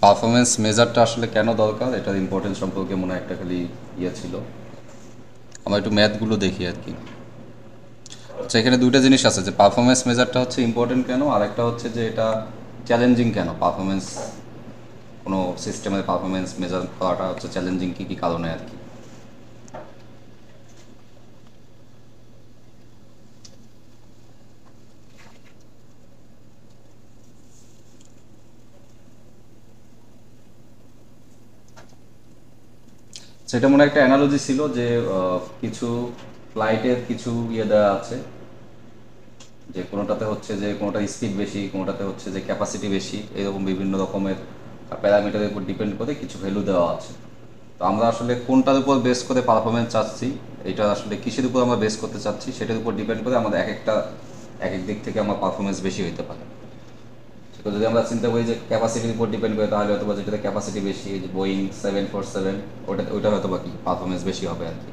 Performance মেজারটা আসলে কেন দরকার এটার ইম্পর্টেন্স সম্পর্কে মনে হয় একটা খালি ছিল। আমরা একটু ম্যাথগুলো দেখি আর কি। আচ্ছা, এখানে দুইটা জিনিস আছে, যে পারফরমেন্স মেজারটা হচ্ছে ইম্পর্টেন্ট কেন, আর একটা হচ্ছে যে এটা চ্যালেঞ্জিং কেন। পারফরমেন্স, কোনো সিস্টেমের পারফরমেন্স মেজার করাটা হচ্ছে চ্যালেঞ্জিং কী কী কারণে আর কি। সেটা মনে হয় একটা অ্যানালজি ছিল যে কিছু ফ্লাইটের কিছু দেওয়া আছে, যে কোনোটাতে হচ্ছে যে কোনোটা স্পিড বেশি, কোনোটাতে হচ্ছে যে ক্যাপাসিটি বেশি, এরকম বিভিন্ন রকমের প্যারামিটারের উপর ডিপেন্ড করে কিছু ভ্যালু দেওয়া আছে। তো আমরা আসলে কোনটার উপর বেস করে পারফরমেন্স চাচ্ছি, এটা আসলে কিসের উপর আমরা বেস করতে চাচ্ছি, সেটার উপর ডিপেন্ড করে আমাদের এক এক দিক থেকে আমার পারফরমেন্স বেশি হইতে পারে। তো যদি আমরা চিন্তা করি যে ক্যাপাসিটির উপর ডিপেন্ড করে, তাহলে হয়তো বা যেটাতে ক্যাপাসিটি বেশি, যে বোয়িং 747, ওইটা হয়তো বা কি পারফরমেন্স বেশি হবে আর কি।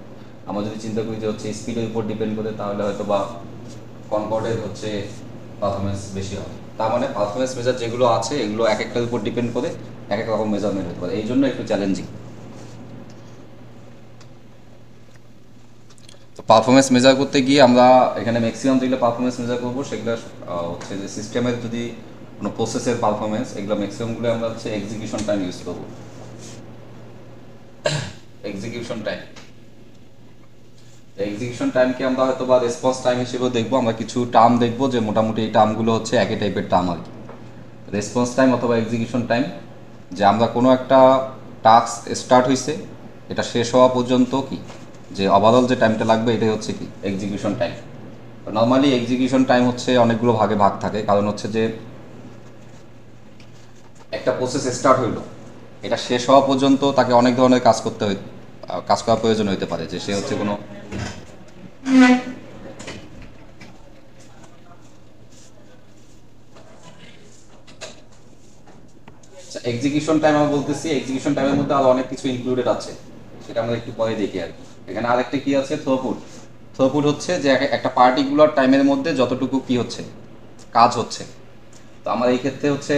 আমরা যদি চিন্তা করি যে হচ্ছে স্পিডের উপর ডিপেন্ড করে, তাহলে হয়তো বা কনকর্ডের হচ্ছে পারফরমেন্স বেশি হবে। তার মানে পারফরমেন্স মেজার যেগুলো আছে এগুলো এক একটার উপর ডিপেন্ড করে এক এক রকম মেজারমেন্ট হতে পারে, এই জন্য একটু চ্যালেঞ্জিং। তো পারফরমেন্স মেজার করতে গিয়ে আমরা এখানে ম্যাক্সিমাম যেগুলো পারফরমেন্স মেজার করবো সেগুলো হচ্ছে যে সিস্টেমের যদি কোনো প্রসেসের পারফরমেন্স, এগুলো ম্যাক্সিমামগুলো আমরা হচ্ছে এক্সিকিউশন টাইম ইউজ করবো। এক্সিকিউশন টাইম, এক্সিকিউশন টাইমকে আমরা হয়তো বা রেসপন্স টাইম হিসেবেও দেখবো। আমরা কিছু টার্ম দেখবো যে মোটামুটি এই টার্মগুলো হচ্ছে একই টাইপের টার্ম আর কি। রেসপন্স টাইম অথবা এক্সিকিউশন টাইম, যে আমরা কোনো একটা টাস্ক স্টার্ট হয়েছে, এটা শেষ হওয়া পর্যন্ত কি যে ওভারঅল যে টাইমটা লাগবে, এটাই হচ্ছে কি execution time. Normally execution time হচ্ছে অনেকগুলো ভাগে ভাগ থাকে, কারণ হচ্ছে যে একটা প্রসেস স্টার্ট হইলো, এটা শেষ হওয়া পর্যন্ত তাকে অনেক ধরনের কাজ করার প্রয়োজন হইতে পারে, যে সে হচ্ছে কোনো এক্সিকিউশন টাইম আমরা বলতেছি। এক্সিকিউশন টাইমের মধ্যে আরো অনেক কিছু ইনক্লুডেড আছে, সেটা আমরা একটু পরে দেখি আর কি। এখানে আরেকটা কি আছে, থ্রুপুট। থ্রুপুট হচ্ছে যে একটা পার্টিকুলার টাইমের মধ্যে যতটুকু কি হচ্ছে কাজ হচ্ছে। তো আমার এই ক্ষেত্রে হচ্ছে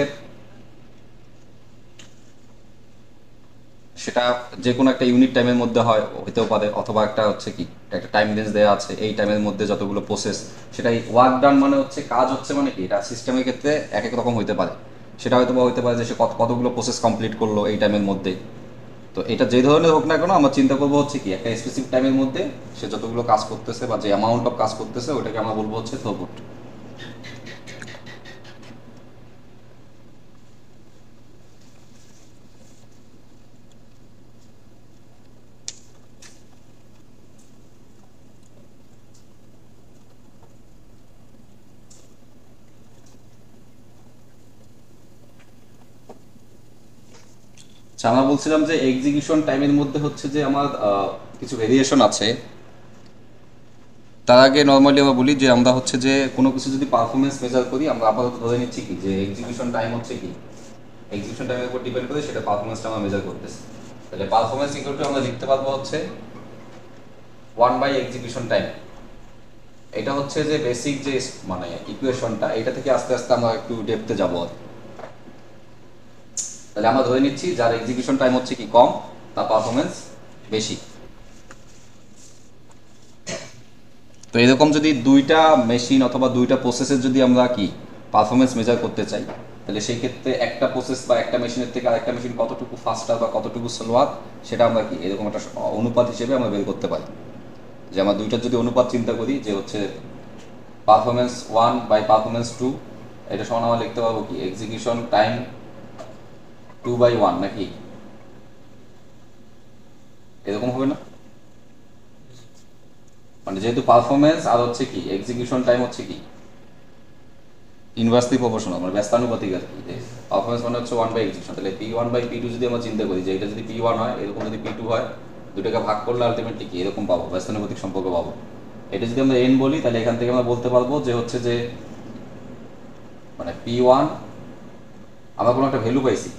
সেটা যে কোনো একটা ইউনিট টাইমের মধ্যে হইতেও পারে, অথবা একটা হচ্ছে কি একটা টাইম রেঞ্জ দেওয়া আছে, এই টাইমের মধ্যে যতগুলো প্রসেস, সেটাই ওয়ার্ক ডান মানে হচ্ছে কাজ হচ্ছে, মানে কি এটা সিস্টেমের ক্ষেত্রে এক এক রকম হইতে পারে। সেটা হয়তো বা হইতে পারে যে সে কতগুলো প্রসেস কমপ্লিট করলো এই টাইমের মধ্যে। তো এটা যে ধরনের হোক না কেন, আমরা চিন্তা করবো হচ্ছে কি একটা স্পেসিফিক টাইমের মধ্যে সে যতগুলো কাজ করতেছে বা যে অ্যামাউন্ট অফ কাজ করতেছে, ওটাকে আমরা বলবো হচ্ছে থ্রুপুট। আচ্ছা, আমরা বলছিলাম যে এক্সিকিউশন টাইমের মধ্যে হচ্ছে যে আমার কিছু ভেরিয়েশন আছে। তার আগে নর্মালি আমরা বলি যে আমরা হচ্ছে যে কোনো কিছু যদি পারফরমেন্স মেজার করি, আমরা আপাতত ধরে নিচ্ছি কি যে এক্সিকিউশন টাইম হচ্ছে কি এক্সিকিউশন টাইমের উপর ডিপেন্ড করে সেটা পারফরমেন্সটা আমরা মেজার করতেছি। তাহলে পারফরমেন্স ইকুয়াল টু আমরা লিখতে পারবো হচ্ছে 1/এক্সিকিউশন টাইম। এটা হচ্ছে যে বেসিক যে মানে ইকুয়েশনটা, এটা থেকে আস্তে আস্তে আমরা একটু ডেপথে যাবো আর কি। তাহলে আমরা ধরে নিচ্ছি যার এক্সিকিউশন টাইম হচ্ছে কি কম, তার পারফরমেন্স বেশি। তো এরকম যদি দুইটা মেশিন অথবা দুইটা প্রসেসের যদি আমরা কি পারফরমেন্স মেজার করতে চাই, তাহলে সেই ক্ষেত্রে একটা প্রসেস বা একটা মেশিনের থেকে আরেকটা মেশিন কতটুকু ফাস্টার বা কতটুকু স্লোয়ার, সেটা আমরা কি এরকম একটা অনুপাত হিসেবে আমরা বের করতে পারি। যে আমরা দুইটার যদি অনুপাত চিন্তা করি যে হচ্ছে পারফরমেন্স 1/পারফরমেন্স 2, এটা সমান আমরা লিখতে পারবো কি এক্সিকিউশন টাইম 2/1, নাকি এরকম হবে না? মানে যেহেতু পারফরমেন্স আর হচ্ছে কি এক্সিকিউশন টাইম হচ্ছে কি ইনভার্সলি প্রপোর্শনাল, মানে ব্যস্তানুপাতিক আর কি। যে পারফরমেন্স মানে হচ্ছে 1/এক্সিকিউশন, তাহলে P1/P2 যদি আমরা চিন্তা করি যে এটা যদি P1 হয়, এরকম যদি P2 হয়, দুটাকে ভাগ করলে আলটিমেটলি কি এরকম পাবো, ব্যস্তানুপাতিক সম্পর্ক পাবো। এটা যদি আমরা n বলি, তাহলে এখান থেকে আমরা বলতে পারবো যে হচ্ছে যে মানে P1 আমরা কোনো একটা ভ্যালু পাইছি,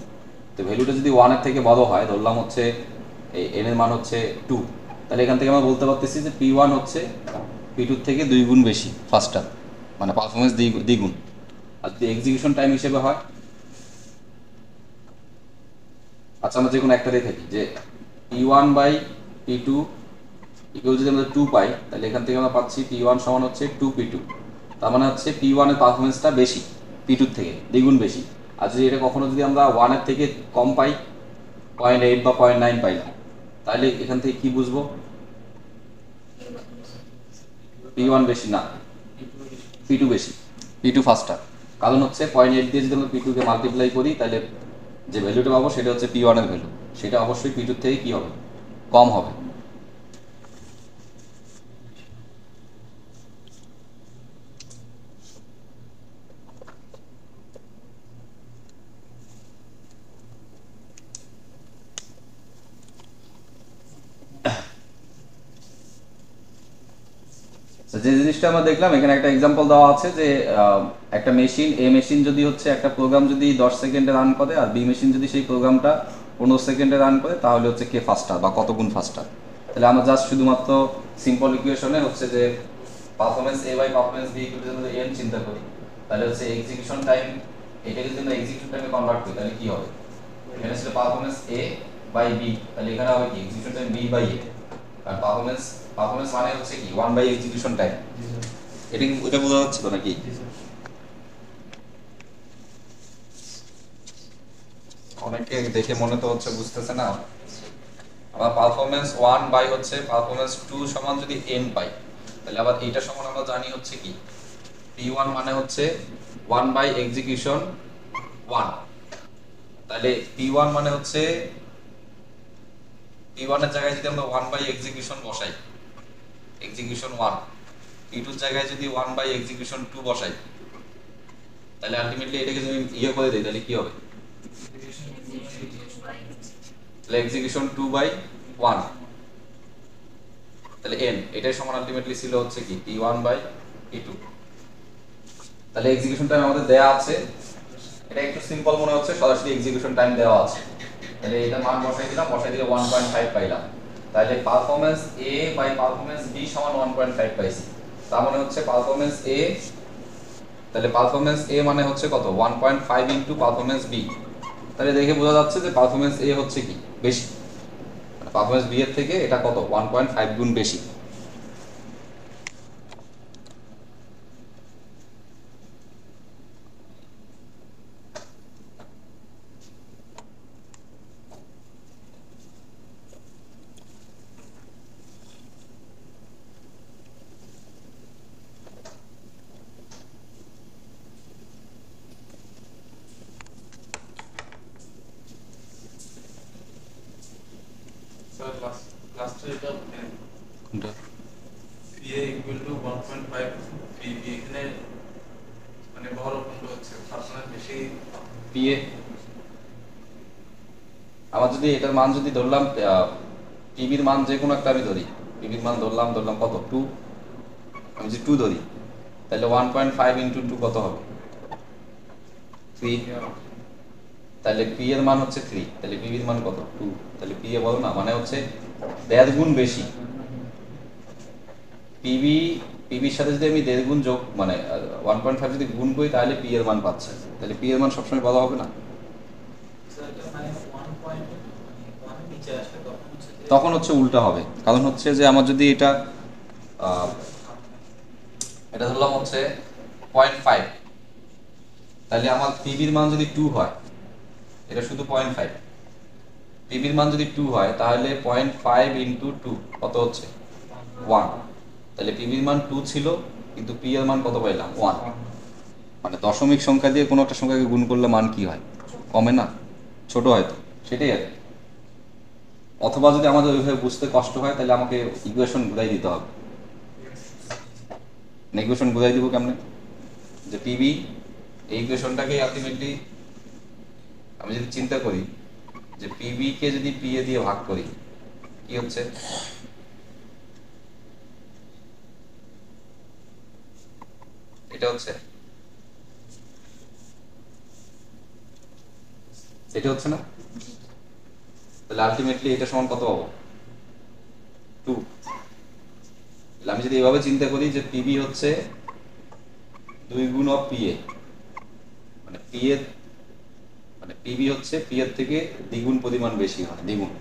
তো ভ্যালুটা যদি 1-এর থেকে বড় হয়, ধরলাম হচ্ছে এই n এর মান হচ্ছে 2, তাহলে এখান থেকে আমরা বলতে পারতেছি যে P1 হচ্ছে P2 থেকে 2 গুণ বেশি ফাস্টার, মানে পারফরমেন্স দ্বিগুণ। আর যদি এক্সিকিউশন টাইম হিসেবে হয়, আচ্ছা আমরা যে কোনো একটাতেই থাকি, যে P1 বাই P2 ইকুয়াল, যদি আমরা 2 পাই তাহলে এখান থেকে আমরা পাচ্ছি P1 সমান হচ্ছে 2P2। তার মানে হচ্ছে P1 এর পারফরমেন্সটা বেশি P2 এর থেকে, দ্বিগুণ বেশি। আর যদি এটা কখনো যদি আমরা 1 এর থেকে কম পাই, 0.8 বা 0.9 পাইলাম, তাহলে এখান থেকে কি বুঝবো? P1 বেশি না, P2 বেশি, P2 ফাস্টার। কারণ হচ্ছে 0.8 দিয়ে যদি আমরা P2 কে মাল্টিপ্লাই করি, তাহলে যে ভ্যালুটা পাবো সেটা হচ্ছে P1 এর ভ্যালু, সেটা অবশ্যই P2 থেকে কি হবে? কম হবে। যে জিনিসটা আমরা দেখলাম, এখানে একটা এক্সাম্পল দেওয়া আছে যে একটা মেশিন, এ মেশিন যদি হচ্ছে একটা প্রোগ্রাম যদি 10 সেকেন্ডে রান করে, আর বি মেশিন যদি সেই প্রোগ্রামটা 15 সেকেন্ডে রান করে, তাহলে হচ্ছে কে ফাস্টার বা কত গুণ ফাস্টার। তাহলে আমরা জাস্ট শুধুমাত্র সিম্পল ইকুয়েশনে হচ্ছে যে performance A by performance B equal to যদি এন চিন্তা করি, তাহলে হচ্ছে এক্সিকিউশন টাইম, এটাকে যদি আমরা এক্সিকিউশন টাইমে কনভার্ট করি তাহলে কি হবে? এখানে ছিল পারফরমেন্স এ বাই বি, তাহলে এখানে হবে কি execution time B by A. আর পারফরমেন্স পারফরমেন্স মানে হচ্ছে কি 1 বাই এক্সিকিউশন টাইম। এটা কি এটা বোঝা যাচ্ছে তো নাকি? অনেকে দেখে মনে তো হচ্ছে বুঝতেছে না। আবার পারফরমেন্স 1 বাই হচ্ছে পারফরমেন্স 2 সমান যদি n পাই, তাহলে আবার এটা সমান আমরা জানি হচ্ছে কি P1 মানে হচ্ছে 1 বাই এক্সিকিউশন 1। তাহলে P1 মানে হচ্ছে P1 এর জায়গায় যদি আমরা 1 বাই এক্সিকিউশন বসাই, এক্সিকিউশন 1, P2 এর জায়গায় যদি 1 বাই এক্সিকিউশন 2 বসাই, তাহলে আলটিমেটলি এটাকে যদি ইয়ে করে দেই তাহলে কি হবে? তাহলে এক্সিকিউশন 2 বাই 1, তাহলে n এটাই সমান আলটিমেটলি ছিল হচ্ছে কি P1 বাই P2। তাহলে এক্সিকিউশন টাইম আমাদের দেয়া আছে, এটা একটু সিম্পল মনে হচ্ছে, সরাসরি এক্সিকিউশন টাইম দেওয়া আছে। তাহলে এটা মান বসাই দিলাম, বসাই দিলে 1.5 পাইলাম। তাহলে performance A by performance B সমান 1.5 পাইছি। তার মানে হচ্ছে পারফরম্যান্স A, তাহলে পারফরম্যান্স A মানে হচ্ছে কত? 1.5 ইনটু পারফরম্যান্স B। তাহলে দেখে বোঝা যাচ্ছে যে পারফরম্যান্স A হচ্ছে কি বেশি, মানে পারফরম্যান্স B এর থেকে এটা কত? 1.5 গুণ বেশি। কোনটা? PA equal to 1.5 PB, এখানে মানে বড় কোনটা হচ্ছে পার্সোনাল বেশি PA আমার যদি এটার মান যদি ধরলাম, পিবির মান যে কোনো একটা আমি ধরি, পিবির মান ধরলাম কত? 2। আমি যদি 2 ধরি, তাহলে 1.5 ইনটু 2 কত হবে? 3। তাহলে পি এর মান হচ্ছে 3, তাহলে পিবির মান কত? 2। তাহলে পি এ বলো না, মানে হচ্ছে 1.5 গুণ বেশি। পিবির সাথে যদি আমি 1.5 গুণ যোগ, মানে 1.5 যদি গুণ করি, তাহলে পি এর মান পাচ্ছে। তাহলে পি এর মান সবসময় বলা হবে না, তখন হচ্ছে উল্টা হবে। কারণ হচ্ছে যে আমার যদি এটা এটা ধরলাম হচ্ছে 0.5, তাহলে আমার পিবির মান যদি 2 হয়, এটা শুধু 0.5, পিবির মান যদি 2 হয় তাহলে 0.5 ইনটু 2 কত হচ্ছে? 1। তাহলে পিবির মান 2 ছিল, কিন্তু পি এর মান কত পাইলাম? 1। মানে দশমিক সংখ্যা দিয়ে কোনো একটা সংখ্যাকে গুণ করলে মান কি হয়? কমে না, ছোট হয়। তো সেটাই আর কি। অথবা যদি আমাদের ওইভাবে বুঝতে কষ্ট হয়, তাহলে আমাকে ইকুয়েশন ঘুরাই দিতে হবে। ইকুয়েশন ঘুরাই দিব কেমনে? যে পিবি, এই ইকুয়েশনটাকে আলটিমেটলি আমি যদি চিন্তা করি যে পিবি কে যদি পি এ দিয়ে ভাগ করি, কি হচ্ছে? এটা হচ্ছে, এটা হচ্ছে না? তাহলে আলটিমেটলি এটা সমান কত পাবো? 2। তাহলে আমি যদি এভাবে চিন্তা করি যে পিবি হচ্ছে 2 গুণ অফ পি এ, মানে পি এ মানে পিবি হচ্ছে পি এর থেকে দ্বিগুণ পরিমাণ বেশি হয়, দ্বিগুণ।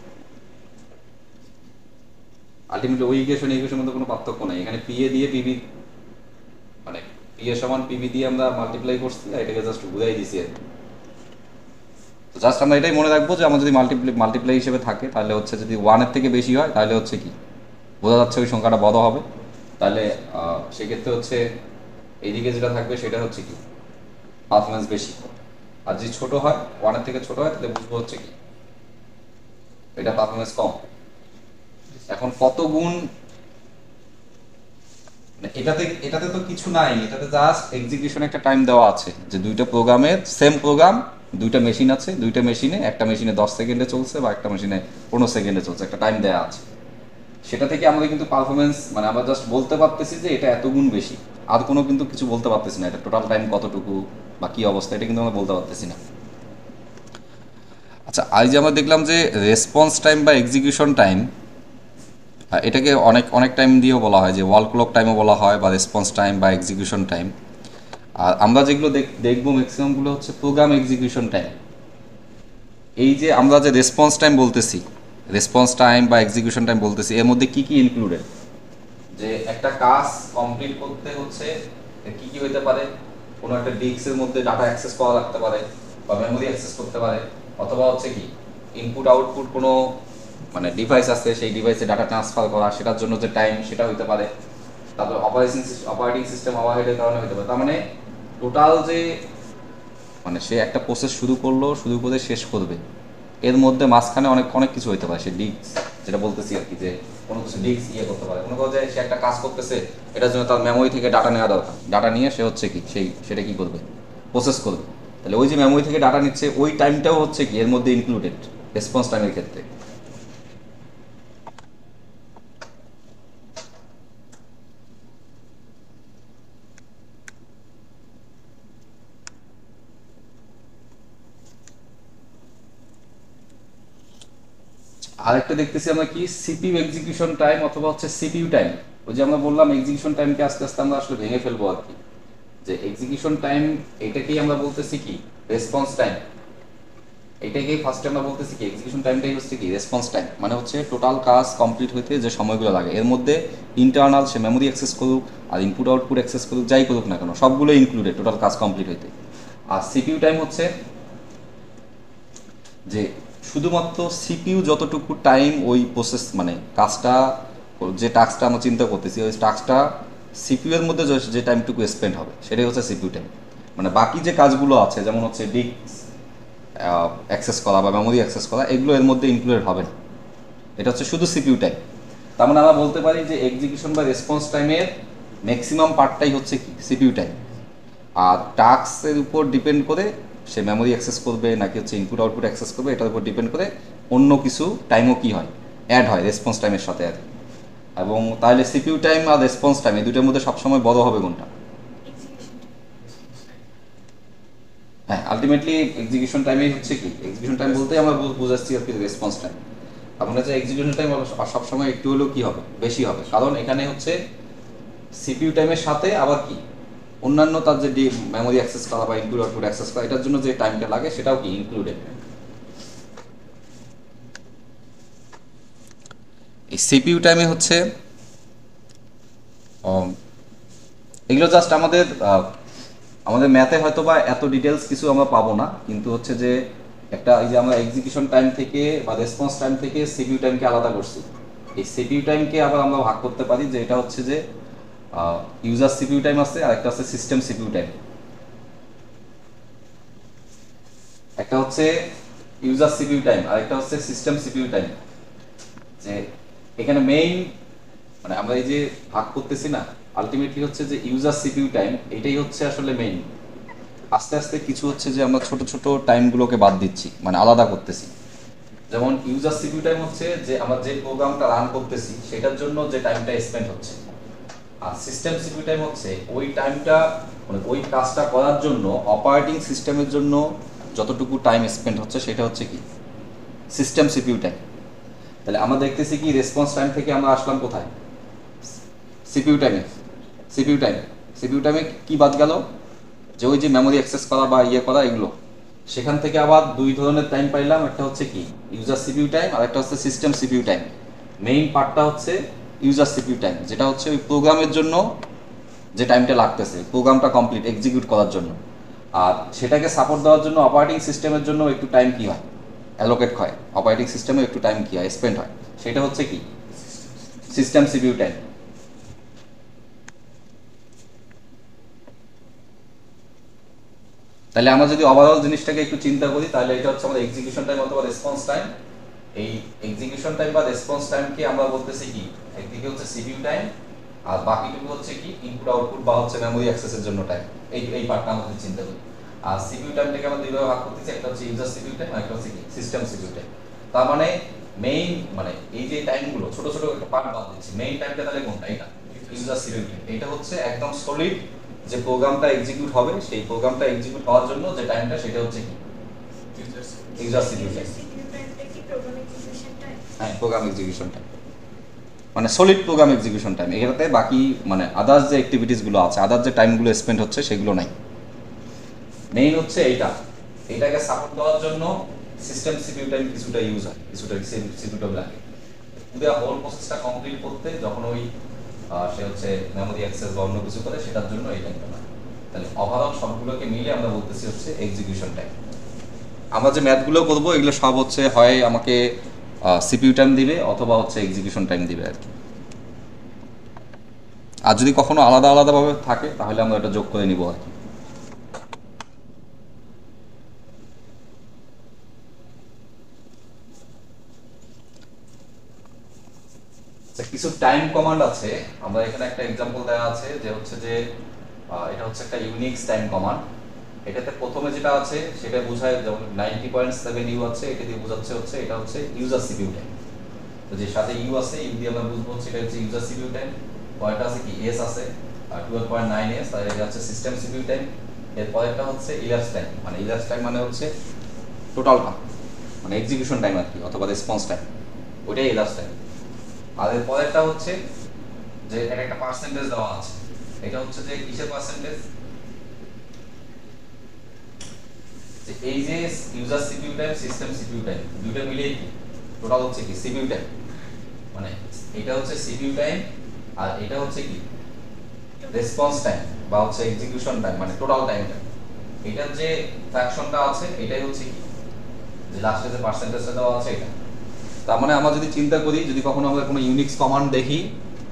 আলটিমেটলি ওই ইকুয়েশনের মধ্যে কোনো পার্থক্য নাই, এখানে পি এ দিয়ে পিবি মানে পি এ সমান পিবি দিয়ে আমরা মাল্টিপ্লাই করছি আর এটাকে জাস্ট বুঝাই দিছি আর কি। তো জাস্ট আমরা এটাই মনে রাখবো যে আমার যদি মাল্টিপ্লাই হিসেবে থাকে তাহলে হচ্ছে যদি 1-এর থেকে বেশি হয় তাহলে হচ্ছে কি বোঝা যাচ্ছে ওই সংখ্যাটা বড় হবে, তাহলে সেক্ষেত্রে হচ্ছে এইদিকে যেটা থাকবে সেটা হচ্ছে কি পারফরমেন্স বেশি। আর যদি ছোট হয় 1-এর থেকে ছোট হয় তাহলে বুঝবো হচ্ছে কি এটা পারফরমেন্স কম। এখন কত গুণ, মানে এটাতে তো কিছু নাই, এটাতে জাস্ট এক্সিকিউশন একটা টাইম দেওয়া আছে যে দুইটা প্রোগ্রামের সেম প্রোগ্রাম, দুইটা মেশিন আছে, দুইটা মেশিনে একটা মেশিনে 10 সেকেন্ডে চলছে বা একটা মেশিনে 15 সেকেন্ডে চলছে, একটা টাইম দেওয়া আছে। সেটা থেকে আমাদের কিন্তু পারফরমেন্স মানে আমরা জাস্ট বলতে পারতেছি যে এটা এত গুণ বেশি, আর কোনো কিন্তু কিছু বলতে পারতেছি না, এটা টোটাল টাইম কতটুকু বা কী অবস্থা এটা কিন্তু আমরা বলতে পারতেছি না। আচ্ছা, আজ যে আমরা দেখলাম যে রেসপন্স টাইম বা এক্সিকিউশন টাইম, এটাকে অনেক অনেক টাইম দিয়েও বলা হয়, যে ওয়াল ক্লক টাইমও বলা হয় বা রেসপন্স টাইম বা এক্সিকিউশন টাইম। আর আমরা যেগুলো দেখবো ম্যাক্সিমামগুলো হচ্ছে প্রোগ্রাম এক্সিকিউশন টাইম। এই যে আমরা যে রেসপন্স টাইম বলতেছি, রেসপন্স টাইম বা এক্সিকিউশন টাইম বলতেছি, এর মধ্যে কি কি ইনক্লুডেড, যে একটা কাজ কমপ্লিট করতে হচ্ছে কি কি হইতে পারে, কোনো একটা ডিস্কের মধ্যে ডাটা অ্যাক্সেস করা লাগতে পারে বা মেমোরি অ্যাক্সেস করতে পারে, অথবা হচ্ছে কি ইনপুট আউটপুট কোনো মানে ডিভাইস আছে সেই ডিভাইসে ডাটা ট্রান্সফার করা, সেটার জন্য যে টাইম সেটা হইতে পারে, তারপর অপারেটিং সিস্টেম ওভারহেডের কারণে হইতে পারে। তার মানে টোটাল যে মানে সে একটা প্রসেস শুরু করলো, শুরু করে শেষ করবে, এর মধ্যে মাঝখানে অনেক অনেক কিছু হইতে পারে। সে ডিস্ক যেটা বলতেছি আর কি, যে কোনো কিছু ডিস্ক ইয়ে করতে পারে, কোনো কথা সে একটা কাজ করতেছে, এটার জন্য তার মেমোরি থেকে ডাটা নেওয়া দরকার, ডাটা নিয়ে সে হচ্ছে কি সেটা কি করবে, প্রসেস করবে। তাহলে ওই যে মেমোরি থেকে ডাটা নিচ্ছে ওই টাইমটাও হচ্ছে কি এর মধ্যে ইনক্লুডেড রেসপন্স টাইমের ক্ষেত্রে। আরেকটা দেখতেছি আমরা কি সিপিইউ এক্সিকিউশন টাইম অথবা হচ্ছে সিপিইউ টাইম। ওই যে আমরা বললাম এক্সিকিউশন টাইমকে আস্তে আস্তে আমরা আসলে ভেঙে ফেলবো আর কি, যে এক্সিকিউশন টাইম এটাকেই আমরা বলতেছি কি রেসপন্স টাইম, এটাকেই ফার্স্টে আমরা বলতেছি কি এক্সিকিউশন টাইমটাই হচ্ছে কি রেসপন্স টাইম, মানে হচ্ছে টোটাল কাজ কমপ্লিট হইতে যে সময়গুলো লাগে এর মধ্যে ইন্টারনাল সে মেমোরি অ্যাক্সেস করুক আর ইনপুট আউটপুট অ্যাক্সেস করুক যাই করুক না কেন সবগুলো ইনক্লুডেড টোটাল কাজ কমপ্লিট হইতে। আর সিপিইউ টাইম হচ্ছে যে শুধুমাত্র সিপিইউ যতটুকু টাইম ওই প্রসেস মানে কাজটা যে টাস্কটা আমরা চিন্তা করতেছি ওই টাস্কটা সিপিইউ এর মধ্যে যে টাইমটুকু স্পেন্ড হবে সেটাই হচ্ছে সিপিইউ টাইম। মানে বাকি যে কাজগুলো আছে যেমন হচ্ছে ডিস্ক অ্যাক্সেস করা বা মেমোরি অ্যাক্সেস করা এগুলো এর মধ্যে ইনক্লুডেড হবে না, এটা হচ্ছে শুধু সিপিইউ টাইম। তার মানে আমরা বলতে পারি যে এক্সিকিউশন বা রেসপন্স টাইমের ম্যাক্সিমাম পার্টটাই হচ্ছে কি সিপিইউ টাইম। আর টাস্কের উপর ডিপেন্ড করে সে মেমোরি অ্যাক্সেস করবে নাকি হচ্ছে ইনপুট আউটপুট অ্যাক্সেস করবে এটার উপর ডিপেন্ড করে অন্য কিছু টাইমও কি হয় অ্যাড হয় রেসপন্স টাইমের সাথে আর কি। এবং তাহলে সিপিইউ টাইম আর রেসপন্স টাইম এই দুটোর মধ্যে সবসময় বড় হবে কোনটা? হ্যাঁ, আলটিমেটলি এক্সিকিউশন টাইমই হচ্ছে কি, এক্সিকিউশন টাইম বলতে আমরা বুঝাচ্ছি আর কি রেসপন্স টাইম। আপনার হচ্ছে এক্সিকিউশন টাইম সবসময় একটু হলেও কি হবে বেশি হবে, কারণ এখানে হচ্ছে সিপিইউ টাইমের সাথে আবার কি অন্যান্য তার যে মেমোরি অ্যাক্সেস করা বা ইনপুট আউটপুট অ্যাক্সেস করা এটার জন্য যে টাইমটা লাগে সেটাও কি ইনক্লুডেড। এই সিপিইউ টাইমে হচ্ছে এগুলো জাস্ট আমাদের আমাদের ম্যাথে হয়তো বা এত ডিটেলস কিছু আমরা পাবো না, কিন্তু হচ্ছে যে একটা এই যে আমরা এক্সিকিউশন টাইম থেকে বা রেসপন্স টাইম থেকে সিপিইউ টাইমকে আলাদা করছি, এই সিপিইউ টাইমকে আবার আমরা ভাগ করতে পারি যে এটা হচ্ছে যে ইউজার সিপিইউ টাইম আছে আর একটা আছে সিস্টেম সিপিইউ টাইম। একটা হচ্ছে ইউজার সিপিইউ টাইম আর একটা হচ্ছে সিস্টেম সিপিইউ টাইম। যে এখানে মেইন মানে আমরা এই যে ভাগ করতেছি না আলটিমেটলি হচ্ছে যে ইউজার সিপিইউ টাইম এটাই হচ্ছে আসলে মেইন। আস্তে আস্তে কিছু হচ্ছে যে আমরা ছোট ছোট টাইমগুলোকে বাদ দিচ্ছি মানে আলাদা করতেছি। যেমন ইউজার সিপিইউ টাইম হচ্ছে যে আমরা যে প্রোগ্রামটা রান করতেছি সেটার জন্য যে টাইমটা স্পেন্ড হচ্ছে, আর সিস্টেম সিপিইউ টাইম হচ্ছে ওই টাইমটা মানে ওই কাজটা করার জন্য অপারেটিং সিস্টেমের জন্য যতটুকু টাইম স্পেন্ড হচ্ছে সেটা হচ্ছে কি সিস্টেম সিপিইউ টাইম। তাহলে আমরা দেখতেছি কি রেসপন্স টাইম থেকে আমরা আসলাম কোথায় সিপিইউ টাইমে। সিপিইউ টাইমে কি বাদ গেল, যে ওই যে মেমোরি অ্যাক্সেস করা বা ইয়ে করা এগুলো সেখান থেকে আবার দুই ধরনের টাইম পাইলাম, একটা হচ্ছে কি ইউজার সিপিইউ টাইম আর একটা হচ্ছে সিস্টেম সিপিইউ টাইম। মেইন পার্টটা হচ্ছে ইউজার সিপিইউ টাইম, যেটা হচ্ছে ওই প্রোগ্রামের জন্য যে টাইমটা লাগতেছে প্রোগ্রামটা কমপ্লিট এক্সিকিউট করার জন্য। আর সেটাকে সাপোর্ট দেওয়ার জন্য অপারেটিং সিস্টেমের জন্য একটু টাইম কি হয় অ্যালোকেট হয়, অপারেটিং সিস্টেমে একটু টাইম কি হয় স্পেন্ড হয়, সেটা হচ্ছে কি সিস্টেম সিপিইউ টাইম। তাহলে আমরা যদি ওভারঅল জিনিসটাকে একটু চিন্তা করি, তাহলে এটা হচ্ছে আমাদের এক্সিকিউশন টাইম অথবা রেসপন্স টাইম। এই এক্সিকিউশন টাইম বা রেসপন্স টাইমকে আমরা বলতেছি কি, একদিকে হচ্ছে সিপিইউ টাইম আর বাকিটুকু হচ্ছে কি ইনপুট আউটপুট বা হচ্ছে মেমোরি অ্যাক্সেসের জন্য টাইম। এই পার্টটা আমাদের চিন্তা করি। আর সিপিইউ টাইমটাকে আমরা দুইভাবে ভাগ করতেছি, একটা হচ্ছে ইউজার সিপিইউ টাইম আর একটা হচ্ছে কি সিস্টেম সিপিইউ টাইম। তার মানে মেইন মানে এই যে টাইমগুলো ছোট ছোট একটা পার্ট বাদ দিচ্ছি, মেইন টাইমটা তাহলে কোনটা, এটা ইউজার সিপিইউ টাইম। এটা হচ্ছে একদম সলিড যে প্রোগ্রামটা এক্সিকিউট হবে, সেই প্রোগ্রামটা এক্সিকিউট হওয়ার জন্য যে টাইমটা সেটা হচ্ছে কি ইউজার সিপিইউ টাইম। হ্যাঁ, প্রোগ্রাম এক্সিকিউশন টাইম মানে সলিড প্রোগ্রাম এক্সিকিউশন টাইম। এটাতে বাকি মানে আদার্স যে অ্যাক্টিভিটিসগুলো আছে, আদার্স যে টাইমগুলো স্পেন্ড হচ্ছে সেগুলো নাই। মেইন হচ্ছে এইটাকে সাপোর্ট দেওয়ার জন্য সিস্টেম সিপিইউ টাইম কিছুটা ইউজ হয়, কিছুটা সিপিইউ টাইম লাগে পুরো হোল প্রসেসটা কমপ্লিট করতে। যখন ওই সে হচ্ছে মেমোরি অ্যাক্সেস বা অন্য কিছু করে, সেটার জন্য এই টাইমটা লাগে। তাহলে ওভারঅল সবগুলোকে মিলে আমরা বলতেছি হচ্ছে এক্সিকিউশন টাইম। আমরা যে ম্যাথগুলো করবো এগুলো সব হচ্ছে হয় আমাকে সিপিইউ টাইম দিবে অথবা হচ্ছে এক্সিকিউশন টাইম দিবে আর কি। আর যদি কখনো আলাদা আলাদাভাবে থাকে তাহলে আমরা এটা যোগ করে নিব আর কি। কিছু টাইম কমান্ড আছে, আমরা এখানে একটা এক্সাম্পল দেওয়া আছে যে হচ্ছে যে এটা হচ্ছে একটা ইউনিক্স টাইম কমান্ড। এটাতে প্রথমে যেটা আছে সেটা বোঝায়, যেমন 90.7 ইউ আছে, এটা দিয়ে বোঝাচ্ছে হচ্ছে এটা হচ্ছে ইউজার সিপিইউ টাইম। তো যে সাথে ইউ আছে, ইউ দিয়ে আমরা বুঝবো হচ্ছে এটা হচ্ছে ইউজার সিপিইউ টাইম। পরেরটা আছে কি এস আছে, 12.9 এস, আর এটা হচ্ছে সিস্টেম সিপিইউ টাইম। এর পরেরটা হচ্ছে ইলাস টাইম, মানে ইলাস টাইম মানে হচ্ছে টোটাল টাইম মানে এক্সিকিউশন টাইম আর কি, অথবা রেসপন্স টাইম, ওইটাই ইলাস টাইম। আর এর পরেরটা হচ্ছে যে এর একটা পার্সেন্টেজ দেওয়া আছে, এটা হচ্ছে যে কিসের পার্সেন্টেজ, যে এই যে user CPU time system CPU time দুইটা মিলে টোটাল হচ্ছে কি সিপিইউ টাইম। মানে এটা হচ্ছে সিপিইউ টাইম আর এটা হচ্ছে কি রেসপন্স টাইম বা হচ্ছে এক্সিকিউশন টাইম, মানে টোটাল টাইমটা। এটার যে ফ্র্যাকশনটা আছে এটাই হচ্ছে কি যে লাস্টে যে পার্সেন্টেজটা দেওয়া আছে এটা। তার মানে আমরা যদি চিন্তা করি, যদি কখনো আমরা কোনো ইউনিক্স কমান্ড দেখি,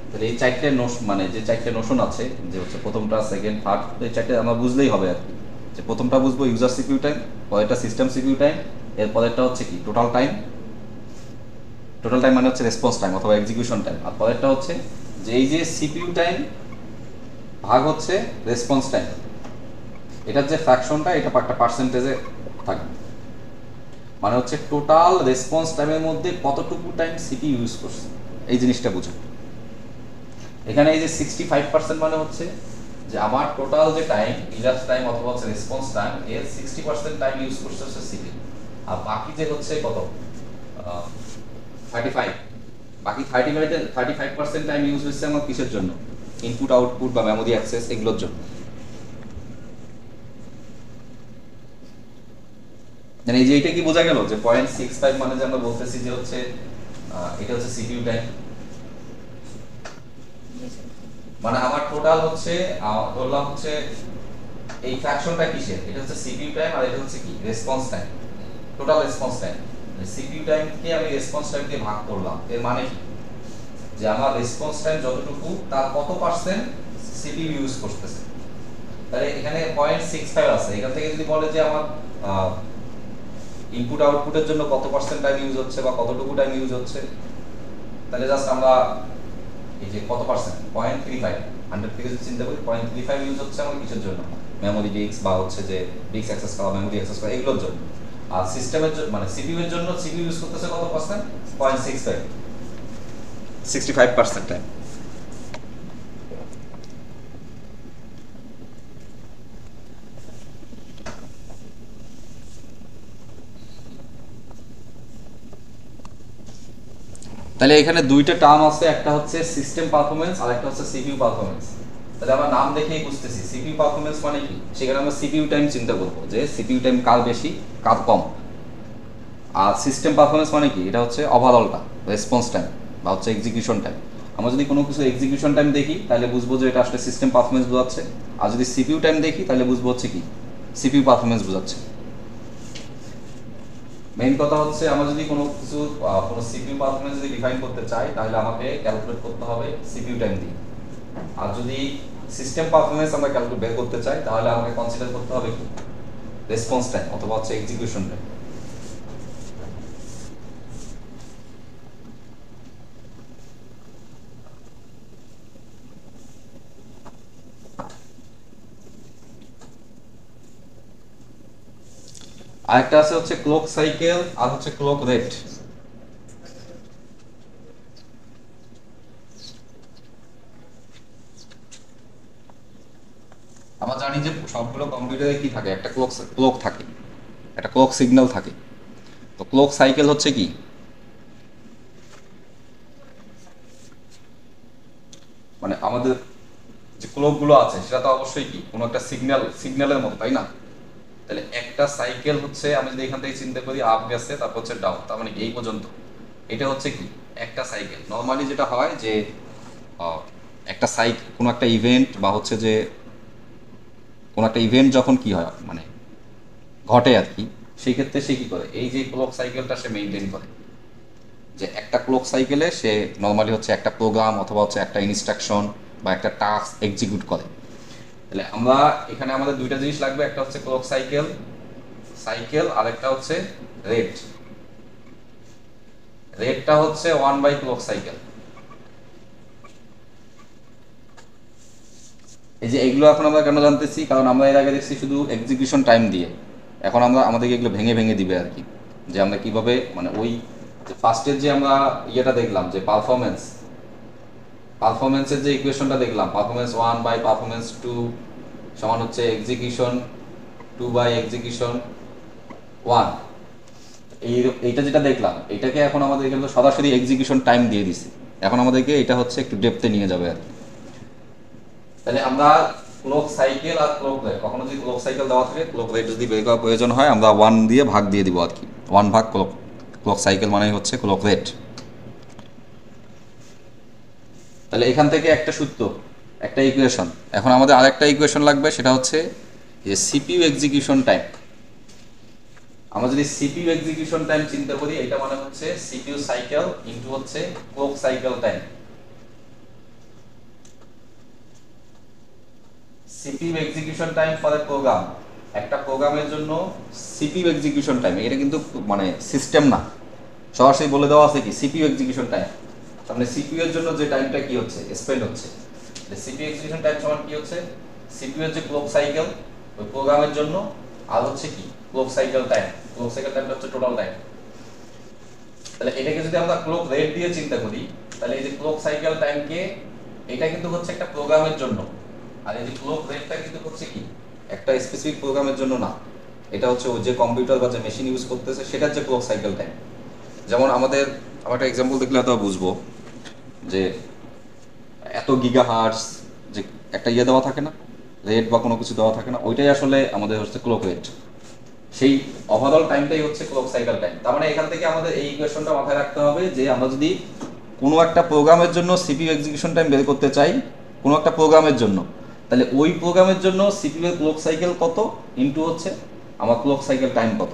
তাহলে এই চারটে মানে যে চারটে নোশন আছে, যে হচ্ছে প্রথমটা সেকেন্ড থার্ড, এই চারটে আমরা বুঝলেই হবে আর কি। যে প্রথমটা বুঝবো ইউজার সিপিইউ টাইম, পরেরটা সিস্টেম সিপিইউ টাইম, এর পরেরটা হচ্ছে কি টোটাল টাইম। টোটাল টাইম মানে হচ্ছে রেসপন্স টাইম অথবা এক্সিকিউশন টাইম। আর পরেরটা হচ্ছে যে এই যে সিপিইউ টাইম ভাগ হচ্ছে রেসপন্স টাইম, এটার যে ফ্র্যাকশনটা এটা একটা পার্সেন্টেজে থাকবে। মানে হচ্ছে টোটাল রেসপন্স টাইমের মধ্যে কতটুকু টাইম সিপিইউ ইউজ করছে, এই জিনিসটা বুঝো। এখানে এই যে 65% মানে হচ্ছে যে আমার টোটাল যে টাইম ইলাস্ট টাইম অথবা হচ্ছে রেসপন্স টাইম, এর 60% টাইম ইউজ করছে হচ্ছে সিপিইউ। আর বাকি যে হচ্ছে কত 35, বাকি 35% টাইম ইউজ হচ্ছে আমার কিসের জন্য, ইনপুট আউটপুট বা মেমোরি অ্যাক্সেস এগুলোর জন্য। মানে এই যে এটা কি বোঝা গেল যে 0.65 মানে যে আমরা বলতেছি যে হচ্ছে এটা হচ্ছে সিপিইউ টাইম। মানে আমার টোটাল হচ্ছে ধরলাম হচ্ছে এই ফ্র্যাকশনটা কিসের, এটা হচ্ছে সিপিইউ টাইম আর এটা হচ্ছে কি response time, total response time. CPU টাইমকে আমি রেসপন্স টাইম দিয়ে ভাগ করলাম, এর মানে কি যে আমার রেসপন্স টাইম যতটুকু তার কত পার্সেন্ট সিপিইউ ইউজ করতেছে। তাহলে এখানে 0.65 আছে, এখান থেকে যদি বলে যে আমার ইনপুট আউটপুটের জন্য কত পার্সেন্ট টাইম ইউজ হচ্ছে বা কতটুকু টাইম ইউজ হচ্ছে, তাহলে জাস্ট আমরা এই যে কত পার্সেন্ট 0.35, 100 থেকে যদি চিন্তা করি 0.35 ইউজ হচ্ছে আমার কিসের জন্য, মেমোরি ডিস্ক বা হচ্ছে যে ডিস্ক অ্যাক্সেস করা, মেমোরি অ্যাক্সেস করা এগুলোর জন্য। আর সিস্টেমের জন্য মানে সিপিইউ এর জন্য সিপিইউ ইউজ করতেছে কত পার্সেন্ট, 0.65, 65% টাইম। তাহলে এখানে দুইটা টার্ম আছে, একটা হচ্ছে সিস্টেম পারফরম্যান্স আর একটা হচ্ছে সিপিইউ পারফরম্যান্স। তাহলে আমরা নাম দেখেই বুঝতেছি সিপিইউ পারফরমেন্স মানে কি, সেখানে আমরা সিপিইউ টাইম চিন্তা করবো যে সিপিইউ টাইম কার বেশি কার কম। আর সিস্টেম পারফরমেন্স মানে কি, এটা হচ্ছে ওভারঅলটা রেসপন্স টাইম বা হচ্ছে এক্সিকিউশন টাইম। আমরা যদি কোনো কিছু এক্সিকিউশন টাইম দেখি তাহলে বুঝবো যে এটা আসলে সিস্টেম পারফরমেন্স বোঝাচ্ছে, আর যদি সিপিইউ টাইম দেখি তাহলে বুঝবো হচ্ছে কি সিপিইউ পারফরমেন্স বোঝাচ্ছে। মেইন কথা হচ্ছে আমরা যদি কোনো কিছু কোনো সিপিইউ পারফরমেন্স যদি ডিফাইন করতে চাই তাহলে আমাকে ক্যালকুলেট করতে হবে সিপিইউ টাইম দিয়ে। আর যদি সিস্টেম পারফরমেন্স আমরা ক্যালকুলেট বের করতে চাই তাহলে আমাকে কনসিডার করতে হবে কি রেসপন্স টাইম অথবা হচ্ছে এক্সিকিউশন টাইম। আরেকটা আছে হচ্ছে ক্লক সাইকেল আর হচ্ছে ক্লক রেট। আমরা জানি যে সবগুলো কম্পিউটারে কি থাকে, একটা ক্লক থাকে, একটা ক্লক সিগন্যাল থাকে। তো ক্লক সাইকেল হচ্ছে কি, মানে আমাদের যে ক্লকগুলো আছে সেটা তো অবশ্যই কি কোনো একটা সিগন্যালের মতো, তাই না? তাহলে একটা সাইকেল হচ্ছে আমি যদি এখান থেকে চিন্তা করি আপ গেছে তারপর হচ্ছে ডাউন, তার মানে এই পর্যন্ত এটা হচ্ছে কি একটা সাইকেল। নর্মালি যেটা হয় যে একটা কোনো একটা ইভেন্ট বা হচ্ছে যে কোনো একটা ইভেন্ট যখন কি হয় মানে ঘটে আর কি, সেই ক্ষেত্রে সে কি করে এই যে ক্লক সাইকেলটা সে মেনটেন করে, যে একটা ক্লক সাইকেলে সে নর্মালি হচ্ছে একটা প্রোগ্রাম অথবা হচ্ছে একটা ইনস্ট্রাকশন বা একটা টাস্ক এক্সিকিউট করে। তাহলে আমরা এখানে আমাদের দুইটা জিনিস লাগবে, একটা হচ্ছে ক্লক সাইকেল আর একটা হচ্ছে রেট। রেটটা হচ্ছে 1 বাই ক্লক সাইকেল। এই যে এগুলো এখন আমরা কেন জানতেছি, কারণ আমরা এর আগে দেখছি শুধু এক্সিকিউশন টাইম দিয়ে, এখন আমরা আমাদেরকে এগুলো ভেঙে ভেঙে দিবে আর কি, যে আমরা কিভাবে মানে ওই ফার্স্টের যে আমরা ইয়েটা দেখলাম যে পারফরমেন্সের যে ইকুয়েশনটা দেখলাম, পারফরমেন্স 1 বাই পারফরমেন্স 2 সমান হচ্ছে এক্সিকিউশন 2 বাই এক্সিকিউশন 1। এইটা যেটা দেখলাম এটাকে এখন আমাদের কিন্তু সরাসরি এক্সিকিউশন টাইম দিয়ে দিছে, এখন আমাদেরকে এটা হচ্ছে একটু ডেপথে নিয়ে যাবে আর কি। তাহলে আমরা ক্লক সাইকেল আর ক্লক রেট, কখনো যদি ক্লক সাইকেল দেওয়া থাকে ক্লক রেট যদি বের করার প্রয়োজন হয় আমরা 1 দিয়ে ভাগ দিয়ে দিব আর কি, 1 ভাগ ক্লক সাইকেল মানে হচ্ছে ক্লক রেট। তাহলে এখান থেকে একটা সূত্র, একটা ইকুয়েশন, এখন আমাদের আরেকটা ইকুয়েশন লাগবে, সেটা হচ্ছে যে সিপিইউ এক্সিকিউশন টাইম। আমরা যদি সিপিইউ এক্সিকিউশন টাইম চিন্তা করি এটা মানে হচ্ছে সিপিইউ সাইকেল ইনটু হচ্ছে clock cycle time. CPU execution time for a program, একটা প্রোগ্রামের জন্য সিপিইউ এক্সিকিউশন টাইম, এটা কিন্তু মানে সিস্টেম না, সরাসরি বলে দেওয়া আছে কি সিপিইউ এক্সিকিউশন টাইম। তার মানে সিপিইউ এর জন্য যে টাইমটা কি হচ্ছে স্পেন্ড হচ্ছে, সিপিইউ এক্সিকিউশন টাইম সমান কি হচ্ছে সিপিইউ এর যে ক্লক সাইকেল ওই প্রোগ্রামের জন্য, আর হচ্ছে কি ক্লক সাইকেল টাইমটা হচ্ছে টোটাল টাইম। তাহলে এটাকে যদি আমরা ক্লক রেট দিয়ে চিন্তা করি তাহলে এই যে ক্লক সাইকেল টাইমকে এটা কিন্তু হচ্ছে একটা প্রোগ্রামের জন্য, আর এই যে ক্লক রেটটা কিন্তু হচ্ছে কি একটা স্পেসিফিক প্রোগ্রামের জন্য না, এটা হচ্ছে ওই যে কম্পিউটার বা যে মেশিন ইউজ করতেছে সেটার যে ক্লক সাইকেল টাইম। যেমন আমরা একটা এক্সাম্পল দেখলে হয়তো বুঝবো যে এত গিগাহার্টজ যে একটা ইয়ে দেওয়া থাকে না, রেট বা কোনো কিছু দেওয়া থাকে না, ওইটাই আসলে আমাদের হচ্ছে ক্লক রেট, সেই ওভারঅল টাইমটাই হচ্ছে ক্লক সাইকেল টাইম। তার মানে এখান থেকে আমাদের এই ইকুয়েশনটা মাথায় রাখতে হবে যে আমরা যদি কোনো একটা প্রোগ্রামের জন্য সিপিইউ এক্সিকিউশন টাইম বের করতে চাই কোনো একটা প্রোগ্রামের জন্য, তাহলে ওই প্রোগ্রামের জন্য সিপিইউ এর ক্লক সাইকেল কত ইনটু হচ্ছে আমার ক্লক সাইকেল টাইম কত।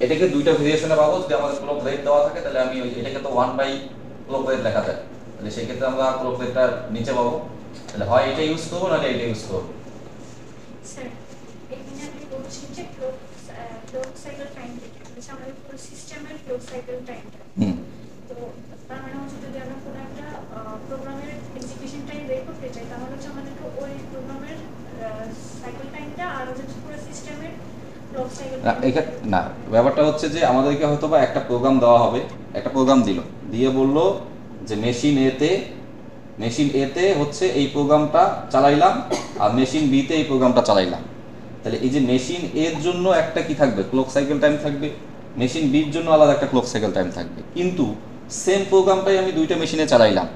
এটাকে দুইটা ভেরিয়েশনে পাবো, যদি আমাদের ক্লক রেট দেওয়া থাকে তাহলে আমি এটাকে তো 1 বাই ক্লক রেট লেখা যায়, তাহলে সেই ক্ষেত্রে আমরা ক্লক রেটটা নিচে পাবো, তাহলে হয় এটা ইউজ করবো নাহলে এটা ইউজ করবো। স্যার এখানে আপনি বলছেন যে ক্লক সাইকেল টাইম থেকে হচ্ছে আমাদের পুরো সিস্টেমের ক্লক সাইকেল টাইমটা, তো তার মানে হচ্ছে যদি আমরা কোনো একটা প্রোগ্রামের এক্সিকিউশন টাইম বের করতে চাই তাহলে হচ্ছে আমাদেরকে ওই প্রোগ্রামের সাইকেল টাইমটা আর হচ্ছে পুরো সিস্টেমের ক্লক সাইকেল না, ব্যাপারটা হচ্ছে যে আমাদেরকে হয়তো বা একটা প্রোগ্রাম দেওয়া হবে, একটা প্রোগ্রাম দিয়ে বললো যে মেশিন এতে হচ্ছে এই প্রোগ্রামটা চালাইলাম আর মেশিন বিতে এই প্রোগ্রামটা চালাইলাম। তাহলে এই যে মেশিন এর জন্য একটা কি থাকবে ক্লক সাইকেল টাইম থাকবে, মেশিন বির জন্য আলাদা একটা ক্লক সাইকেল টাইম থাকবে, কিন্তু সেম প্রোগ্রামটাই আমি দুইটা মেশিনে চালাইলাম,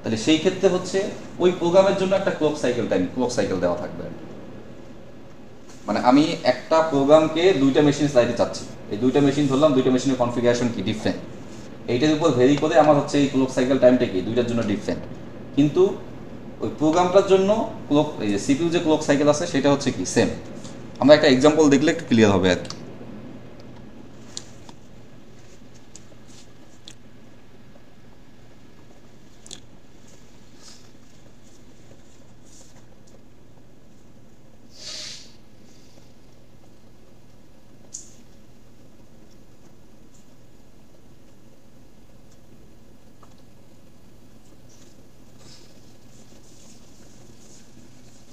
তাহলে সেই ক্ষেত্রে হচ্ছে ওই প্রোগ্রামের জন্য একটা ক্লক সাইকেল দেওয়া থাকবে। মানে আমি একটা প্রোগ্রামকে দুইটা মেশিন চালাইতে চাচ্ছি, এই দুইটা মেশিন ধরলাম, দুইটা মেশিনের কনফিগারেশন কি ডিফারেন্ট, এইটার উপর ভেরি করে আমার হচ্ছে এই ক্লক সাইকেল টাইমটা কি দুইটার জন্য ডিফারেন্ট, কিন্তু ওই প্রোগ্রামটার জন্য সিপিইউ যে ক্লক সাইকেল আছে সেটা হচ্ছে কি সেম। আমরা একটা এক্সাম্পল দেখলে একটু ক্লিয়ার হবে আর কি।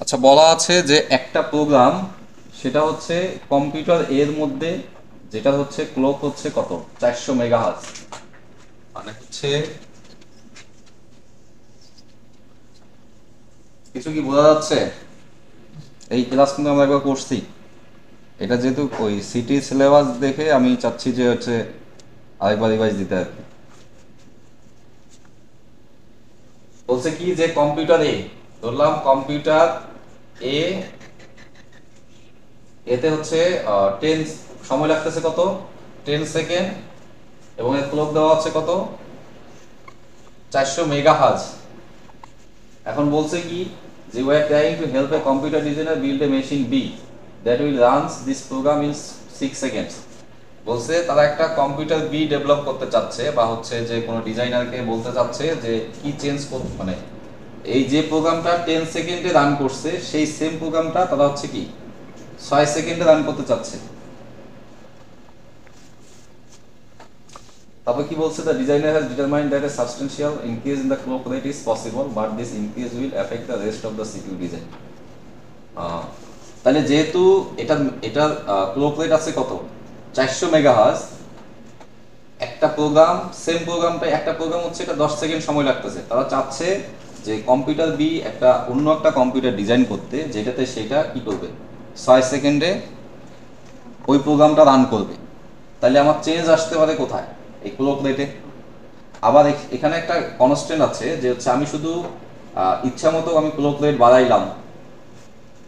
আচ্ছা, বলা আছে যে একটা প্রোগ্রাম সেটা হচ্ছে কম্পিউটার এর মধ্যে, যেটা হচ্ছে ক্লক হচ্ছে কত 400 মেগাহার্জ, মানে হচ্ছে কিছু কি বোঝা যাচ্ছে? এই ক্লাস কিন্তু আমরা একবার করছি, এটা যেহেতু ওই সিটি সিলেবাস দেখে আমি চাচ্ছি যে হচ্ছে আরেকবার রিভাইজ দিতে আর কি। বলছে কি যে কম্পিউটার এ, ধরলাম কম্পিউটার এ, এতে হচ্ছে 10 সময় লাগতেছে কত 10 সেকেন্ড, এবং এর ক্লক দেওয়া হচ্ছে কত 400 মেগাহার্জ। এখন বলছে কি যে we are trying to help a computer designer build a machine B that will runs this program in 6 seconds। বলছে তারা একটা কম্পিউটার বি ডেভেলপ করতে চাচ্ছে, বা হচ্ছে যে কোনো ডিজাইনারকে বলতে চাচ্ছে যে কি চেঞ্জ করতে, মানে এই যে প্রোগ্রামটা 10 সেকেন্ডে রান করছে সেই সেম প্রোগ্রামটা তারা হচ্ছে কি 6 সেকেন্ডে রান করতে চাচ্ছে। তারপর কি বলছে, the designer has determined that a substantial increase in the clock rate is possible but this increase will affect the rest of the CPU design। তাহলে যেহেতু এটার ক্লক রেট আছে কত 400 মেগাহার্জ, একটা প্রোগ্রাম সেম প্রোগ্রামটা একটা প্রোগ্রাম হচ্ছে এটা 10 সেকেন্ড সময় লাগতেছে, তারা চাচ্ছে যে কম্পিউটার বি অন্য একটা কম্পিউটার ডিজাইন করতে যেটাতে সেটা কি করবে 6 সেকেন্ডে ওই প্রোগ্রামটা রান করবে। তাহলে আমার চেঞ্জ আসতে পারে কোথায় এই ক্লক রেটে। আবার এখানে একটা কনস্ট্যান্ট আছে যে হচ্ছে আমি শুধু ইচ্ছা মতো আমি ক্লক রেট বাড়াইলাম,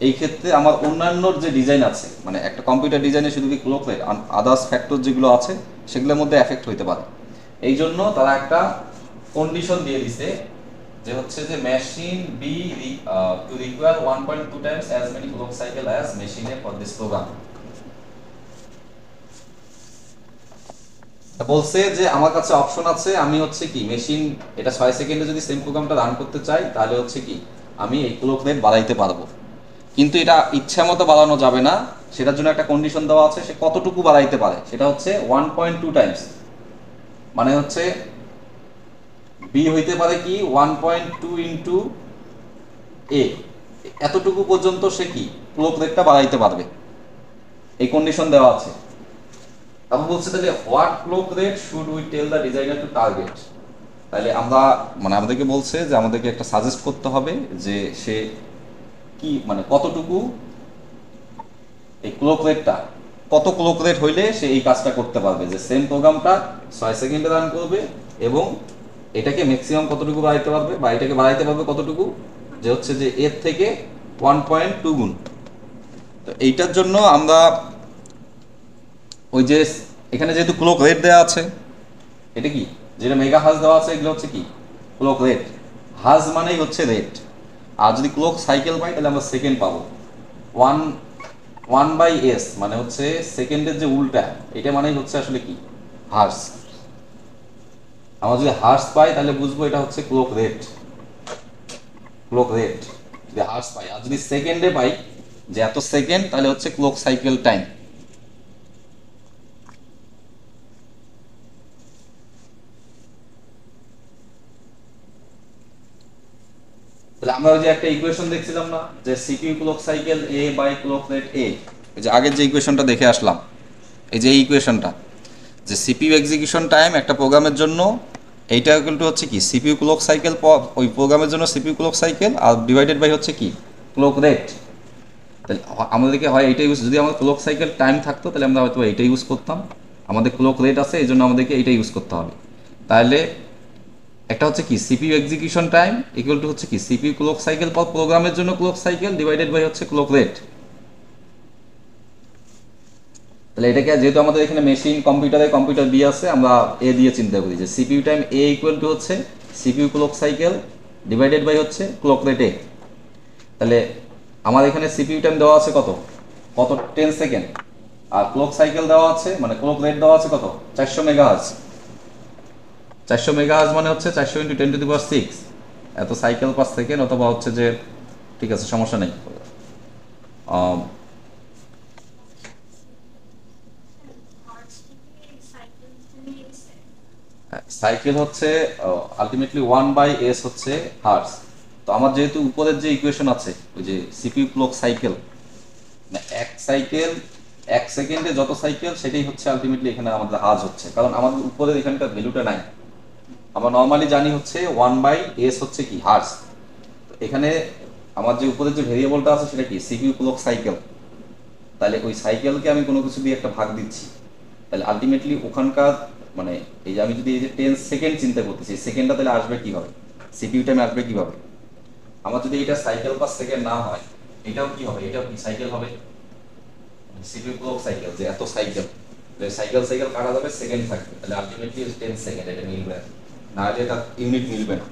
এই ক্ষেত্রে আমার অন্যান্য যে ডিজাইন আছে, মানে একটা কম্পিউটার ডিজাইনে শুধু কি ক্লক রেট, আদার্স ফ্যাক্টর যেগুলো আছে সেগুলোর মধ্যে এফেক্ট হইতে পারে। এই জন্য তারা একটা কন্ডিশন দিয়ে দিছে যে হচ্ছে যে machine B to require 1.2 times as many clock cycle as machine A for this program. বলছে যে আমার কাছে অপশন আছে, আমি হচ্ছে কি মেশিন এটা 6 সেকেন্ডে যদি সেম প্রোগ্রামটা রান করতে চাই তাহলে হচ্ছে কি আমি এই ক্লক রেট বাড়াইতে পারবো, কিন্তু এটা ইচ্ছা মতো বাড়ানো যাবে না, সেটার জন্য একটা কন্ডিশন দেওয়া আছে। সে কতটুকু বাড়াইতে পারে সেটা হচ্ছে 1.2 টাইমস, মানে হচ্ছে বি হইতে পারে কি 1.2 ইন্টু এ, এতটুকু পর্যন্ত সে কি ক্লক রেটটা বাড়াইতে পারবে, এই কন্ডিশন দেওয়া আছে। তারপর বলছে তাহলে what clock rate should we tell the designer to target. তাহলে আমরা মানে আমাদেরকে বলছে যে আমাদেরকে একটা সাজেস্ট করতে হবে যে সে কি মানে কতটুকু এই ক্লক রেটটা, কত ক্লক রেট হইলে সে এই কাজটা করতে পারবে, যে সেম প্রোগ্রামটা 6 সেকেন্ডে রান করবে এবং এটাকে ম্যাক্সিমাম কতটুকু বাড়াইতে পারবে, বা এটাকে বাড়াইতে পারবে কতটুকু, যে হচ্ছে যে এর থেকে 1.2 গুণ। তো এইটার জন্য আমরা ওই যে এখানে যেহেতু ক্লক রেট দেওয়া আছে, এটা কি যেটা মেগা হার্জ দেওয়া আছে এগুলো হচ্ছে কি ক্লক রেট, হার্জ মানেই হচ্ছে রেট, আর যদি ক্লক সাইকেল পাই তাহলে আমরা সেকেন্ড পাবো। 1/s মানে হচ্ছে সেকেন্ডের যে উল্টা, এটা মানেই হচ্ছে আসলে কি হার্জ। আমরা যদি হার্জ পাই তাহলে বুঝবো এটা হচ্ছে ক্লক রেট, ক্লক রেট যদি হার্জ পাই, আর যদি সেকেন্ডে পাই যে এত সেকেন্ড তাহলে হচ্ছে ক্লক সাইকেল টাইম। তাহলে আমরা যে একটা ইকুয়েশন দেখছিলাম না যে CPU clock cycle A by clock rate A, এই যে আগের যে ইকুয়েশনটা দেখে আসলাম, এই যে এই ইকুয়েশনটা যে সিপিইউ এক্সিকিউশন টাইম একটা প্রোগ্রামের জন্য এইটা কিন্তু হচ্ছে কি সিপিইউ ক্লক সাইকেল, ওই প্রোগ্রামের জন্য সিপিইউ ক্লক সাইকেল আর ডিভাইডেড বাই হচ্ছে কি ক্লক রেট। তাহলে আমাদেরকে হয় এইটা ইউজ, যদি আমাদের ক্লক সাইকেল টাইম থাকতো তাহলে আমরা হয়তো এইটা ইউজ করতাম, আমাদের ক্লক রেট আছে এই জন্য আমাদেরকে এইটা ইউজ করতে হবে। তাহলে একটা হচ্ছে কি CPU execution time equal to হচ্ছে কি সিপিইউ ক্লক সাইকেল পার প্রোগ্রামের জন্য ক্লক সাইকেল ডিভাইডেড বাই হচ্ছে ক্লক রেট। তাহলে এটাকে যেহেতু আমাদের এখানে মেশিন কম্পিউটার বি আছে, আমরা এ দিয়ে চিন্তা করি যে CPU time A equal to হচ্ছে CPU clock cycle divided by হচ্ছে ক্লক রেট এ। তাহলে আমার এখানে সিপিইউ টাইম দেওয়া আছে কত 10 সেকেন্ড, আর ক্লক সাইকেল দেওয়া আছে মানে ক্লক রেট দেওয়া আছে কত 400 মেগাহার্জ। 400 মেগাহার্জ মানে হচ্ছে 400 × 10⁶ এত সাইকেল পার সেকেন্ড, অথবা হচ্ছে যে ঠিক আছে সমস্যা নেই। সাইকেল হচ্ছে আলটিমেটলি 1/s হচ্ছে হার্জ। তো আমার যেহেতু উপরের যে ইকুয়েশন আছে ওই যে সিপিইউ ক্লক সাইকেল, এক সাইকেল 1 সেকেন্ডে যত সাইকেল সেটাই হচ্ছে আলটিমেটলি এখানে আমাদের হার্জ হচ্ছে, কারণ আমাদের উপরের এখানকার ভ্যালুটা নাই। আমরা নর্মালি জানি হচ্ছে 1/s হচ্ছে কি হার্জ। এখানে আমার যে উপরের যে ভেরিয়েবলটা আছে সেটা কি সিপিইউ ক্লক সাইকেল। তাহলে ওই সাইকেলকে আমি কোনো কিছু দিয়ে একটা ভাগ দিচ্ছি, তাহলে আলটিমেটলি ওখানকার মানে এই যে আমি যদি এই যে 10 সেকেন্ড চিন্তা করতেছি, সেকেন্ডটা তাহলে আসবে কিভাবে, সিপিইউ টাইমে আসবে কিভাবে? আমার যদি এটা সাইকেল পার সেকেন্ড না হয়, এটাও কি হবে, এটাও কি সাইকেল হবে, সিপিইউ ক্লক সাইকেল যে এত সাইকেল, সাইকেল কাটা যাবে সেকেন্ড থাকবে, তাহলে আলটিমেটলি 10 সেকেন্ড এটা মিলবে, না হলে এটা ইউনিট মিলবে না।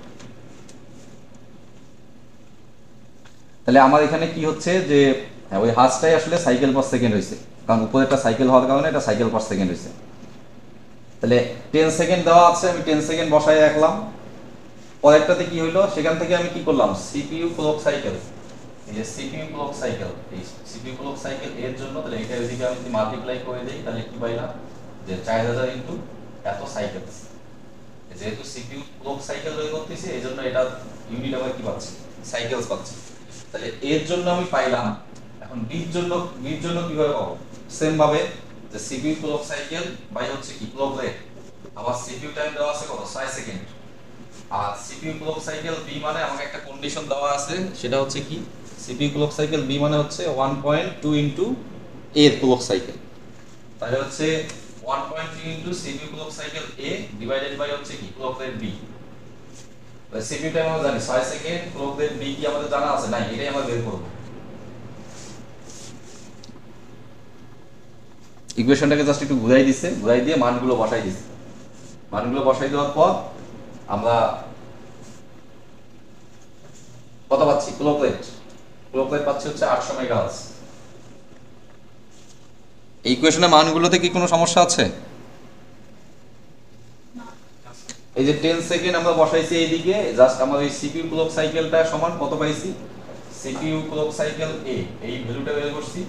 তাহলে আমার এখানে কি হচ্ছে যে হ্যাঁ ওই হার্জটাই আসলে সাইকেল পার সেকেন্ড হয়েছে, কারণ উপরে একটা সাইকেল হওয়ার কারণে এটা সাইকেল পার সেকেন্ড হয়েছে। তাহলে 10 সেকেন্ড দেওয়া আছে, আমি 10 সেকেন্ড বসায় রাখলাম। পরেরটাতে কি হইলো, সেখান থেকে আমি কি করলাম সিপিইউ ক্লক সাইকেল, এই যে সিপিইউ ক্লক সাইকেল, এই সিপিইউ ক্লক সাইকেল এর জন্য তাহলে এটা এদিকে আমি যদি মাল্টিপ্লাই করে দেই তাহলে কি পাইলাম যে 4000 ইনটু এত সাইকেল। যেহেতু সিপিইউ ক্লক সাইকেল তৈরি করতেছি এই জন্য এটা ইউনিট আবার কি পাচ্ছি সাইকেলস পাচ্ছি। তাহলে এর জন্য আমি পাইলাম। এখন বির জন্য কিভাবে পাবো, সেম ভাবে যে সিপিইউ ক্লক সাইকেল বাই হচ্ছে কি ক্লক রেট। আমার সিপিইউ টাইম দেওয়া আছে কত 6 সেকেন্ড, আর সিপিইউ ক্লক সাইকেল বি মানে আমাকে একটা কন্ডিশন দেওয়া আছে, সেটা হচ্ছে কি সিপিইউ ক্লক সাইকেল বি মানে হচ্ছে 1.2 ইনটু এ ক্লক সাইকেল। তাহলে হচ্ছে 1.2 into CPU clock cycle A divided by হচ্ছে কি clock rate B. CPU time আমরা জানি 6 সেকেন্ড, ক্লক রেট বি কি আমাদের জানা আছে? নাই, এটাই আমরা বের করব। ইকুয়েশনটাকে জাস্ট একটু ঘুরাই দিয়ে মানগুলো বসাই দিছে। মানগুলো বসাই দেওয়ার পর আমরা কত পাচ্ছি, ক্লক রেট পাচ্ছি হচ্ছে 800 মেগাহার্জ। এই ইকুয়েশনে মানগুলোতে কি কোনো সমস্যা আছে? এই যে 10 সেকেন্ড আমরা বসাইছি এইদিকে, জাস্ট আমার এই সিপিইউ ক্লক সাইকেলটা সমান কত পাইছি, সিপিইউ ক্লক সাইকেল এ এই ভ্যালুটা বের করছি,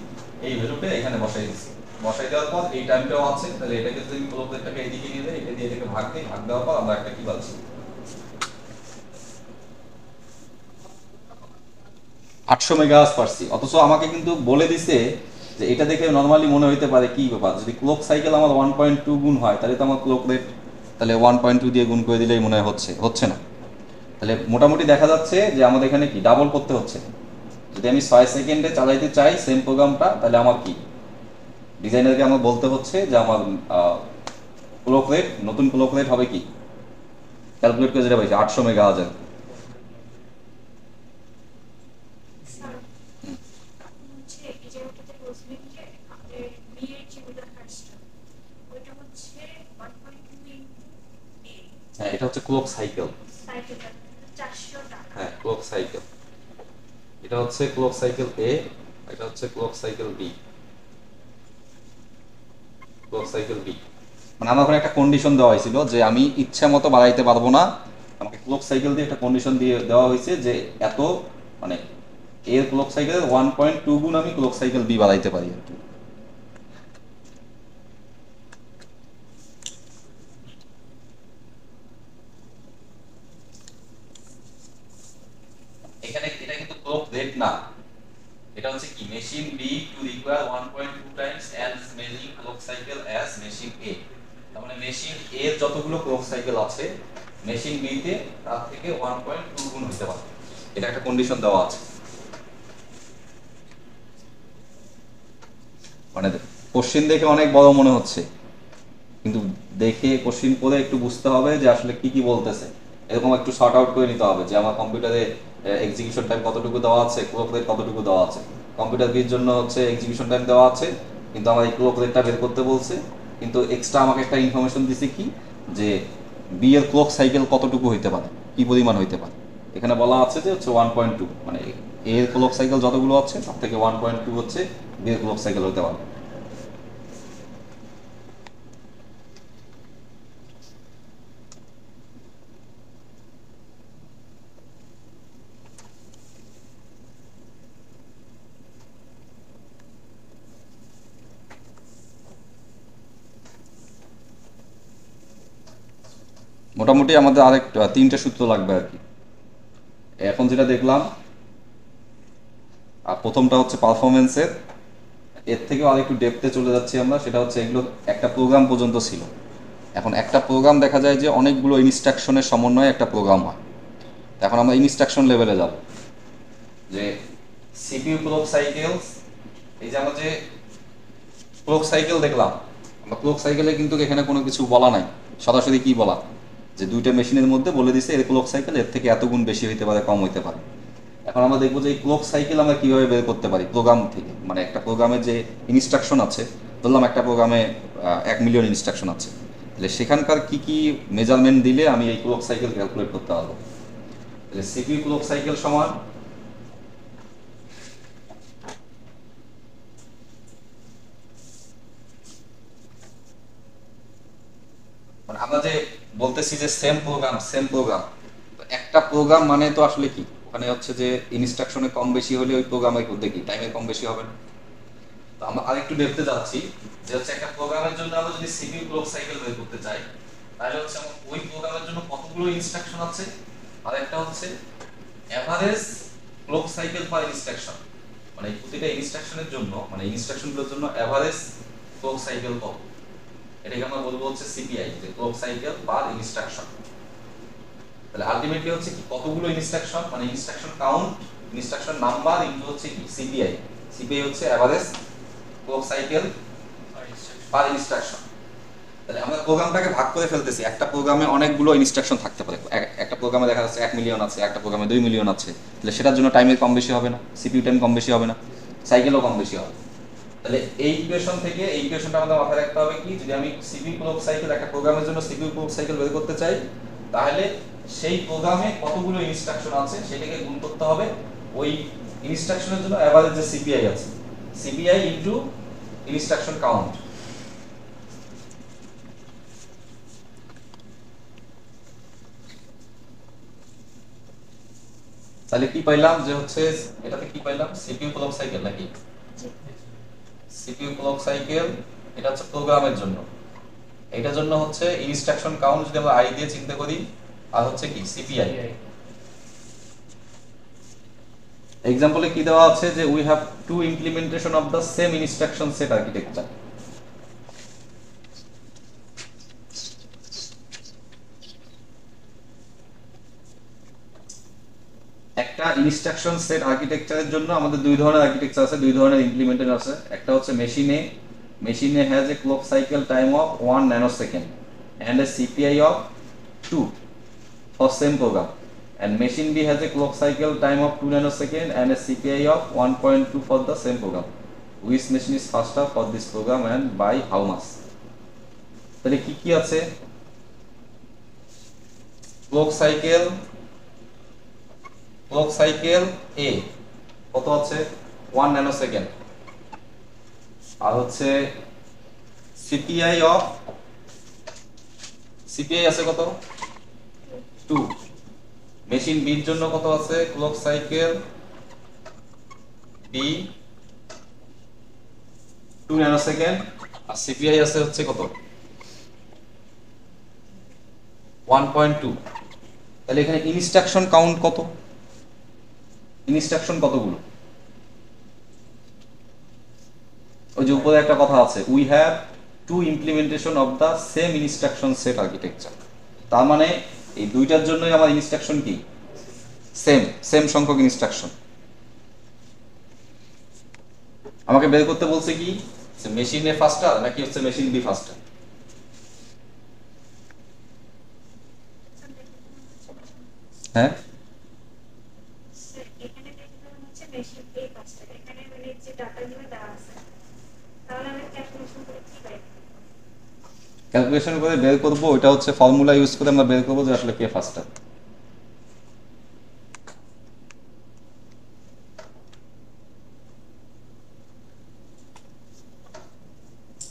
এই ভ্যালুটা এখানে বসাই দিছি। বসাই দেওয়ার পর এই টাইমটাও আছে, তাহলে এটাকে যদি ক্লক রেটটাকে এইদিকে নিয়ে দেই, এটা দিয়ে এটাকে ভাগ দেওয়ার পর আমরা একটা কি পাচ্ছি 800 মেগাহার্জ পাচ্ছি। অথচ আমাকে কিন্তু বলে দিছে যে এটা দেখে নরমালি মনে হইতে পারে কি ব্যাপার, যদি ক্লক সাইকেল আমার 1.2 গুণ হয় তাহলে তো আমার ক্লক রেট তাহলে 1.2 দিয়ে গুণ করে দিলেই মনে হয় হচ্ছে না। তাহলে মোটামুটি দেখা যাচ্ছে যে আমাদের এখানে কি ডাবল করতে হচ্ছে। যদি আমি 6 সেকেন্ডে চালাইতে চাই সেম প্রোগ্রামটা, তাহলে আমার কি ডিজাইনারকে আমার বলতে হচ্ছে যে আমার ক্লক রেট, নতুন ক্লক রেট হবে কি ক্যালকুলেট করে যেটা পাইছি 800 মেগাহার্জ। হ্যাঁ এটা হচ্ছে ক্লক সাইকেল, হ্যাঁ ক্লক সাইকেল, এটা হচ্ছে ক্লক সাইকেল এ, এটা হচ্ছে clock cycle B. Clock cycle B মানে আমার ওখানে একটা কন্ডিশন দেওয়া হয়েছিল যে আমি ইচ্ছা মতো বাড়াইতে পারবো না, আমাকে ক্লক সাইকেল দিয়ে একটা কন্ডিশন দিয়ে দেওয়া হয়েছে যে এত মানে এর ক্লক সাইকেলের 1.2 গুণ আমি ক্লক সাইকেল বি বাড়াইতে পারি আর কি। এখানে এটা কিন্তু ক্লক রেট না, এটা হচ্ছে কি machine B to require 1.2 times as মেজিং clock cycle as machine A. তার মানে মেশিন এ এর যতগুলো ক্লক সাইকেল আছে মেশিন বি তে তার থেকে 1.2 গুণ হতে পারে, এটা একটা কন্ডিশন দেওয়া আছে। মানে কোশ্চেন দেখে অনেক বড় মনে হচ্ছে, কিন্তু দেখে কোশ্চেন পড়ে একটু বুঝতে হবে যে আসলে কি কি বলতেছে। এরকম একটু শর্ট আউট করে নিতে হবে যে আমার কম্পিউটারে এক্সিকিউশন টাইম কতটুকু দেওয়া আছে, ক্লক রেট কতটুকু দেওয়া আছে। কম্পিউটার বির জন্য হচ্ছে এক্সিকিউশন টাইম দেওয়া আছে, কিন্তু আমার এই ক্লক রেটটা বের করতে বলছে, কিন্তু এক্সট্রা আমাকে একটা ইনফরমেশন দিছে কি, যে বি এর ক্লক সাইকেল কতটুকু হইতে পারে, কি পরিমাণ হইতে পারে। এখানে বলা আছে যে হচ্ছে 1.2, মানে এ এর ক্লক সাইকেল যতগুলো আছে তার থেকে 1.2 হচ্ছে বি এর ক্লক সাইকেল হইতে পারে। মোটামুটি আমাদের আরেক 3টে সূত্র লাগবে আর কি। এখন যেটা দেখলাম, আর প্রথমটা হচ্ছে পারফরমেন্সের, এর থেকেও আরেকটু ডেপথে চলে যাচ্ছি আমরা, সেটা হচ্ছে এগুলো একটা প্রোগ্রাম পর্যন্ত ছিল। এখন একটা প্রোগ্রাম দেখা যায় যে অনেকগুলো ইনস্ট্রাকশনের সমন্বয়ে একটা প্রোগ্রাম হয়। তো এখন আমরা ইনস্ট্রাকশন লেভেলে যাব, যে সিপিইউ ক্লক সাইকেল, এই যে আমরা যে ক্লক সাইকেল দেখলাম, আমরা ক্লক সাইকেলে কিন্তু এখানে কোনো কিছু বলা নাই, সরাসরি কি বলা, যে দুইটা মেশিনের মধ্যে বলে দিছে এর ক্লক সাইকেল এর থেকে এত গুণ বেশি হইতে পারে, কম হইতে পারে। এখন আমরা দেখবো যে এই ক্লক সাইকেল আমরা কিভাবে বের করতে পারি প্রোগ্রাম থেকে, মানে একটা প্রোগ্রামের যে ইনস্ট্রাকশন আছে, ধরলাম একটা প্রোগ্রামে 1 মিলিয়ন ইনস্ট্রাকশন আছে, তাহলে সেখানকার কি কি মেজারমেন্ট দিলে আমি এই ক্লক সাইকেল ক্যালকুলেট করতে পারবো। তাহলে সিপিইউ ক্লক সাইকেল সমান, মানে আমরা যে বলতেছি যে সেম প্রোগ্রাম, একটা প্রোগ্রাম মানে তো আসলে কি, ওখানে হচ্ছে যে ইনস্ট্রাকশনে কম বেশি হলে ওই প্রোগ্রামের দেখি টাইমে কম বেশি হবে না। তো আমরা আরেকটু দেখতে যাচ্ছি যে হচ্ছে একটা প্রোগ্রামের জন্য আমরা যদি সিপিইউ ক্লক সাইকেল বের করতে চাই, তাহলে হচ্ছে আমার ওই প্রোগ্রামের জন্য কতগুলো ইনস্ট্রাকশন আছে, আর একটা হচ্ছে average clock cycle per instruction, মানে প্রতিটা ইনস্ট্রাকশনের জন্য, মানে ইনস্ট্রাকশনগুলোর জন্য এভারেজ ক্লক সাইকেল কত, এটাকে আমরা বলবো হচ্ছে সিপিআই, যে ক্লক সাইকেল পার ইনস্ট্রাকশন। তাহলে আলটিমেটলি হচ্ছে কি, কতগুলো ইনস্ট্রাকশন, মানে instruction count, instruction number into হচ্ছে কি সিপিআই। সিপিআই হচ্ছে average clock cycle per instruction. তাহলে আমরা প্রোগ্রামটাকে ভাগ করে ফেলতেছি, একটা প্রোগ্রামে অনেকগুলো ইনস্ট্রাকশন থাকতে পারে, একটা প্রোগ্রামে দেখা যাচ্ছে 1 মিলিয়ন আছে, একটা প্রোগ্রামে 2 মিলিয়ন আছে, তাহলে সেটার জন্য টাইমের কম বেশি হবে না, সিপিইউ টাইম কম বেশি হবে না, সাইকেলও কম বেশি হবে। তাহলে এই ইকুয়েশন থেকে এই ইকুয়েশনটা আমাদের মাথায় রাখতে হবে কি, যদি আমি সিপিইউ ক্লক সাইকেল, একটা প্রোগ্রামের জন্য সিপিইউ ক্লক সাইকেল বের করতে চাই, তাহলে সেই প্রোগ্রামে কতগুলো ইনস্ট্রাকশন আছে সেটাকে গুণ করতে হবে ওই ইনস্ট্রাকশনের জন্য এভারেজ যে সিপিআই আছে, সিপিআই ইনটু ইনস্ট্রাকশন কাউন্ট। তাহলে কি পাইলাম, যে হচ্ছে এটাতে কি পাইলাম, সিপিইউ ক্লক সাইকেল নাকি সিপিইউ ক্লক সাইকেল, এটা হচ্ছে প্রোগ্রামের জন্য, এটার জন্য হচ্ছে ইনস্ট্রাকশন কাউন্ট যদি আমরা আই দিয়ে চিন্তা করি, আর হচ্ছে কি সিপিআই। এক্সাম্পলে কি দেওয়া আছে, যে we have to implementation of the same instruction set architecture. একটা ইনস্ট্রাকশন সেট আর্কিটেকচারের জন্য আমাদের দুই ধরনের আর্কিটেকচার আছে, দুই ধরনের ইমপ্লিমেন্টেশন আছে। একটা হচ্ছে মেশিনে has a clock cycle time of 1 nanosecond and a CPI of 2 for same program, and machine B has a clock cycle time of 2 nanosecond and a CPI of 1.2 for the same program. Which machine is faster for this program and by how much? তাহলে কি কি আছে, clock cycle A কত আছে 1 nanosecond, আর হচ্ছে CPI আছে কত 2। Machine B এর জন্য কত আছে, ক্লক সাইকেল বি 2 ন্যানোসেকেন্ড, আর সিপিআই আছে হচ্ছে কত 1.2। তাহলে এখানে ইনস্ট্রাকশন কাউন্ট কত, ইনস্ট্রাকশন কতগুলো, ওই যে উপরে একটা কথা আছে, we have to implementation of the same instruction set architecture. তার মানে এই দুইটার জন্যই আমার ইনস্ট্রাকশন কি সেম সংখ্যক ইনস্ট্রাকশন। আমাকে বের করতে বলছে কি, মেশিন এ ফাস্টার নাকি হচ্ছে মেশিন বি ফাস্টার। হ্যাঁ স্যার এখানে দেখে দেওয়া হচ্ছে মেশিন এই পাঁচটা এখানে মানে যে ডাটাগুলো দেওয়া আছে তাহলে আমরা ক্যালকুলেশন করে কি পাই ক্যালকুলেশন করে বের করবো, ওইটা হচ্ছে ফর্মুলা ইউজ করে আমরা বের করবো যে আসলে কে ফাস্টার।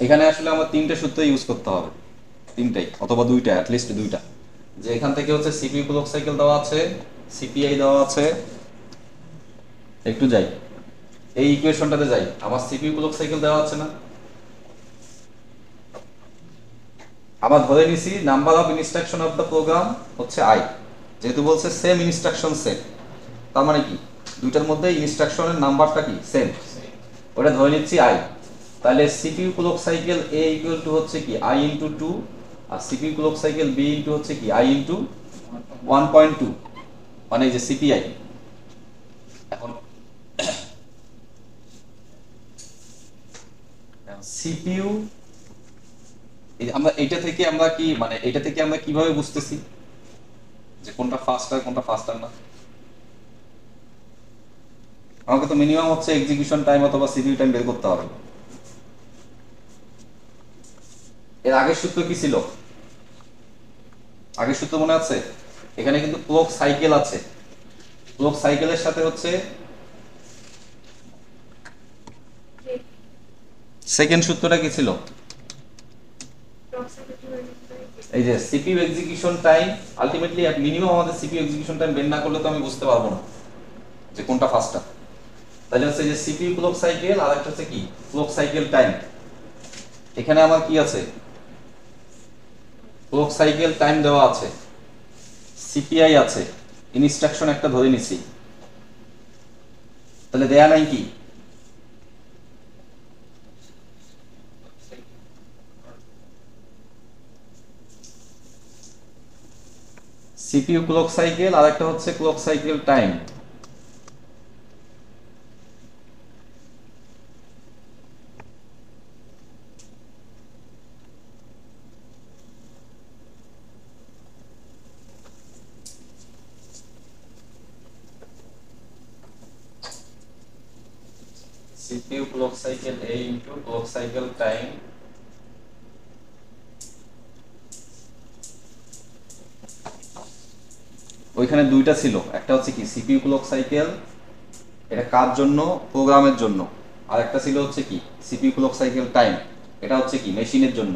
এখানে আসলে আমার তিনটে সূত্র ইউজ করতে হবে, তিনটাই অথবা দুইটা, অ্যাটলিস্ট দুইটা। যে এখান থেকে হচ্ছে সিপিইউ ক্লক সাইকেল দেওয়া আছে, সিপিআই দেওয়া আছে। একটু যাই এই ইকুয়েশনটাতে যাই, আমার সিপিইউ ক্লক সাইকেল দেওয়া আছে না, আমার ধরে নিছি number of instruction of the program হচ্ছে আই, যেহেতু বলছে সেম ইনস্ট্রাকশন সেট, তার মানে কি দুইটার মধ্যে ইনস্ট্রাকশনের নাম্বারটা কি সেম, ওটা ধরে নিচ্ছি আই। তাহলে CPU clock cycle A equal to হচ্ছে কি আই ইন্টু টু, আর CPU clock cycle B into হচ্ছে কি আই ইন্টু 1.2, মানে এই যে সিপিআই। এখন সিপিইউ আমরা এটা থেকে আমরা কি মানে এটা থেকে আমরা কিভাবে বুঝতেছি যে কোনটা ফাস্ট আর কোনটা ফাস্টার না? আমাকে তো মিনিমাম হচ্ছে এক্সিকিউশন টাইম অথবা সিপিইউ টাইম বের করতে হবে। এর আগের সূত্র কি ছিল? আগের সূত্র মনে আছে? এখানে কিন্তু ক্লক সাইকেল আছে, ক্লক সাইকেলের সাথে হচ্ছে সেকেন্ড সূত্রটা কি ছিল? এই যে সিপিইউ এক্সিকিউশন টাইম, আলটিমেটলি এট মিনিমাম আমাদের সিপিইউ এক্সিকিউশন টাইম বের না করলে তো আমি বুঝতে পারবো না যে কোনটা ফাস্টার। তাহলে হচ্ছে যে সিপিইউ ক্লক সাইকেল আর একটা হচ্ছে কি ক্লক সাইকেল টাইম। এখানে আমার কি আছে? ক্লক সাইকেল টাইম দেওয়া আছে, সিপিআই আছে, ইনস্ট্রাকশন একটা ধরে নিছি, তাহলে দেয়া নাই কি সিপিইউ ক্লক সাইকেল আর একটা হচ্ছে clock cycle time. CPU clock cycle A into clock cycle time ওইখানে দুইটা ছিল, একটা হচ্ছে কি CPU clock cycle, এটা কার জন্য? প্রোগ্রামের জন্য। আর একটা ছিল হচ্ছে কি CPU clock cycle time, এটা হচ্ছে কি মেশিনের জন্য।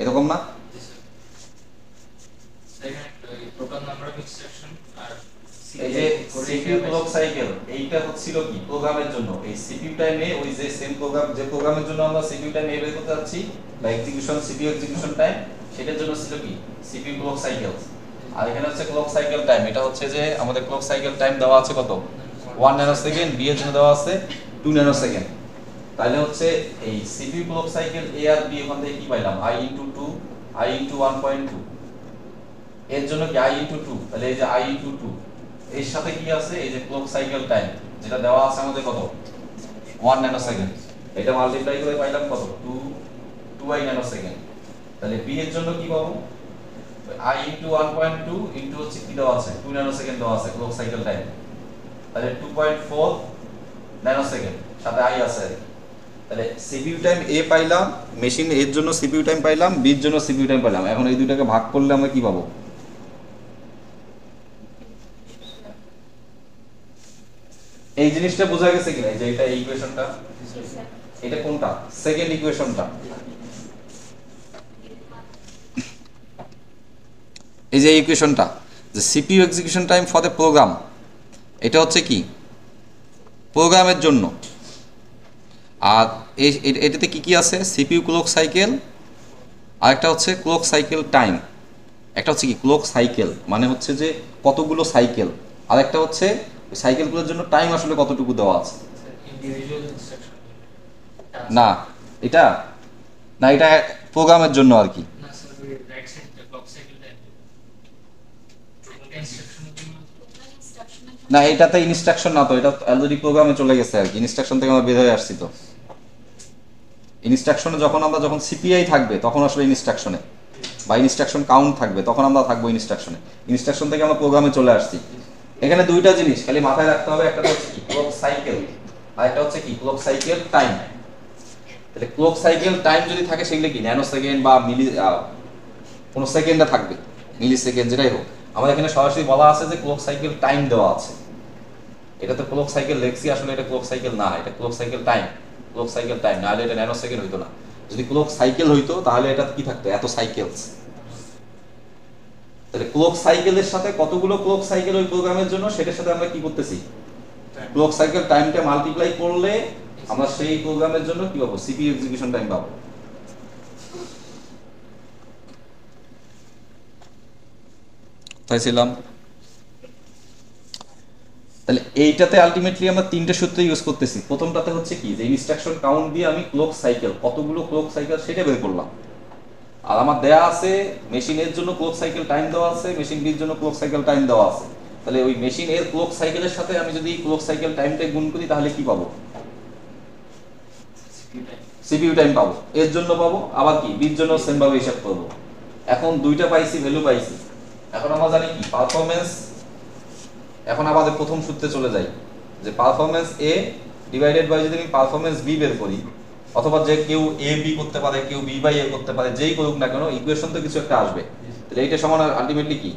এরকম না? টোটাল নাম্বার অফ ইনস্ট্রাকশন আর এই যে CPU clock cycle এইটা হচ্ছিল কি প্রোগ্রামের জন্য, এই CPU টাইমে ওই যে সেম প্রোগ্রাম যে প্রোগ্রামের জন্য আমরা CPU টাইম বের করতে যাচ্ছি বা এক্সিকিউশন CPU এক্সিকিউশন টাইম, সেটার জন্য ছিল কি CPU clock cycle। আর এখানে হচ্ছে ক্লক সাইকেল টাইম, এটা হচ্ছে যে আমাদের ক্লক সাইকেল টাইম দেওয়া আছে কত 1 ন্যানো সেকেন্ড, বি এর জন্য দেওয়া আছে 2 ন্যানো সেকেন্ড। তাহলে হচ্ছে এই CPU ক্লক সাইকেল এ আর বি ওখান থেকে কি পাইলাম i ইনটু 2 i ইনটু 1.2, এর জন্য কি i ইনটু 2, তাহলে এই যে i ইনটু 2 এর সাথে কি আছে এই যে ক্লক সাইকেল টাইম যেটা দেওয়া আছে আমাদের কত 1 ন্যানো সেকেন্ড, এটা মাল্টিপ্লাই করে পাইলাম কত 2i ন্যানো সেকেন্ড। তাহলে বি এর জন্য কি পাবো i ইনটু 1.2 ইনটু হচ্ছে কি দেওয়া আছে 2 ন্যানো সেকেন্ড দেওয়া আছে ক্লক সাইকেল টাইম, তাহলে 2.4 ন্যানো সেকেন্ড সাথে i আছে। তাহলে সিপিইউ টাইম এ পাইলাম, মেশিন এর জন্য সিপিইউ টাইম পাইলাম, বি এর জন্য সিপিইউ টাইম পাইলাম। এখন এই দুইটাকে ভাগ করলে আমরা কি পাবো? এই জিনিসটা বোঝা গেছে কিনা যে এটা ইকুয়েশনটা, এটা কোনটা সেকেন্ড ইকুয়েশনটা? এই যে ইকুয়েশনটা যে CPU execution time for the program, এটা হচ্ছে কি প্রোগ্রামের জন্য। আর এটাতে কি কি আছে? সিপিইউ ক্লক সাইকেল, আর একটা হচ্ছে ক্লক সাইকেল টাইম। একটা হচ্ছে কি ক্লক সাইকেল মানে হচ্ছে যে কতগুলো সাইকেল, আর একটা হচ্ছে সাইকেলগুলোর জন্য টাইম আসলে কতটুকু দেওয়া আছে। ইন্ডিভিজুয়াল ইনস্ট্রাকশন না এটা না, এটা প্রোগ্রামের জন্য আর কি। না স্যার ওই রাইট সাইডটা ক্লক সাইকেল টাইম ইনস্ট্রাকশনের জন্য না এটাতে ইনস্ট্রাকশন না, তো এটা অলরেডি প্রোগ্রামে চলে গেছে আর কি, ইনস্ট্রাকশন থেকে আমরা বের হয়ে আসছি। তো ইনস্ট্রাকশনে যখন সিপিআই থাকবে তখন আসলে ইনস্ট্রাকশনে বা ইনস্ট্রাকশন কাউন্ট থাকবে, তখন আমরা থাকবো ইনস্ট্রাকশনে। ইনস্ট্রাকশন থেকে আমরা প্রোগ্রামে চলে আসছি। এখানে দুইটা জিনিস খালি মাথায় রাখতে হবে, একটা হচ্ছে কি ক্লক সাইকেল, আর একটা হচ্ছে কি ক্লক সাইকেল টাইম। তাহলে ক্লক সাইকেল টাইম যদি থাকে সেগুলো কি ন্যানো সেকেন্ড বা মিলি কোনো সেকেন্ডে থাকবে, মিলি সেকেন্ড যেটাই হোক। আমাদের এখানে সরাসরি বলা আছে যে ক্লক সাইকেল টাইম দেওয়া আছে। এটা তো ক্লক সাইকেল লেখছি, আসলে এটা ক্লক সাইকেল না, এটা clock cycle time. Clock cycle time নাহলে এটা ন্যানো সেকেন্ড হইতো না। যদি ক্লক সাইকেল হইতো তাহলে এটা কি থাকতো, এত সাইকেলস। তাহলে ক্লক সাইকেলের সাথে কতগুলো ক্লক সাইকেল ওই প্রোগ্রামের জন্য, সেটার সাথে আমরা কি করতেছি, ক্লক সাইকেল টাইমটা মাল্টিপ্লাই করলে আমরা সেই প্রোগ্রামের জন্য কি পাবো, সিপিইউ এক্সিকিউশন টাইম পাবো। তাইছিলাম। তাহলে এইটাতে আলটিমেটলি আমরা তিনটে সূত্র ইউজ করতেছি। প্রথমটাতে হচ্ছে কি যে ইনস্ট্রাকশন কাউন্ট দিয়ে আমি ক্লক সাইকেল কতগুলো ক্লক সাইকেল সেটা বের করলাম। আর আমার দেয়া আছে মেশিনের জন্য ক্লক সাইকেল টাইম দেওয়া আছে, মেশিন বির জন্য ক্লক সাইকেল টাইম দেওয়া আছে। তাহলে ওই মেশিন এর ক্লক সাইকেলের সাথে আমি যদি ক্লক সাইকেল টাইমটা গুণ করি তাহলে কি পাবো, সিপিইউ টাইম পাবো। এর জন্য পাবো আবার কি বির জন্য সেম ভাবে হিসাব করব। এখন দুইটা পাইছি, ভ্যালু পাইছি। এখন আমরা জানি কি পারফরম্যান্স। এখন আমাদের প্রথম সূত্রে চলে যাই যে পারফরম্যান্স এ ডিভাইডেড বাই যদি আমি পারফরম্যান্স বি বের করি, অথবা যে কেউ এ বি করতে পারে, কেউ বি বাই এ করতে পারে, যেই করুক না কেন ইকুয়েশন তো কিছু একটা আসবে। তাহলে এইটা সমান আলটিমেটলি কি,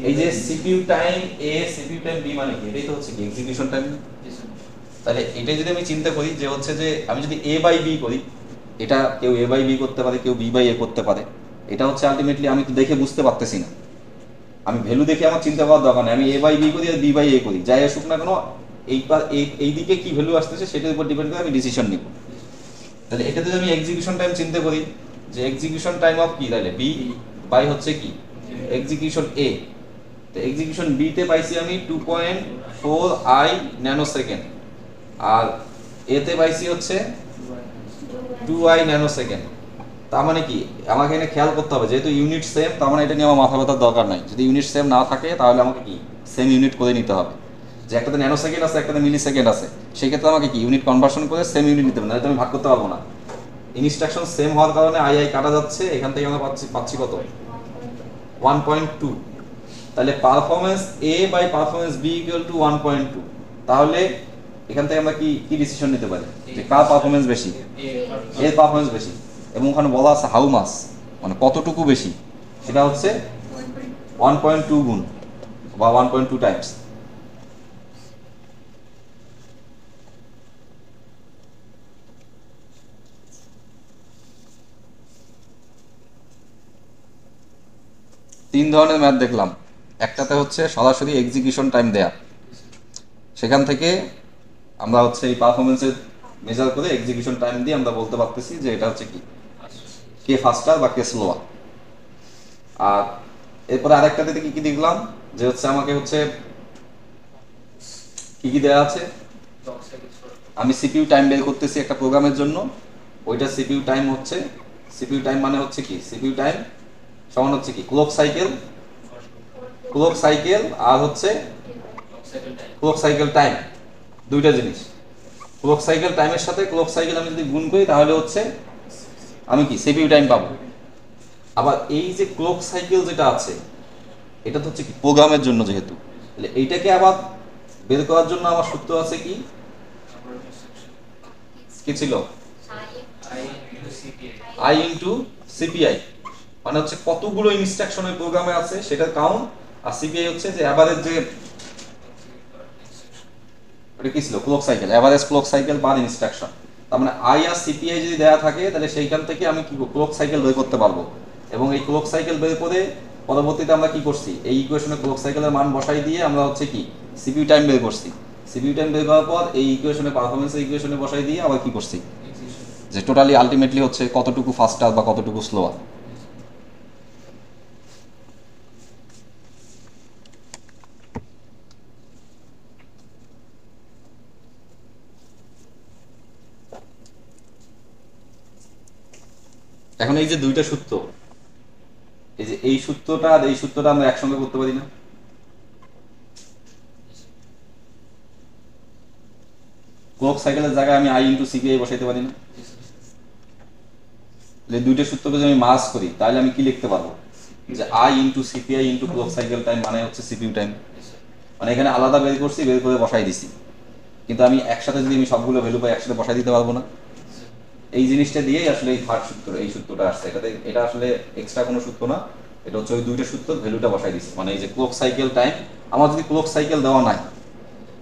এই যে CPU time A CPU time B মানে কি, এটাই তো হচ্ছে কি এক্সিকিউশন টাইম। তাহলে এটাই যদি আমি চিন্তা করি যে হচ্ছে যে আমি যদি এ বাই বি করি, এটা কেউ এ বাই বি করতে পারে, কেউ বি বাই এ করতে পারে। এটা হচ্ছে আলটিমেটলি আমি তো দেখে বুঝতে পারতেছি না, আমি ভ্যালু দেখে আমার চিন্তা করার দরকার নেই। আমি এ বাই বি করি আর বি বাই এ করি, যাই আসুক না কেন এই দিকে কি ভ্যালু আসতেছে সেটার উপর ডিপেন্ড করে আমি ডিসিশন নিব। তাহলে এটা যদি আমি এক্সিকিউশন টাইম চিন্তা করি যে এক্সিকিউশন টাইম অফ কি, তাহলে বি বাই হচ্ছে কি এক্সিকিউশন এ। তো এক্সিকিউশন বি তে পাইছি আমি 2.4 আই ন্যানো সেকেন্ড, আর এ তে পাইছি হচ্ছে 2 আই ন্যানো সেকেন্ড। তার মানে কি আমাকে এখানে খেয়াল করতে হবে, যেহেতু ইউনিট সেম, তার মানে এটা নিয়ে আমার মাথা ব্যথার দরকার নাই। যদি ইউনিট সেম না থাকে তাহলে আমাকে কি সেম ইউনিট করে নিতে হবে। যে একটাতে ন্যানো সেকেন্ড আছে, একটাতে মিলি সেকেন্ড আছে, সেই ক্ষেত্রে আমাকে কি ইউনিট কনভার্সন করে সেম ইউনিট নিতে হবে, নাহলে আমি ভাগ করতে পারবো না। ইনস্ট্রাকশন সেম হওয়ার কারণে আই আই কাটা যাচ্ছে, এখান থেকে আমরা পাচ্ছি কত 1.2। তাহলে performance A by performance B equal to 1.2। তাহলে এখান থেকে আমরা কি কি ডিসিশন নিতে পারি যে কার পারফরম্যান্স বেশি, এর পারফরম্যান্স বেশি। এবং ওখানে বলা আছে হাউ মাস, মানে কতটুকু বেশি, সেটা হচ্ছে 1.2 গুণ বা 1.2 টাইমস। তিন ধরনের ম্যাথ দেখলাম। একটাতে হচ্ছে সরাসরি এক্সিকিউশন টাইম দেয়া, সেখান থেকে আমরা হচ্ছে এই পারফরমেন্সের মেজার করে এক্সিকিউশন টাইম দিয়ে আমরা বলতে পারতেছি যে এটা হচ্ছে কি কে ফাস্টার বা কে স্লোয়ার। আর এরপরে আরেকটাতে কি কি দেখলাম যে হচ্ছে আমাকে হচ্ছে কি কি দেওয়া আছে, আমি সিপিইউ টাইম বের করতেছি একটা প্রোগ্রামের জন্য, ওইটা সিপিইউ টাইম হচ্ছে, সিপিইউ টাইম মানে হচ্ছে কি সিপিইউ টাইম সমান হচ্ছে কি ক্লক সাইকেল আর হচ্ছে ক্লক সাইকেল টাইম, দুইটা জিনিস। ক্লক সাইকেল টাইমের সাথে ক্লক সাইকেল আমি যদি গুণ করি তাহলে হচ্ছে আমি কি সিপিইউ টাইম পাবো। আবার এই যে ক্লক সাইকেল যেটা আছে এটা তো হচ্ছে কি প্রোগ্রামের জন্য, যেহেতু তাহলে এইটাকে আবার বের করার জন্য আমার সূত্র আছে কি কি ছিল, আই ইনটু সিপিআই, মানে হচ্ছে কতগুলো ইনস্ট্রাকশন ওই প্রোগ্রামে আছে সেটার কাউন্ট, আর সিপিআই হচ্ছে যে এভারেজ যে এটা কি ছিল clock cycle, average clock cycle per instruction. তার মানে আই আর সিপিআই যদি দেওয়া থাকে তাহলে সেইখান থেকে আমি কি ক্লক সাইকেল বের করতে পারবো। এবং এই ক্লক সাইকেল বের করে পরবর্তীতে আমরা কি করছি, এই ইকুয়েশনে ক্লক সাইকেলের মান বসাই দিয়ে আমরা হচ্ছে কি সিপিইউ টাইম বের করছি। সিপিইউ টাইম বের করার পর এই ইকুয়েশনে পারফরম্যান্সের ইকুয়েশনে বসাই দিয়ে আবার কি করছি যে টোটালি আলটিমেটলি হচ্ছে কতটুকু ফাস্টার বা কতটুকু স্লোয়ার। এখন এই যে দুইটা সূত্র, এই যে এই সূত্রটা আর এই সূত্রটা আমরা একসঙ্গে করতে পারি না? ক্লক সাইকেলের জায়গায় আমি আই ইনটু সিপিআই বসাইতে পারি না? এই দুইটা সূত্রকে যদি আমি মাস করি তাহলে আমি কি লিখতে পারবো, যে I into CPI into clock cycle time মানে হচ্ছে সিপিইউ টাইম। মানে এখানে আলাদা বের করছি, বের করে বসাই দিছি, কিন্তু আমি একসাথে যদি আমি সবগুলো ভ্যালু পাই একসাথে বসাই দিতে পারবো না। এই জিনিসটা দিয়েই আসলে এই থার্ড সূত্র, এই সূত্রটা আসছে। এটা আসলে এক্সট্রা কোনো সূত্র না, এটা হচ্ছে ওই দুইটা সূত্র ভ্যালুটা বসাই দিছি। মানে এই যে ক্লক সাইকেল টাইম, আমার যদি ক্লক সাইকেল দেওয়া নাই,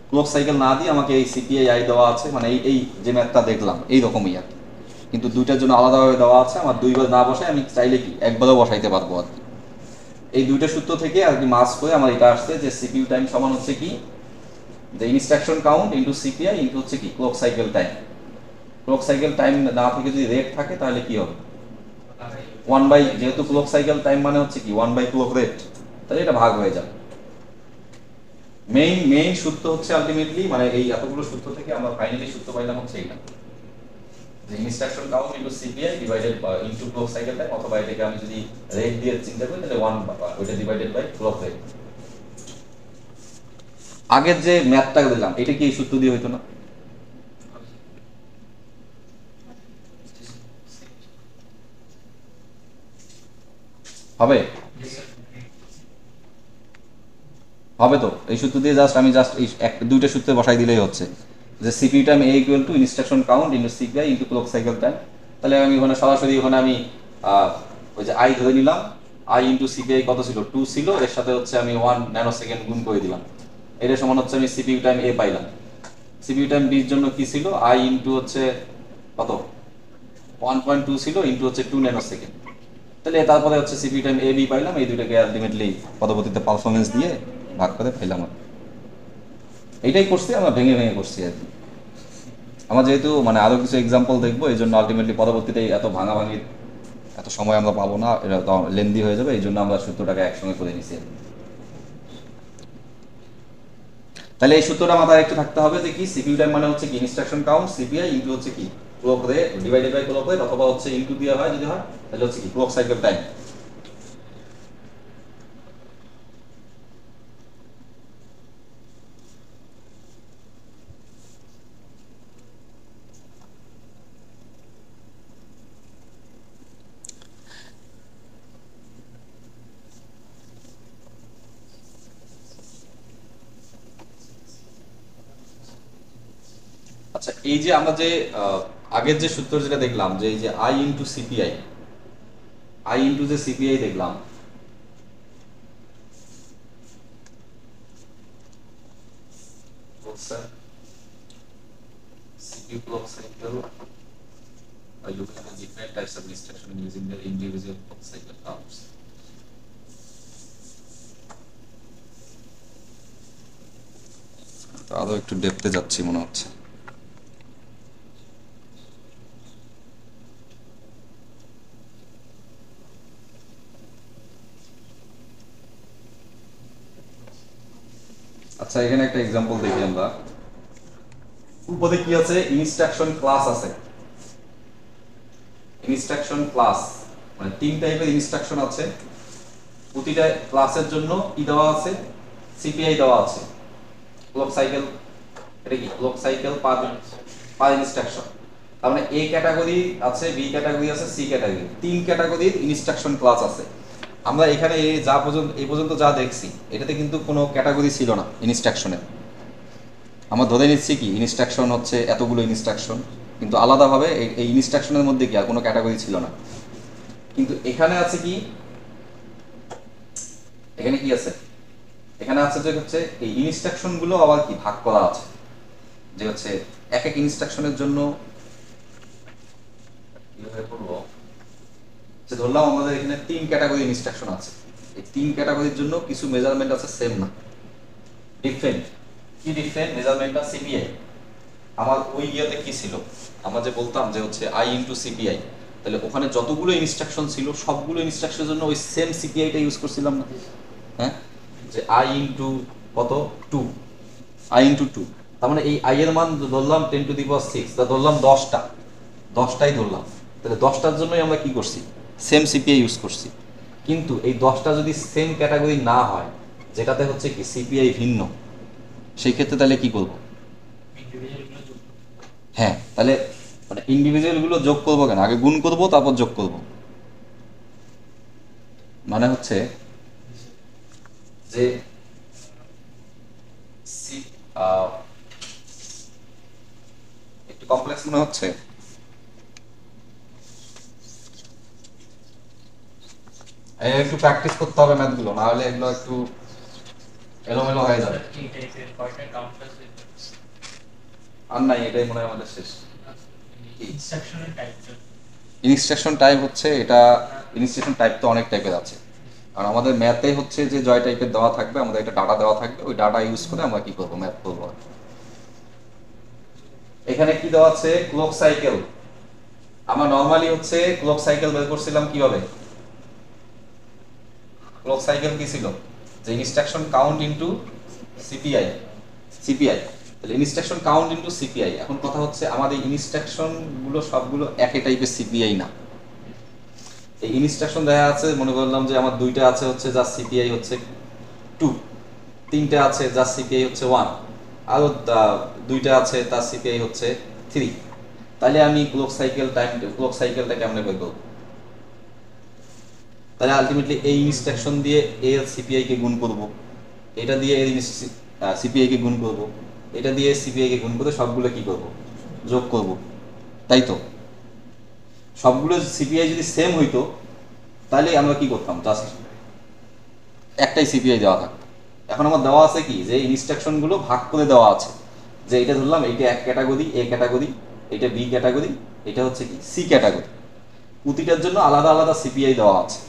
ক্লক সাইকেল না দিয়ে আমাকে এই সিপিআই আই দেওয়া আছে, মানে এই যে ম্যাথটা দেখলাম এই রকমই আর কি, কিন্তু দুইটার জন্য আলাদাভাবে দেওয়া আছে। আমার দুইবার না বসাই আমি চাইলে কি একবারও বসাইতে পারবো আর কি। এই দুইটা সূত্র থেকে আর কি মাস করে আমার এটা আসছে যে সিপিইউ টাইম সমান হচ্ছে কি, যে instruction count into CPI into হচ্ছে কি clock cycle time. Clock cycle time না থেকে যদি রেট থাকে তাহলে কি হবে, 1/, যেহেতু ক্লক সাইকেল টাইম মানে হচ্ছে কি 1/, ক্লক রেট, তাহলে এটা ভাগ হয়ে যাবে। মেইন সূত্র হচ্ছে আলটিমেটলি, মানে এই এতগুলো সূত্র থেকে আমরা ফাইনালি সূত্র পাইলাম হচ্ছে এটা, যে instruction count into CPI divided by into clock cycle time, অথবা এটাকে আমি যদি রেট দিয়ে চিন্তা করি তাহলে 1 ওইটা ডিভাইডেড বাই ক্লক রেট। আগের যে ম্যাথটা দিলাম এটা কি এই সূত্র দিয়ে হইতো না? হবে হবে তো এই সূত্র দিয়ে আমি এই দুইটা সূত্রে বসাই দিলেই হচ্ছে, যে CPU time A equal two instruction count into CPI into clock cycle time. তাহলে আমি ওখানে সরাসরি ওখানে আমি ওই যে আই ধরে নিলাম, আই ইনটু সিপিআই কত ছিল, 2 ছিল, এর সাথে হচ্ছে আমি 1 ন্যানো সেকেন্ড গুণ করে দিলাম, এটা সমান হচ্ছে আমি সিপিইউ টাইম এ পাইলাম। সিপিইউ টাইম বির জন্য কি ছিল, আই ইনটু হচ্ছে কত 1.2 ছিল ইনটু হচ্ছে 2 ন্যানো সেকেন্ড। তাহলে তারপরে হচ্ছে সিপিইউ টাইম এ বি পাইলাম, এই দুইটাকে আলটিমেটলি পরবর্তীতে পারফরমেন্স দিয়ে ভাগ করে পেলাম। এইটাই করছি আমরা, ভেঙে ভেঙে করছি আর কি। আমরা যেহেতু মানে আরো কিছু এক্সাম্পল দেখবো, এই জন্য আলটিমেটলি পরবর্তীতে এত ভাঙাভাঙির এত সময় আমরা পাবো না, এটা লেন্দি হয়ে যাবে, এই জন্য আমরা সূত্রটাকে একসঙ্গে করে নিছি। তাহলে এই সূত্রটা মাথায় একটু থাকতে হবে যে কি, সিপিইউ টাইম মানে হচ্ছে কি ইনস্ট্রাকশন কাউন্ট সিপিআই ইনটু হচ্ছে কি clock rate divided by clock rate, অথবা হচ্ছে ইনটু দেওয়া হয় যদি হয় তাহলে হচ্ছে কি ক্লক সাইকেল টাইম। আচ্ছা, এই যে আমরা যে আগের যে সূত্র যেটা দেখলাম, যে এই যে I into CPI, I into যে সিপিআই দেখলাম, CPU clock cycle by looking at different types of instruction using their individual clock cycle counts. আরো একটু ডেপথে যাচ্ছি মনে হচ্ছে। আচ্ছা, এখানে একটা এক্সাম্পল দেখি আমরা। উপরে কি আছে, ইনস্ট্রাকশন ক্লাস আছে, ইনস্ট্রাকশন ক্লাস মানে 3 টাইপের ইনস্ট্রাকশন আছে, প্রতিটা ক্লাসের জন্য কি দেওয়া আছে, সিপিআই দেওয়া আছে, ক্লক সাইকেল, এটা কি ক্লক সাইকেল পার ইনস্ট্রাকশন। তার মানে এ ক্যাটাগরি আছে, বি ক্যাটাগরি আছে, সি ক্যাটাগরি, 3 ক্যাটাগরির ইনস্ট্রাকশন ক্লাস আছে। আমরা এখানে এই পর্যন্ত যা দেখছি এটাতে কিন্তু কোনো ক্যাটাগরি ছিল না ইনস্ট্রাকশনের। আমরা ধরে নিচ্ছি কি ইনস্ট্রাকশন হচ্ছে এতগুলো ইনস্ট্রাকশন, কিন্তু আলাদাভাবে এই ইনস্ট্রাকশনের মধ্যে কি আর কোনো ক্যাটাগরি ছিল না। কিন্তু এখানে আছে কি, এখানে কি আছে, এখানে আছে যে হচ্ছে এই ইনস্ট্রাকশন গুলো আবার কি ভাগ করা আছে, যে হচ্ছে এক এক ইনস্ট্রাকশনের জন্য কিভাবে করব, যে ধরলাম আমাদের এখানে 3 ক্যাটাগরি ইনস্ট্রাকশন আছে, এই 3 ক্যাটাগরির জন্য কিছু মেজারমেন্ট আছে সেম না, ডিফারেন্ট। কি ডিফারেন্ট মেজারমেন্টটা, সিপিআই আমার ওই ইয়েতে কি ছিল, আমরা যে বলতাম যে হচ্ছে আই ইনটু সিপিআই, তাহলে ওখানে যতগুলো ইনস্ট্রাকশন ছিল সবগুলো ইনস্ট্রাকশনের জন্য ওই সেম সিপিআইটা ইউজ করছিলাম না, হ্যাঁ, যে আই ইনটু কত 2, আই ইনটু 2, তার মানে এই আই এর মান ধরলাম 10⁶, তা ধরলাম 10টাই ধরলাম, তাহলে 10টার জন্যই আমরা কি করছি, সেম সিপিআই ইউজ করছি। কিন্তু এই 10টা যদি সেম ক্যাটাগরি না হয়, যেটাতে হচ্ছে কি সিপিআই ভিন্ন, সেই ক্ষেত্রে তাহলে কি করব, হ্যাঁ, তাহলে মানে ইন্ডিভিজুয়াল গুলো যোগ করবো কেন, আগে গুণ করব তারপর যোগ করব। মানে হচ্ছে যে একটু কমপ্লেক্স মনে হচ্ছে, একটু প্র্যাকটিস করতে হবে ম্যাথগুলো, না হলে এগুলো একটু এলোমেলো হয়ে যাবে। আর নাই, এটাই মনে হয় আমাদের শেষ। ইনস্ট্রাকশন টাইপ হচ্ছে এটা, ইনস্ট্রাকশন টাইপ তো অনেক টাইপের আছে, আর আমাদের ম্যাথে হচ্ছে যে জয় টাইপের দেওয়া থাকবে, আমাদের একটা ডাটা দেওয়া থাকবে, ওই ডাটা ইউজ করে আমরা কি করবো, ম্যাথ করবো। এখানে কি দেওয়া আছে, ক্লক সাইকেল। আমরা নরমালি হচ্ছে ক্লক সাইকেল বের করছিলাম কিভাবে, ক্লক সাইকেল কি ছিল, যে instruction count into CPI, CPI, তাহলে ইনস্ট্রাকশন কাউন্ট ইনটু সিপিআই। এখন কথা হচ্ছে আমাদের ইনস্ট্রাকশন গুলো সবগুলো একই টাইপের সিপিআই না। এই ইনস্ট্রাকশন দেখা আছে, মনে করলাম যে আমার দুইটা আছে হচ্ছে যার সিপিআই হচ্ছে 2, তিনটা আছে যার সিপিআই হচ্ছে 1, আরো দুইটা আছে তার সিপিআই হচ্ছে 3। তাহলে আমি ক্লক সাইকেলটা কেমনে বের করব? তাহলে আলটিমেটলি এই ইনস্ট্রাকশন দিয়ে এর সিপিআই কে গুণ করব, এটা দিয়ে এর সিপিআই কে গুণ করব, এটা দিয়ে সিপিআই কে গুণ করে সবগুলো কি করব, যোগ করব, তাই তো? সবগুলো সিপিআই যদি সেম হইতো তাহলে আমরা কি করতাম, জাস্ট একটাই সিপিআই দেওয়া থাকতো। এখন আমার দেওয়া আছে কি, যে ইনস্ট্রাকশন গুলো ভাগ করে দেওয়া আছে, যে এটা ধরলাম এইটা এক ক্যাটাগরি, এ ক্যাটাগরি, এটা বি ক্যাটাগরি, এটা হচ্ছে কি সি ক্যাটাগরি, প্রতিটার জন্য আলাদা আলাদা সিপিআই দেওয়া আছে।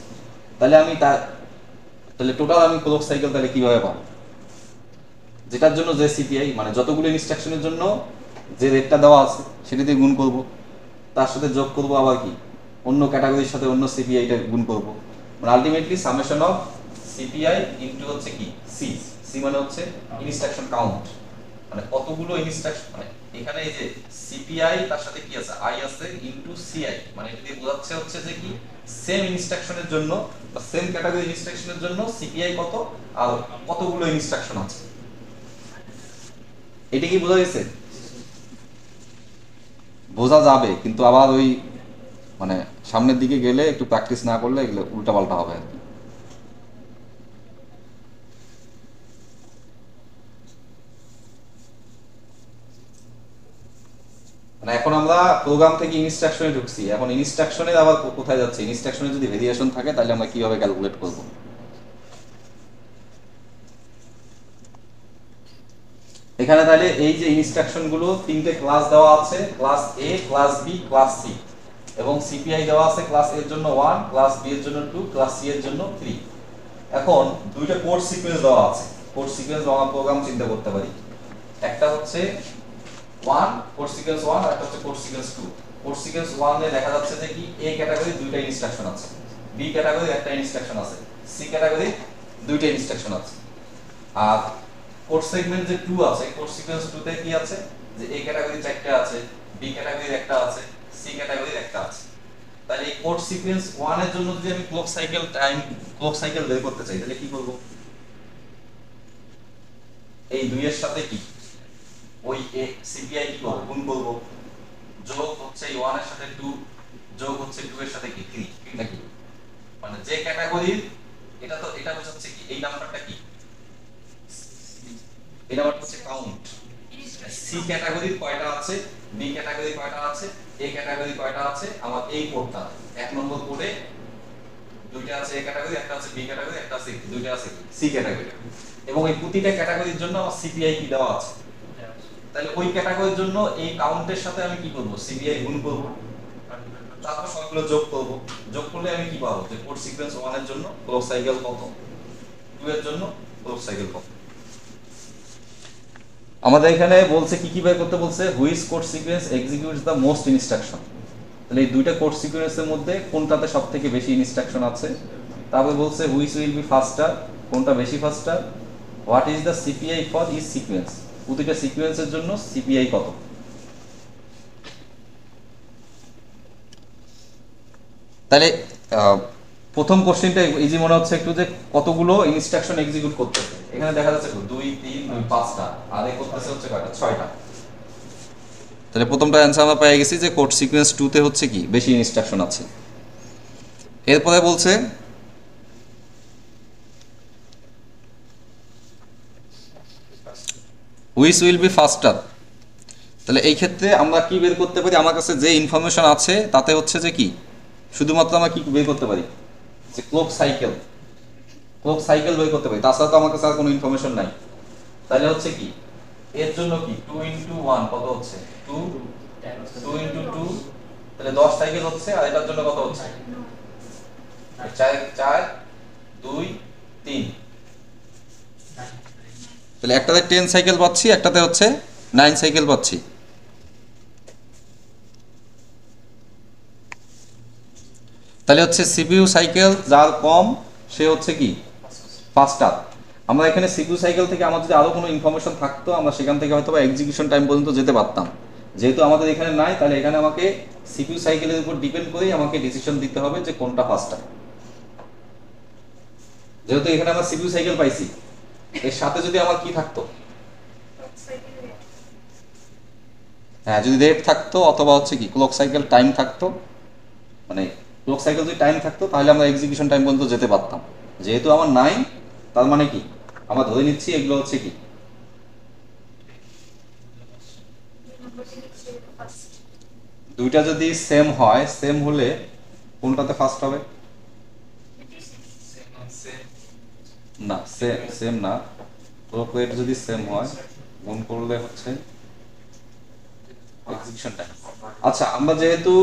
তাহলে আমি তাহলে টোটাল আমি ক্লক সাইকেল তাহলে কিভাবে পাবো, যেটার জন্য যে সিপিআই, মানে যতগুলো ইনস্ট্রাকশনের জন্য যে রেটটা দেওয়া আছে সেটা দিয়ে গুণ করব, তার সাথে যোগ করব আবার কি অন্য ক্যাটাগরির সাথে অন্য সিপিআইটা গুণ করব, মানে ultimately summation of CPI into হচ্ছে কি সি। সি মানে হচ্ছে ইনস্ট্রাকশন কাউন্ট, মানে কতগুলো ইনস্ট্রাকশন, মানে এখানে এই যে সিপিআই তার সাথে কি আছে, আই আছে, ইনটু সিআই, মানে এটা দিয়ে বোঝাচ্ছে হচ্ছে যে কি সেম ইনস্ট্রাকশনের জন্য বা সেম ক্যাটাগরি ইনস্ট্রাকশনের জন্য সিপিআই কত আর কতগুলো ইনস্ট্রাকশন আছে। এটা কি বোঝা গেছে? বোঝা যাবে, কিন্তু আবার ওই মানে সামনের দিকে গেলে একটু প্র্যাকটিস না করলে এগুলো উল্টাপাল্টা হবে আর কি। মানে এখন আমরা প্রোগ্রাম থেকে ইনস্ট্রাকশনে ঢুকছি, এখন ইনস্ট্রাকশনের আবার কোথায় যাচ্ছে, ইনস্ট্রাকশনে যদি ভেরিয়েশন থাকে তাহলে আমরা কিভাবে ক্যালকুলেট করব। এখানে তাহলে এই যে ইনস্ট্রাকশন গুলো তিনটে ক্লাস দেওয়া আছে, ক্লাস এ, ক্লাস বি, ক্লাস সি, এবং সিপিআই দেওয়া আছে ক্লাস এর জন্য 1, ক্লাস বি এর জন্য 2, ক্লাস সি এর জন্য 3। এখন দুইটা কোড সিকোয়েন্স দেওয়া আছে, কোড সিকোয়েন্স আমরা প্রোগ্রাম চিন্তা করতে পারি, একটা হচ্ছে 1 কোড সিকোয়েন্স 1 আর একটা হচ্ছে কোড সিকোয়েন্স 2। কোড সিকোয়েন্স 1 এ দেখা যাচ্ছে যে কি এ ক্যাটাগরি দুইটা ইনস্ট্রাকশন আছে, বি ক্যাটাগরি একটা ইনস্ট্রাকশন আছে, সি ক্যাটাগরি দুইটা ইনস্ট্রাকশন আছে। আর কোড সেগমেন্ট যে 2 আছে, কোড সিকোয়েন্স 2 তে কি আছে, যে এ ক্যাটাগরি চারটা আছে, বি ক্যাটাগরির একটা আছে, সি ক্যাটাগরির একটা আছে। তাহলে এই কোড সিকোয়েন্স 1 এর জন্য যদি আমি ক্লক সাইকেল বের করতে চাই তাহলে কি করব, এই 2 এর সাথে কি ওই সিপিআই কি করব, গুণ করব, যোগ হচ্ছে এই 1 এর সাথে 2, যোগ হচ্ছে 2 এর সাথে কি 3, এটা কি মানে যে ক্যাটাগরির, এটা হচ্ছে কি এই নাম্বারটা কি, এই নাম্বারটা হচ্ছে কাউন্ট। সি ক্যাটাগরির কয়টা আছে, বি ক্যাটাগরির কয়টা আছে, এ ক্যাটাগরি কয়টা আছে, আমার এই কোডটা এক নম্বর কোডে দুইটা আছে এ ক্যাটাগরি, একটা আছে বি ক্যাটাগরি, একটা আছে দুইটা আছে সি ক্যাটাগরি, এবং এই প্রতিটা ক্যাটাগরির জন্য আমার সিপিআই কি দেওয়া আছে। তাহলে ওই ক্যাটাগরির জন্য এই কাউন্টের সাথে আমি কি করব, সিপিআই গুণ করব, তারপর সবগুলো যোগ করব, যোগ করলে আমি কি পাবো, যে কোড সিকোয়েন্স 1 এর জন্য ক্লক সাইকেল কত, 2 এর জন্য ক্লক সাইকেল কত। আমাদের এখানে বলছে কি কি বের করতে বলছে, which code sequence executes the most instruction, তাহলে এই দুইটা কোড সিকোয়েন্সের মধ্যে কোনটাতে সবথেকে বেশি ইনস্ট্রাকশন আছে। তারপরে বলছে হুইচ উইল বি ফাস্টার, কোনটা বেশি faster, what is the CPI for each sequence, প্রতিটা সিকোয়েন্সের জন্য সিপিআই কত। তাহলে প্রথম কোশ্চেনটা ইজি মনে হচ্ছে একটু, যে কতগুলো ইনস্ট্রাকশন এক্সিকিউট করতেছে, এখানে দেখা যাচ্ছে 2, 3, 5টা, আর এ করতেছে হচ্ছে কয়টা, 6টা। তাহলে প্রথমটা অ্যান্সার আমরা পেয়ে গেছি যে কোড সিকোয়েন্স 2 তে হচ্ছে কি বেশি ইনস্ট্রাকশন আছে। এরপরে বলছে হুইচ উইল বি ফাস্টার। তাহলে এই ক্ষেত্রে আমরা কি বের করতে পারি, আমার কাছে যে ইনফরমেশন আছে তাতে হচ্ছে যে কি শুধুমাত্র আমরা কি বের করতে পারি যে ক্লক সাইকেল বের করতে পারি, তাছাড়া তো আমার কাছে আর কোনো ইনফরমেশন নাই। তাহলে হচ্ছে কি এর জন্য কি 2 ইনটু 1 কত হচ্ছে 2, 2 ইনটু 2 তাহলে 10 সাইকেল হচ্ছে, আর এটার জন্য কত হচ্ছে 4 4 2 3, তাহলে একটাতে 10 সাইকেল পাচ্ছি, একটাতে হচ্ছে 9 সাইকেল পাচ্ছি। তাহলে হচ্ছে সিপিইউ সাইকেল যার কম সে হচ্ছে কি ফাস্টার। আমরা এখানে সিপিইউ সাইকেল থেকে আমাদের যদি আরো কোনো ইনফরমেশন থাকতো আমরা সেখান থেকে হয়তো বা এক্সিকিউশন টাইম পর্যন্ত যেতে পারতাম। যেহেতু আমাদের এখানে নাই, তাহলে এখানে আমাকে সিপিইউ সাইকেলের উপর ডিপেন্ড করেই আমাকে ডিসিশন দিতে হবে যে কোনটা ফাস্টার। যেহেতু এখানে আমরা সিপিইউ সাইকেল পাইছি, এর সাথে যদি আমার কি থাকতো, হ্যাঁ যদি রেট থাকতো অথবা হচ্ছে কি ক্লক সাইকেল টাইম থাকতো, মানে ক্লক সাইকেল যদি টাইম থাকতো তাহলে আমরা এক্সিকিউশন টাইম পর্যন্ত যেতে পারতাম। যেহেতু আমার নাই, তার মানে কি আমরা ধরে নিচ্ছি এগুলো হচ্ছে কি দুইটা যদি সেম হয়, সেম হলে কোনটাতে ফার্স্ট হবে? না সেম না, ক্লক রেট যদি সেম হয় গুণ করলে হচ্ছে এক্সিকিউশন টাইম। আচ্ছা আমরা যেহেতু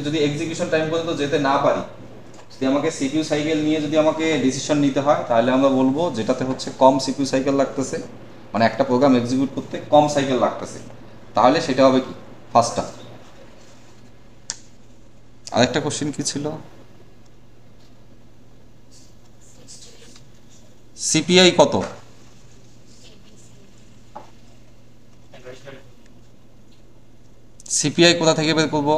যদি এক্সিকিউশন টাইম পর্যন্ত যেতে না পারি, যদি আমাকে সিপিইউ সাইকেল নিয়ে যদি আমাকে ডিসিশন নিতে হয় তাহলে আমরা বলবো যেটাতে হচ্ছে কম সিপিইউ সাইকেল লাগতেছে, মানে একটা প্রোগ্রাম এক্সিকিউট করতে কম সাইকেল লাগতেছে, তাহলে সেটা হবে কি ফাস্টার। আরেকটা কোশ্চেন কি ছিল? সিপিআই কত? সিপিআই কোথা থেকে বের করবো?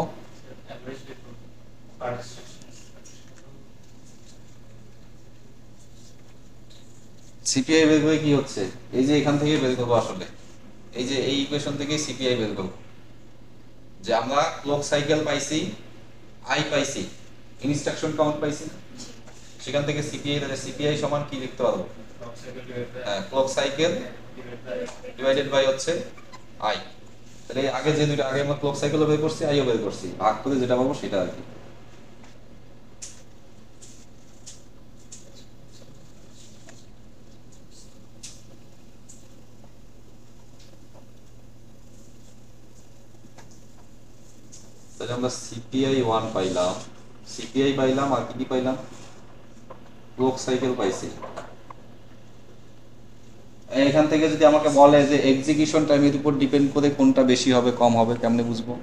সিপিআই বের করে কি হচ্ছে, এই যে এখান থেকে বের করবো, আসলে এই যে এই ইকুয়েশন থেকে সিপিআই বের করবো, যে আমরা ক্লক সাইকেল পাইছি, আই পাইছি, ইনস্ট্রাকশন কাউন্ট পাইছি, সেখান থেকে সিপিআই, তাহলে সিপিআই সমান কি লিখতে পারবো? ক্লক সাইকেল ডিভাইডেড বাই হচ্ছে আই। তাহলে আগে যে দুটো আগে আমরা ক্লক সাইকেলও বের করছি, আইও বের করছি, ভাগ করে যেটা পাবো সেটা আর কি। তাহলে আমরা সিপিআই 1 পাইলাম, সিপিআই পাইলাম, আর কি পাইলাম? ক্লক সাইকেল পাইছি। এখান থেকে যদি আমাকে বলে যে এক্সিকিউশন টাইমের উপর ডিপেন্ড করে কোনটা বেশি হবে কম হবে, কেমনে বুঝবো?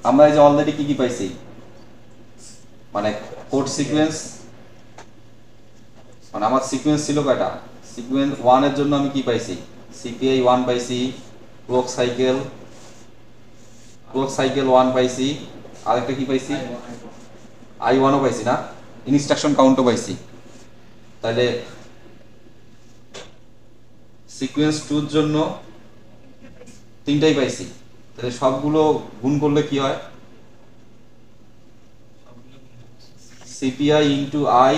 আমরা এই যে অলরেডি কি পাইছি, মানে কোড সিকোয়েন্স, মানে আমার সিকোয়েন্স ছিল কয়টা? সিকোয়েন্স 1 এর জন্য আমি কি পাইছি? সিপিআই 1 পাইছি, ক্লক সাইকেল 1 পাইছি, আরেকটা কি পাইছি? i1 ও পাইছি না, ইনস্ট্রাকশন কাউন্টও পাইছি। তাহলে সিকোয়েন্স 2 এর জন্য তিনটাই পাইছি, তাহলে সবগুলো গুণ করলে কি হয়? সিপিআই ইনটু আই,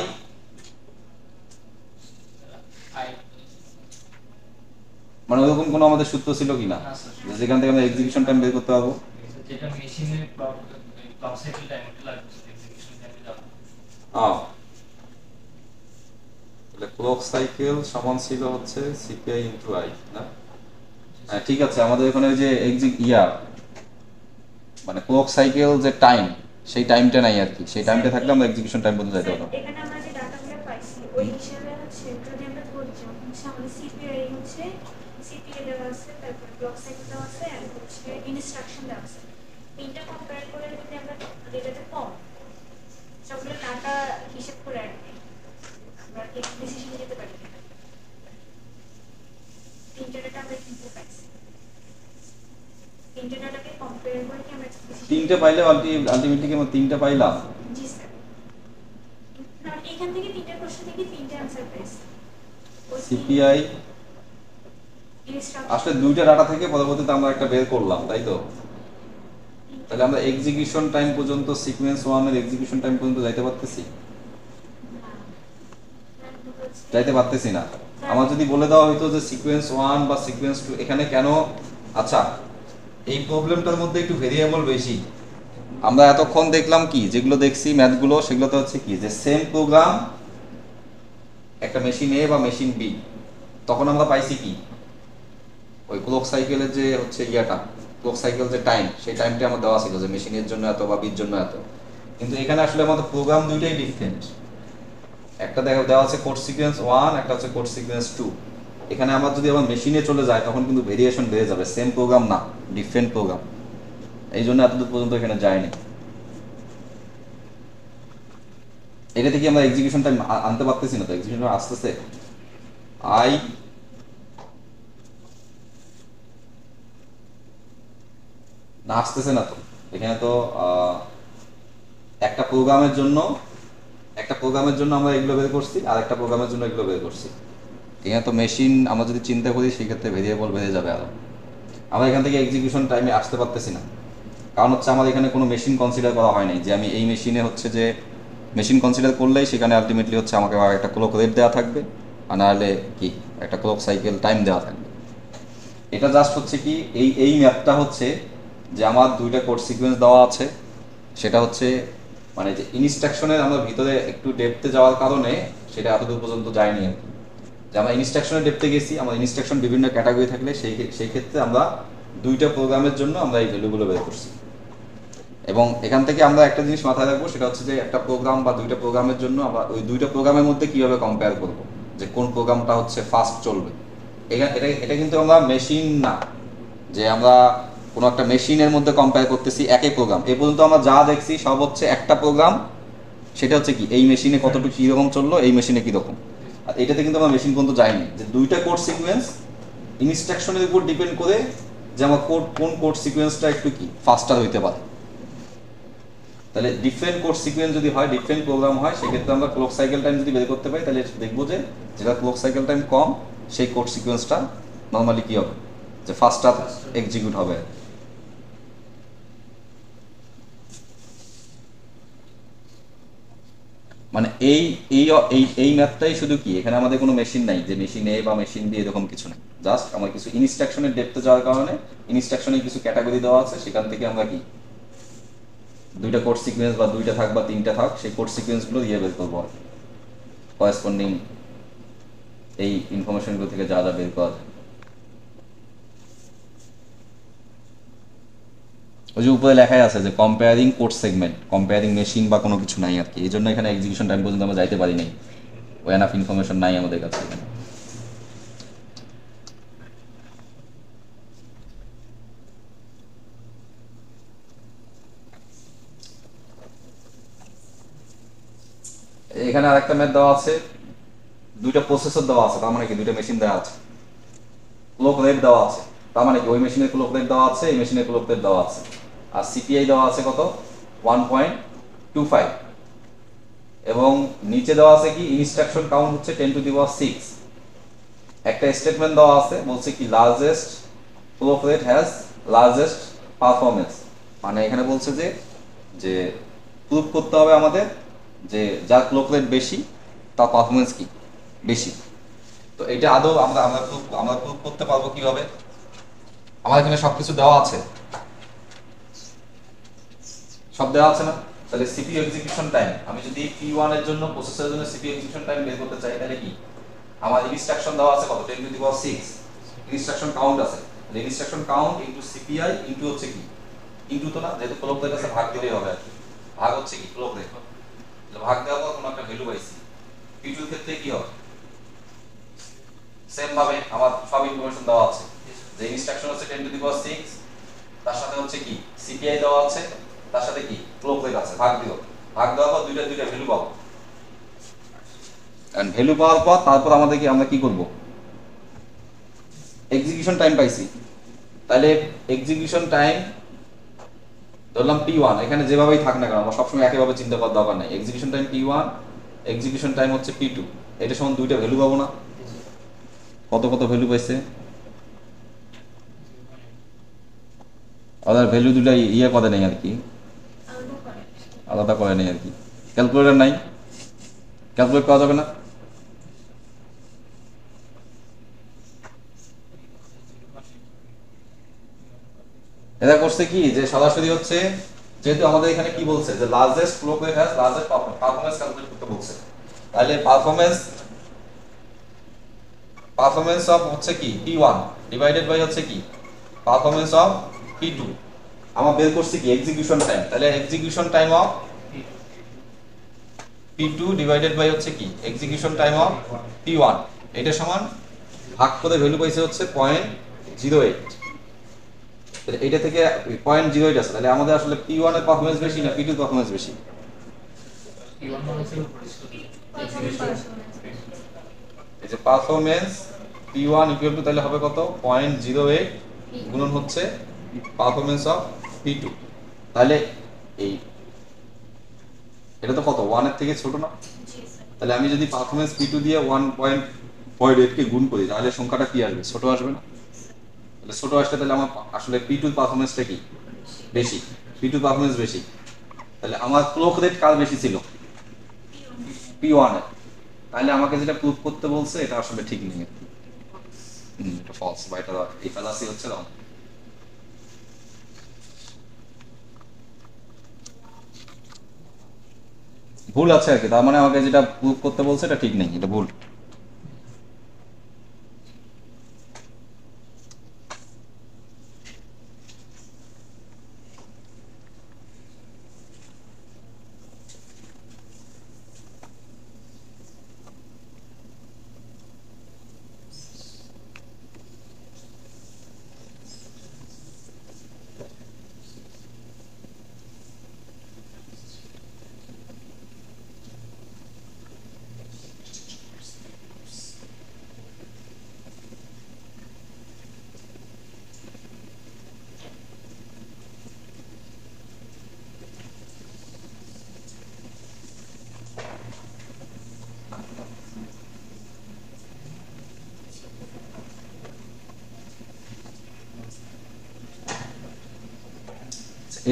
মানে ওরকম কোনো আমাদের সূত্র ছিল কিনা যেখান থেকে আমরা এক্সিকিউশন টাইম বের করতে পারবো? যেটা মেশিনের ক্লক সাইকেল টাইম ওটা লাগবে এক্সিকিউশন টাইমে দাও। তাহলে ক্লক সাইকেল সমান ছিল হচ্ছে সিপিআই ইনটু আই না? হ্যাঁ ঠিক আছে, আমাদের এখানে ওই যে মানে ক্লক সাইকেল যে টাইম, সেই টাইমটা নাই আর কি, সেই টাইমটা থাকলে আমরা এক্সিকিউশন টাইম পর্যন্ত যেতে পারবো। এখানে আমরা যে ডাটাগুলো পাইছি ওই হিসাবে হচ্ছে যদি আমরা ধরি যে হচ্ছে আমাদের সিপিআই হচ্ছে সিপিআই দেওয়া আছে, তারপর ক্লক সাইকেল দেওয়া আছে, আর হচ্ছে ইনস্ট্রাকশন দেওয়া আছে, তিনটা কম্পেয়ার করে যদি আমরা যেটাতে কম সবগুলো ডাটা হিসাব করে আর কি আমরা কি ডিসিশন নিতে পারি। তিনটা ডাটা আমরা কিন্তু পাইছি, তিনটা ডাটাকে কম্পেয়ার করে কি আমরা তিনটা পাইলে আলটিমেটলি কি আমরা তিনটা পাইলাম? জি স্যার, না এখান থেকে তিনটা প্রশ্ন থেকে তিনটা आंसर পেয়েছি। সিপিআই আসলে দুইটা ডাটা থেকে পরবর্তীতে আমরা একটা বের করলাম, তাই তো? তাহলে আমরা এক্সিকিউশন টাইম পর্যন্ত সিকোয়েন্স 1 এর এক্সিকিউশন টাইম পর্যন্ত যাইতে পারতেছি? যাইতে পারতেছি না। আমার যদি বলে দেওয়া হইতো যে সিকোয়েন্স 1 বা সিকোয়েন্স 2 এখানে কেন, আচ্ছা এই প্রবলেমটার মধ্যে একটু ভেরিয়েবল বেশি। আমরা এতক্ষণ দেখলাম কি, যেগুলো দেখছি ম্যাথগুলো, সেগুলোতে হচ্ছে কি যে সেম প্রোগ্রাম একটা মেশিন এ বা মেশিন বি, তখন আমরা পাইছি কি ওই ক্লক সাইকেলের যে হচ্ছে ইয়াটা, ক্লক সাইকেল যে টাইম, সেই টাইমটা আমার দেওয়া ছিল যে মেশিনের জন্য এত বা বির জন্য এত। কিন্তু এখানে আসলে আমাদের প্রোগ্রাম দুইটাই ডিফারেন্ট, একটা দেওয়া আছে কোড সিকোয়েন্স 1, একটা হচ্ছে কোড সিকোয়েন্স 2। এখানে আমার যদি আমার মেশিনে চলে যায় তখন কিন্তু ভেরিয়েশন বেড়ে যাবে, সেম প্রোগ্রাম না, ডিফারেন্ট প্রোগ্রাম। এই জন্য এতদূর পর্যন্ত এখানে যায়নি। এটা থেকে আমরা এক্সিকিউশন টাইম আনতে পারতেছি না, তো এক্সিকিউশন আসতেছে আই না, আসতেছে না তো। এখানে তো একটা প্রোগ্রামের জন্য আমরা এগুলো বের করছি, আর একটা প্রোগ্রামের জন্য এগুলো বের করছি। এখানে তো মেশিন আমরা যদি চিন্তা করি সেই ক্ষেত্রে ভেরিয়েবল বেড়ে যাবে আরো। আমরা এখান থেকে এক্সিকিউশন টাইমে আসতে পারতেছি না, কারণ হচ্ছে আমার এখানে কোনো মেশিন কনসিডার করা হয় নাই যে আমি এই মেশিনে হচ্ছে যে মেশিন কনসিডার করলেই সেখানে আলটিমেটলি হচ্ছে আমাকে একটা ক্লক রেট দেওয়া থাকবে, আর নাহলে কি একটা ক্লক সাইকেল টাইম দেওয়া থাকবে। এটা জাস্ট হচ্ছে কি এই ম্যাপটা হচ্ছে যে আমার দুইটা কোড সিকোয়েন্স দেওয়া আছে, সেটা হচ্ছে মানে যে ইনস্ট্রাকশনের আমরা ভিতরে একটু ডেপথে যাওয়ার কারণে সেটা এতদূর পর্যন্ত যায়নি আর কি। যে আমরা ইনস্ট্রাকশনের ডেপথে গেছি, আমার ইনস্ট্রাকশন বিভিন্ন ক্যাটাগরি থাকলে সেই ক্ষেত্রে আমরা দুইটা প্রোগ্রামের জন্য আমরা এই ভ্যালুগুলো বের করছি। এবং এখান থেকে আমরা একটা জিনিস মাথায় রাখবো, সেটা হচ্ছে যে একটা প্রোগ্রাম বা দুইটা প্রোগ্রামের জন্য আমরা ওই দুইটা প্রোগ্রামের মধ্যে কিভাবে কম্পেয়ার করব, যে কোন প্রোগ্রামটা হচ্ছে ফাস্ট চলবে। এটা কিন্তু আমরা মেশিন না, যে আমরা কোনো একটা মেশিনের মধ্যে কম্পেয়ার করতেছি একই প্রোগ্রাম। এ পর্যন্ত আমরা যা দেখছি সব হচ্ছে একটা প্রোগ্রাম, সেটা হচ্ছে কি এই মেশিনে কতটুকু কীরকম চললো, এই মেশিনে কীরকম। আর এটাতে কিন্তু আমরা মেশিন পর্যন্ত যাইনি, যে দুইটা কোড সিকোয়েন্স ইনস্ট্রাকশনের উপর ডিপেন্ড করে যে আমার কোন কোড সিকোয়েন্সটা একটু কি ফাস্টার হইতে পারে। তাহলে ডিফারেন্ট কোড সিকোয়েন্স যদি হয়, ডিফারেন্ট প্রোগ্রাম হয়, সেক্ষেত্রে আমরা ক্লক সাইকেল টাইম যদি বের করতে পারি, তাহলে দেখবো যে যেটা ক্লক সাইকেল টাইম কম সেই কোড সিকোয়েন্সটা নর্মালি কি হবে, যে ফাস্টার এক্সিকিউট হবে। মানে এই এই এই এই ম্যাথটাই শুধু কি, এখানে আমাদের কোনো মেশিন নাই যে মেশিন এ বা মেশিন বি এরকম কিছু নেই, জাস্ট আমার কিছু ইনস্ট্রাকশনের ডেপথে যাওয়ার কারণে ইনস্ট্রাকশনের কিছু ক্যাটাগরি দেওয়া আছে, সেখান থেকে আমরা কি দুইটা কোড সিকোয়েন্স বা দুইটা থাক বা তিনটা থাক, সেই কোড সিকোয়েন্সগুলো দিয়ে বের করবো আর করেসপন্ডিং এই ইনফরমেশনগুলো থেকে যা যা বের করা যায়। ওই যে উপরে লেখাই আছে যে comparing code segment, comparing machine বা কোনো কিছু নাই আর কি। এই জন্য এখানে এক্সিকিউশন টাইম পর্যন্ত আমরা যাইতে পারি নাই, ওই এনাফ ইনফরমেশন নাই আমাদের কাছে এখানে। এখানে আরেকটা ম্যাথ দেওয়া আছে, দুইটা প্রসেসর দেওয়া আছে, তার মানে কি দুইটা মেশিন দেওয়া আছে, ক্লক রেট দেওয়া আছে, তার মানে কি ওই মেশিনের ক্লক রেট দেওয়া আছে, এই মেশিনের ক্লক রেট দেওয়া আছে। আর সিপিআই দেওয়া আছে কত 1.25, এবং নিচে দেওয়া আছে কি ইনস্ট্রাকশন কাউন্ট হচ্ছে 10⁶। একটা স্টেটমেন্ট দেওয়া আছে, বলছে কি largest clock rate has largest performance. মানে এখানে বলছে যে যে প্রুভ করতে হবে আমাদের যে যার ক্লক রেট বেশি তার পারফরমেন্স কি বেশি। তো এটা আদৌ আমরা প্রুভ করতে পারবো কিভাবে? আমার এখানে সবকিছু দেওয়া আছে, সব দেওয়া আছে না? তাহলে সিপিইউ এক্সিকিউশন টাইম, আমি যদি P1 এর জন্য প্রসেসরের জন্য সিপিইউ এক্সিকিউশন টাইম বের করতে চাই, তাহলে কি আমার ইনস্ট্রাকশন দেওয়া আছে কত 10⁶, ইনস্ট্রাকশন কাউন্ট আছে, তাহলে instruction count into CPI into হচ্ছে কি, ইনটু তো না, যেহেতু ক্লক রেট আছে ভাগ দিলেই হবে আর কি, ভাগ হচ্ছে কি ক্লক রেট, তাহলে ভাগ দেওয়ার পর কোনো একটা ভ্যালু পাইছি। P2 এর ক্ষেত্রে কি হবে, সেম ভাবে আমার সব ইনফরমেশন দেওয়া আছে, যে ইনস্ট্রাকশন হচ্ছে 10⁶, তার সাথে হচ্ছে কি সিপিআই দেওয়া আছে, তার সাথে কি ক্লক রেট আছে, ভাগ দিও, ভাগ দেওয়ার পর দুইটা ভ্যালু পাবো। এন্ড ভ্যালু পাওয়ার পর তারপর আমরা কি করব, এক্সিকিউশন টাইম পাইছি। তাহলে এক্সিকিউশন টাইম ধরলাম T1, এখানে যেভাবেই থাক না কেন আমরা সবসময় একইভাবে চিন্তা করার দরকার নাই। Execution time T1, execution time হচ্ছে P2, এটা সমান দুইটা ভ্যালু পাবো না? কত ভ্যালু পাইছে ওদের ভ্যালু দুটা ইয়ে করে নেই আর কি, আলাদা করে আলাদা করে নেই আর কি। ক্যালকুলেটর নাই, ক্যালকুলেট করা যাবে না। এটা করছে কি যে সরাসরি হচ্ছে, যেহেতু আমাদের এখানে কি বলছে যে largest flow rate has largest performance calculate করতে বলছে, তাহলে পারফরম্যান্স অফ হচ্ছে কি P1 ডিভাইডেড বাই হচ্ছে কি পারফরম্যান্স অফ P2, আমরা বের করছি কি এক্সিকিউশন টাইম, তাহলে execution time of P2 divided by হচ্ছে কি এক্সিকিউশন টাইম অফ P1, এটা সমান ভাগ করে ভ্যালু পাইছে হচ্ছে 0.08। তাহলে এটা থেকে 0.08 আছে, তাহলে আমাদের আসলে P1 এর পারফরম্যান্স বেশি না P2 এর পারফরম্যান্স বেশি? P1 মানুষের উপরে ছিল এই যে পারফরম্যান্স P1 ইকুয়াল টু তাহলে হবে কত 0.08 গুণন হচ্ছে পারফরম্যান্স অফ P2, তাহলে এই এটা তো কত 1 এর থেকে ছোট না, জি স্যার তাহলে আমি যদি পারফরম্যান্স P2 দিয়ে 1.08 কে গুণ করি তাহলে সংখ্যাটা কি আসবে, ছোট আসবে না? তাহলে ছোট আসলে তাহলে আমার আসলে P2 এর পারফরম্যান্সটা কি বেশি, P2 পারফরম্যান্স বেশি, তাহলে আমার ক্লক রেট কার বেশি ছিল P1 এর, তাহলে আমাকে যেটা প্রুফ করতে বলছে এটা আসলে ঠিক নেই, এটা ফলস বা এটা এই ফ্যালাসি হচ্ছে রং। ভুল আছে আর কি, তার মানে আমাকে যেটা প্রুফ করতে বলছে এটা ঠিক নেই, এটা ভুল।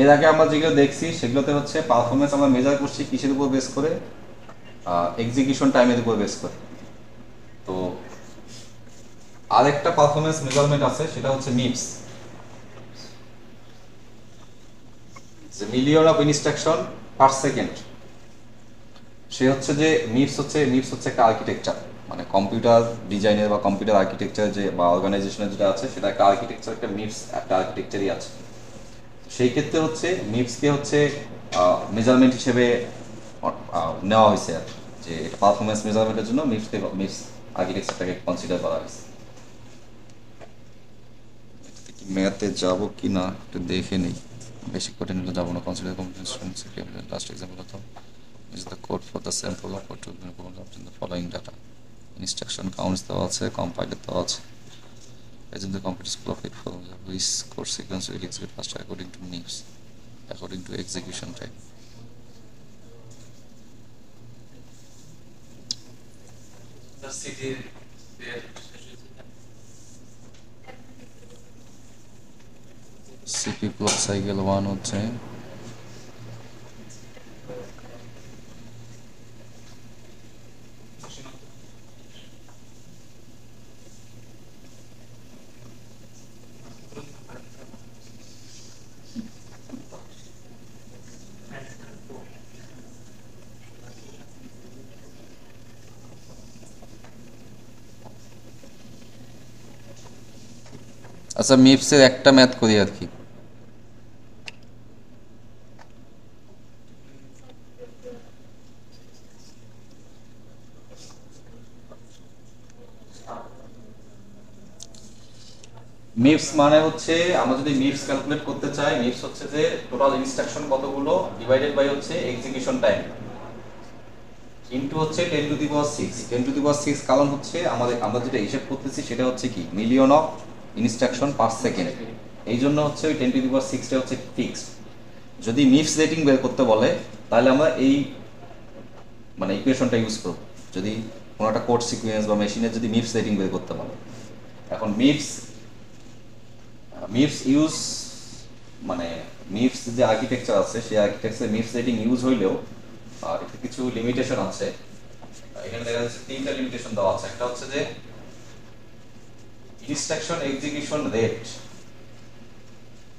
এর আগে আমরা যেগুলো দেখছি সেগুলোতে হচ্ছে পারফরমেন্স আমরা মেজার করছি কিসের উপর বেস করে, এক্সিকিউশন টাইমের উপর বেস করে। তো আরেকটা পারফরমেন্স মেজারমেন্ট আছে সেটা হচ্ছে মিপস, যে million of instruction per second. সে হচ্ছে যে মিপস হচ্ছে একটা আর্কিটেকচার, মানে কম্পিউটার ডিজাইনের বা কম্পিউটার আর্কিটেকচার যে বা অর্গানাইজেশনের যেটা আছে সেটা একটা আর্কিটেকচার, একটা মিপস একটা আর্কিটেকচারই আছে। সেই ক্ষেত্রে হচ্ছে মিপসকে হচ্ছে মেজারমেন্ট হিসেবে নেওয়া হয়েছে আর কি, যে এটা পারফরমেন্স মেজারমেন্টের জন্য মিপস আর্কিটেকচারটাকে কনসিডার করা হয়েছে। ম্যাথে যাব কি না একটু দেখে নেই, বেশি কঠিন হলে যাবো না। কনসিডার কম্পিউটার লাস্ট এক্সাম্পল হতো is the code for the sample of what to be involved in the following data. Instruction counts দেওয়া আছে, compiler দেওয়া আছে। Assume the computer school of it for which code sequence will execute faster according to MIPS, according to execution time. The CD there. CP clock cycle 1 হচ্ছে আচ্ছা মিপসের একটা math করি আর কি। মিপস মানে হচ্ছে আমরা যদি মিপস ক্যালকুলেট করতে চাই, মিপস হচ্ছে যে টোটাল ইনস্ট্রাকশন কতগুলো ডিভাইডেড বাই হচ্ছে এক্সিকিউশন টাইম ইনটু হচ্ছে 10 to the power 6। 10 to the পাওয়ার 6 কারণ হচ্ছে আমরা যেটা হিসাব করতেছি সেটা হচ্ছে কি million of instruction per second, এই জন্য হচ্ছে ওই 10 টু দি পাওয়ার 6টা হচ্ছে ফিক্সড। যদি মিপস রেটিং বের করতে বলে তাহলে আমরা এই মানে ইকুয়েশনটা ইউজ করব, যদি কোনো একটা কোড সিকোয়েন্স বা মেশিনের যদি মিপস রেটিং বের করতে বলে। এখন মিপস ইউজ মানে মিপস যে আর্কিটেকচার আছে সেই আর্কিটেকচারে মিপস রেটিং ইউজ হইলেও এতে কিছু লিমিটেশন আছে। এখানে দেখা যাচ্ছে 3টা লিমিটেশন দেওয়া আছে। একটা হচ্ছে যে ইনস্ট্রাকশন এক্সিকিউশন রেট।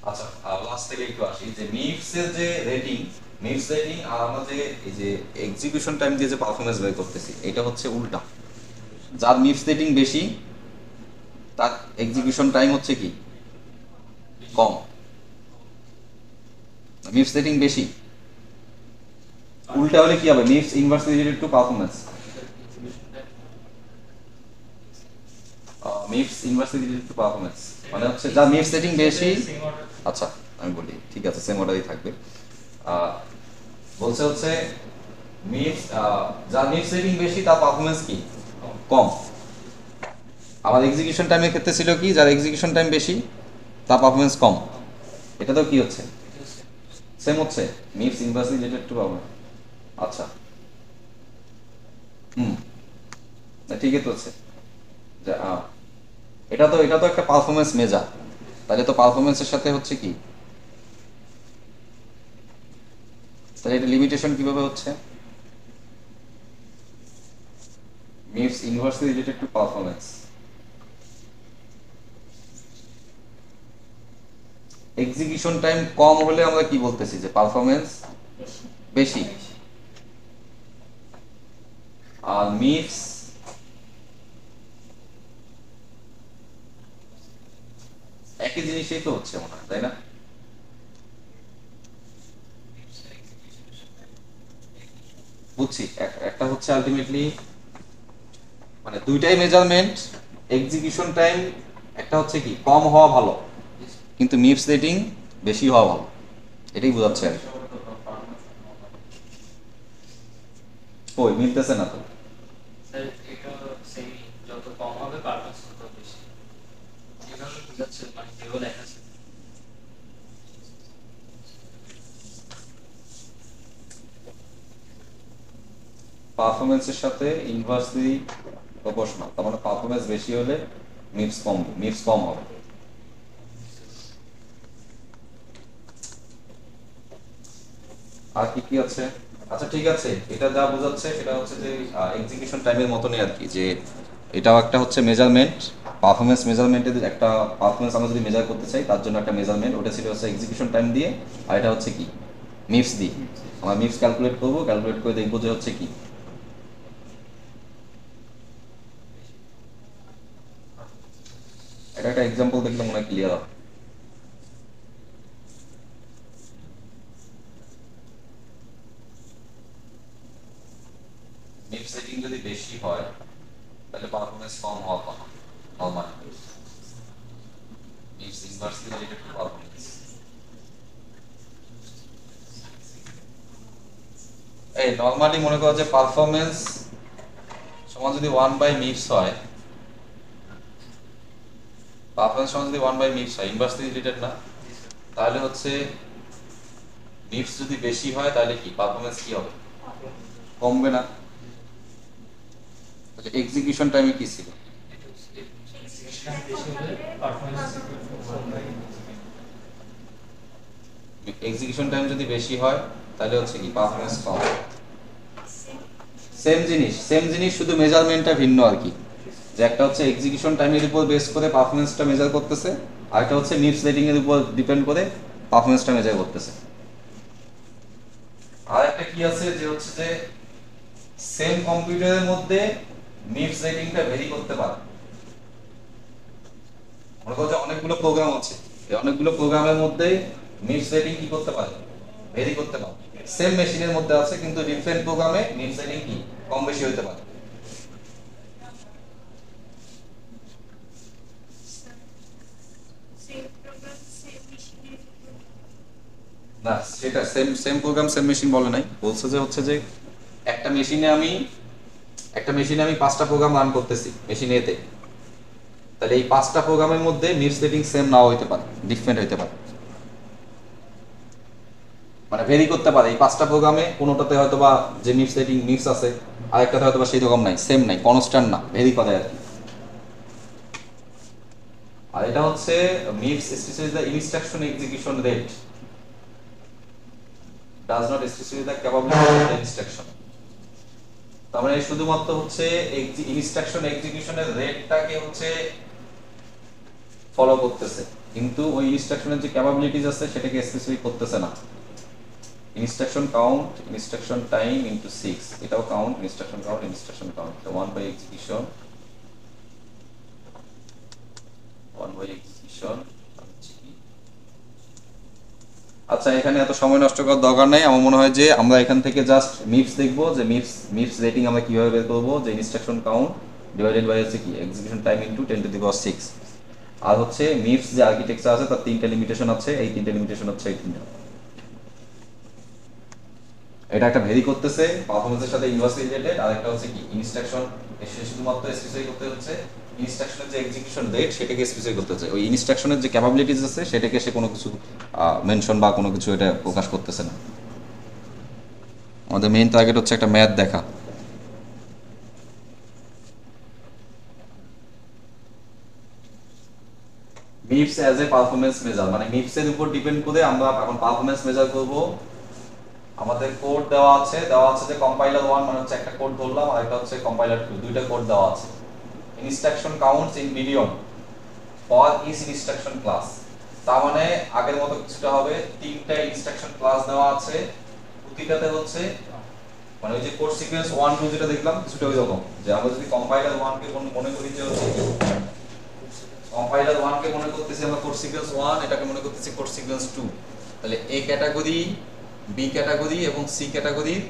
আচ্ছা, লাস্ট থেকে একটু আসি যে মিপস এর যে রেটিং, মিপস রেটিং আর আমরা যে এই যে এক্সিকিউশন টাইম দিয়ে যে পারফরম্যান্স বের করতেছি এটা হচ্ছে উল্টা। যার মিপস রেটিং বেশি তার এক্সিকিউশন টাইম হচ্ছে কি কম। মিপস রেটিং বেশি উল্টা হলে কি হবে? MIPS inversely related to performance. MIPS inversely related to performance মানে হচ্ছে যার মিপস রেটিং বেশি। আচ্ছা আমি বলি, ঠিক আছে, সেম অর্ডারই থাকবে। বলছে হচ্ছে মিপস যার মিপস রেটিং বেশি তার পারফরম্যান্স কি কম। আমার এক্সিকিউশন টাইমের ক্ষেত্রে ছিল কি, যার এক্সিকিউশন টাইম বেশি তার পারফরম্যান্স কম। এটা তো কি হচ্ছে, সেম হচ্ছে, MIPS inversely related to performance. আচ্ছা ঠিকই তো হচ্ছে যে এটা তো একটা পারফরম্যান্স মেজার, তাহলে তো পারফরম্যান্সের সাথে হচ্ছে কি, তাহলে এটা লিমিটেশন কিভাবে হচ্ছে? MIPS inversely related to performance. Execution time কম হলে আমরা কি বলতেছি যে পারফরম্যান্স বেশি। আর মিপস একই জিনিসই তো হচ্ছে মনে হয়, তাই না? বুঝছি, একটা হচ্ছে আলটিমেটলি মানে দুইটাই মেজারমেন্ট, এক্সিকিউশন টাইম একটা হচ্ছে কি কম হওয়া ভালো, কিন্তু মিপস রেটিং বেশি হওয়া ভালো, এটাই বোঝাচ্ছে আর কি। ওই মিলতেছে না তো। স্যার এটা সেম, যত কম হবে পারফরম্যান্স তত বেশি। যেভাবে বোঝাচ্ছে মানে যেভাবে লেখা আছে। পারফরম্যান্সের সাথে ইনভার্সলি প্রপোর্শনাল, তার মানে পারফরম্যান্স বেশি হলে মিপস কম হবে। আর কি কি আছে? আচ্ছা ঠিক আছে, এটা যা বোঝাচ্ছে সেটা হচ্ছে যে এক্সিকিউশন টাইমের মতনই আর কি, যে এটাও একটা হচ্ছে মেজারমেন্ট, পারফরমেন্স মেজারমেন্টের একটা পারফরমেন্স আমরা যদি মেজার করতে চাই তার জন্য একটা মেজারমেন্ট, ওটা ছিল হচ্ছে এক্সিকিউশন টাইম দিয়ে, আর এটা হচ্ছে কি মিপস দিয়ে। আমরা মিপস ক্যালকুলেট করবো, ক্যালকুলেট করে দেখবো যে হচ্ছে কি এটা একটা এক্সাম্পল দেখলে মনে হয় ক্লিয়ার হবে। মিপস সেটিং যদি বেশি হয় তাহলে পারফরম্যান্স কম হওয়ার কথা normally. MIPS inversely related to performance. এই নরমালি মনে করো যে পারফরম্যান্স সমান যদি 1/মিপস হয়, পারফরম্যান্স সমান যদি 1/মিপস হয়, ইনভার্সলি রিলেটেড না, তাহলে হচ্ছে মিপস যদি বেশি হয় তাহলে কি পারফরম্যান্স কি হবে, কমবে না? তাহলে এক্সিকিউশন টাইমে কি ছিল? এক্সিকিউশন টাইম যদি বেশি হয় তাহলে হচ্ছে কি পারফরম্যান্স কম। সেম জিনিস শুধু মেজারমেন্টটা ভিন্ন আর কি, যে একটা হচ্ছে এক্সিকিউশন টাইমের উপর বেস করে পারফরম্যান্সটা মেজার করতেছে, আর একটা হচ্ছে মিপস রেটিং এর উপর ডিপেন্ড করে পারফরম্যান্সটা মেজার করতেছে। আর একটা কি আছে যে হচ্ছে যে সেম কম্পিউটারের মধ্যে মিপস রেটিংটা ভেরি করতে পারে। মনে করো যে অনেকগুলো প্রোগ্রাম আছে, এই অনেকগুলো প্রোগ্রামের মধ্যে মিপস রেটিং কি করতে পারে, ভেরি করতে পারে। সেম মেশিনের মধ্যে আছে কিন্তু ডিফারেন্ট প্রোগ্রামে মিপস রেটিং কি কম বেশি হতে পারে। না সেটা সেম প্রোগ্রাম সেম মেশিন বলে নাই, বলছে যে হচ্ছে যে একটা মেশিনে আমি 5টা প্রোগ্রাম রান করতেছি মেশিন এতে, তাহলে এই 5টা প্রোগ্রামের মধ্যে মিপস রেটিং সেম নাও হইতে পারে, ডিফারেন্ট হইতে পারে, মানে ভেরি করতে পারে। এই 5টা প্রোগ্রামে কোনোটাতে হয়তো বা যে মিপস রেটিং মিপস আছে, আরেকটাতে হয়তো বা সেই রকম নাই, সেম নাই, কনস্ট্যান্ট না, ভেরি করে আর কি। আর এটা হচ্ছে MIPS specifies the instruction execution rate, does not specify the capability of the instruction. তার মানে শুধুমাত্র হচ্ছে ইনস্ট্রাকশন এক্সিকিউশনের রেটটাকে হচ্ছে ফলো করতেছে, কিন্তু ওই ইনস্ট্রাকশনের যে ক্যাপাবিলিটিস আছে সেটাকে স্পেসিফাই করতেছে না। Instruction count, instruction time into 6, এটাও count, instruction count 1 by execution, 1 by execution. আচ্ছা, এখানে এত সময় নষ্ট করার দরকার নাই। আমার মনে হয় যে আমরা এখান থেকে জাস্ট মিপস দেখবো, যে মিপস রেটিং আমরা কিভাবে বের করবো, যে ইনস্ট্রাকশন কাউন্ট ডিভাইডেড বাই হচ্ছে কি এক্সিকিউশন টাইম ইনটু 10⁶। আর হচ্ছে মিপস যে আর্কিটেকচার আছে তার 3টা লিমিটেশন আছে, এই 3টা লিমিটেশন হচ্ছে এই 3টা। এটা একটা ভেরি করতেছে পারফরম্যান্সের সাথে ইনভার্সলি রিলেটেড, আর একটা হচ্ছে কি ইনস্ট্রাকশন শুধুমাত্র স্পেসিফাই করতে হচ্ছে ইনস্ট্রাকশনের যে এক্সিকিউশন রেট সেটাকে স্পেসিফাই করতে হচ্ছে, ওই ইনস্ট্রাকশনের যে ক্যাপাবিলিটিস আছে সেটাকে সে কোনো কিছু মেনশন বা কোনো কিছু এটা প্রকাশ করতেছে না। আমাদের মেইন টার্গেট হচ্ছে একটা ম্যাথ দেখা। মিপস অ্যাজ এ পারফরম্যান্স মেজার, মানে মিপস এর উপর ডিপেন্ড করে আমরা এখন পারফরম্যান্স মেজার করব। আমাদের কোড দেওয়া আছে যে কম্পাইলার 1 মানে হচ্ছে একটা কোড ধরলাম, আর একটা হচ্ছে কম্পাইলার 2, দুইটা কোড দেওয়া আছে। Instruction counts in billion for each instruction class, তার মানে আগের মতো কিছুটা হবে, 3টা ইনস্ট্রাকশন ক্লাস দেওয়া আছে, প্রতিটাতে হচ্ছে মানে ওই যে কোড সিকোয়েন্স 1 2 যেটা দেখলাম কিছুটা ওই রকম, যে আমরা যদি কম্পাইলার 1 কে মনে করি যে হচ্ছে কম্পাইলার 1 কে মনে করতেছি আমরা কোড সিকোয়েন্স 1, এটাকে মনে করতেছি কোড সিকোয়েন্স 2, তাহলে এ ক্যাটাগরি, বি ক্যাটাগরি এবং সি ক্যাটাগরির